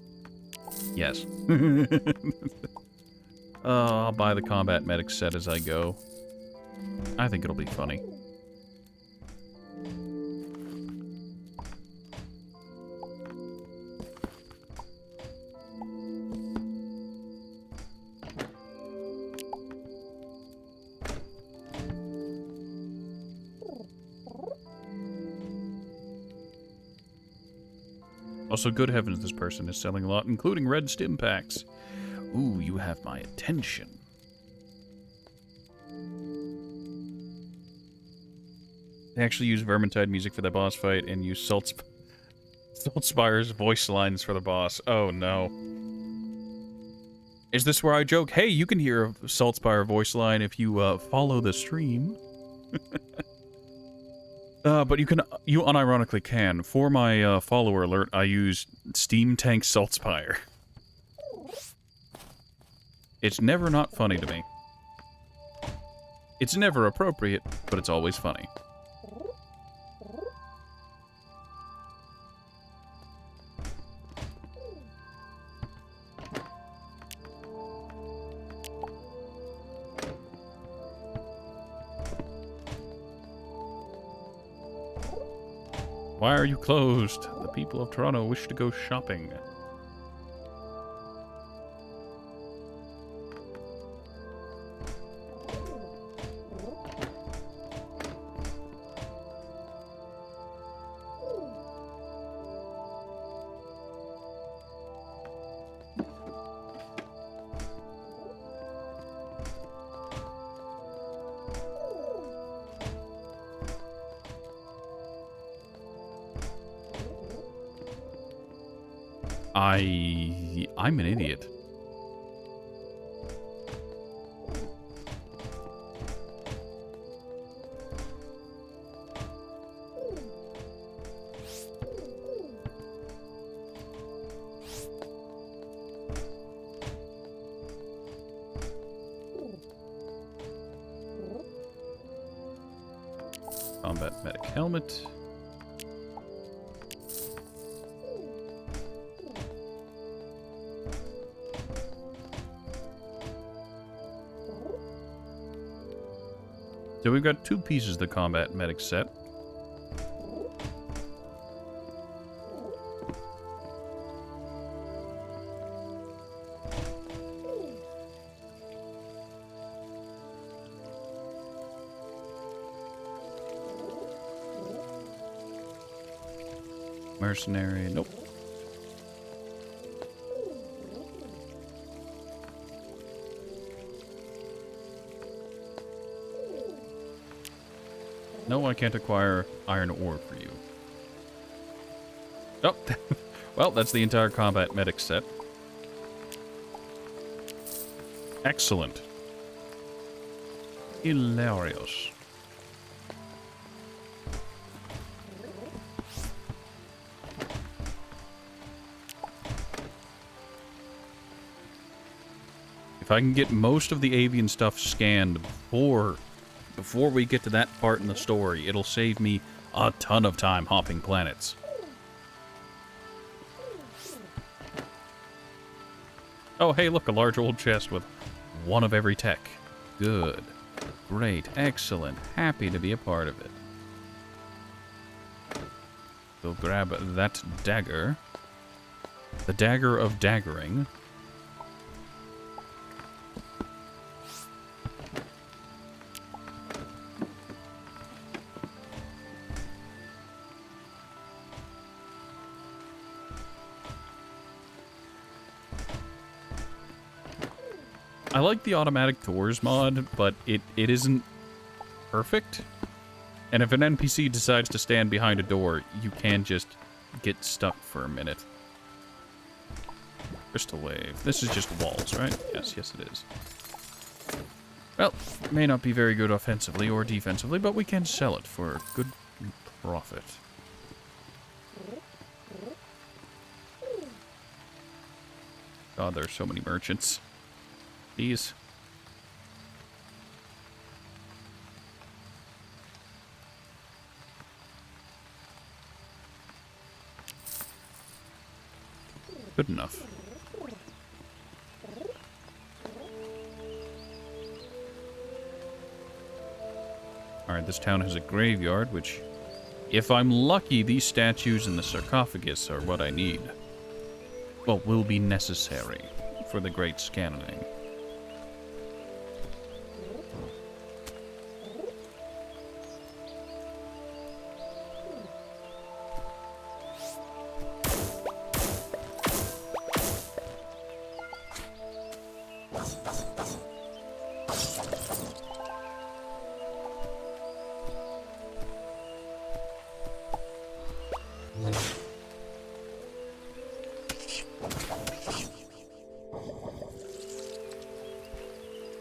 Yes. I'll buy the combat medic set as I go. I think it'll be funny. Also, good heavens, this person is selling a lot, including red stim packs. Ooh, you have my attention. They actually use Vermintide music for that boss fight and use Saltspire's voice lines for the boss. Oh no. Is this where I joke, hey, you can hear a Saltspire voice line if you follow the stream? But you unironically can. For my follower alert, I use Steam Tank Saltspire. It's never not funny to me. It's never appropriate, but it's always funny. Why are you closed? The people of Toronto wish to go shopping. I'm an idiot. Combat medic helmet. So we've got 2 pieces of the combat medic set. Mercenary, nope. No, I can't acquire iron ore for you. Oh, well, that's the entire combat medic set. Excellent. Hilarious. If I can get most of the avian stuff scanned before we get to that part in the story, it'll save me a ton of time hopping planets. Oh, hey, look, a large old chest with one of every tech. Good. Great. Excellent. Happy to be a part of it. So grab that dagger. The dagger of daggering. I like the automatic doors mod, but it isn't perfect. And if an NPC decides to stand behind a door, you can just get stuck for a minute. Crystal wave. This is just walls, right? Yes, it is. Well, may not be very good offensively or defensively, but we can sell it for a good profit. God, there are so many merchants. These. Good enough. Alright, this town has a graveyard, which, if I'm lucky, these statues in the sarcophagus are what I need. Well, will be necessary for the great scanning.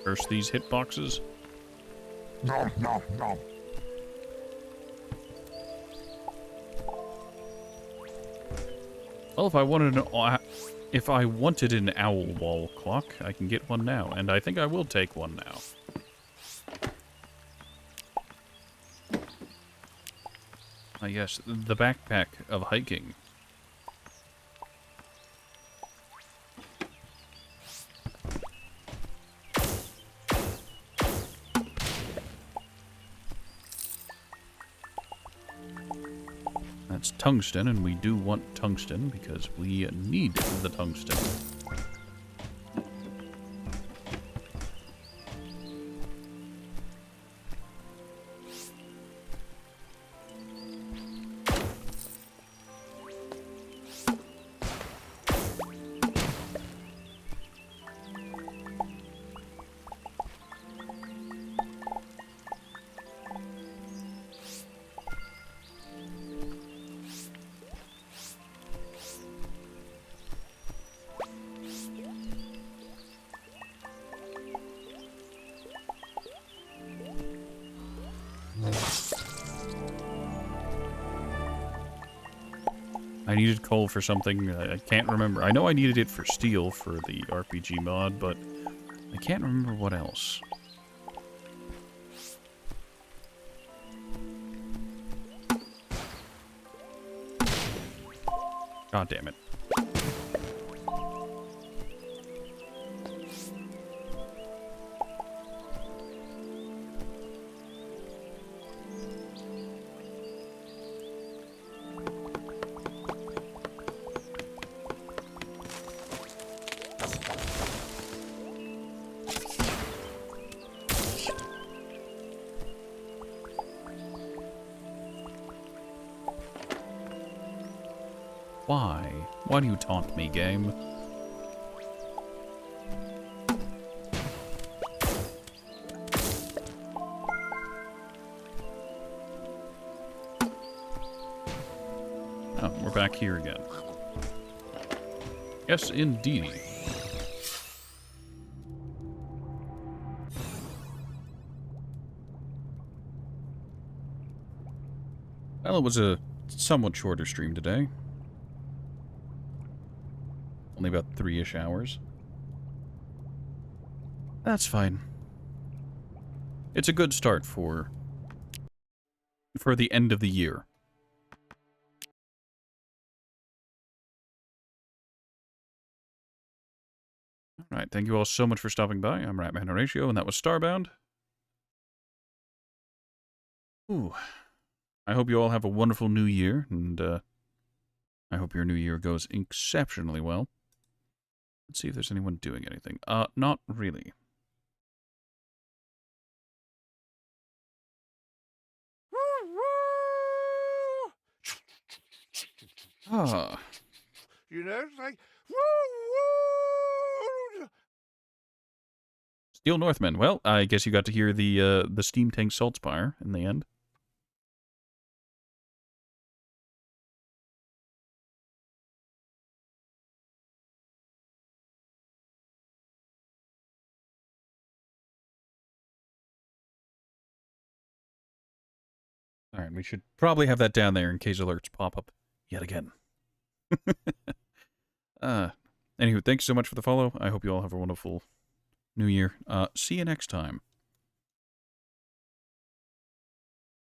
Curse these hitboxes. Nom nom nom. Well, if I wanted an owl wall clock, I can get one now, and I think I will take one now. Ah, yes, the backpack of hiking. That's tungsten, and we do want tungsten because we need the tungsten. I needed coal for something. I can't remember. I know I needed it for steel for the RPG mod, but I can't remember what else. God damn it. Why? Why do you taunt me, game? Oh, we're back here again. Yes, indeed. Well, it was a somewhat shorter stream today. Only about 3-ish hours. That's fine. It's a good start for the end of the year. Alright, thank you all so much for stopping by. I'm Ratman Horatio, and that was Starbound. Ooh. I hope you all have a wonderful new year, and I hope your new year goes exceptionally well. Let's see if there's anyone doing anything. Not really. Ah. You know, it's like, woo! Steel Northman. Well, I guess you got to hear the steam tank salt spire in the end. Alright, we should probably have that down there in case alerts pop up yet again. Anywho, thanks so much for the follow. I hope you all have a wonderful new year. See you next time.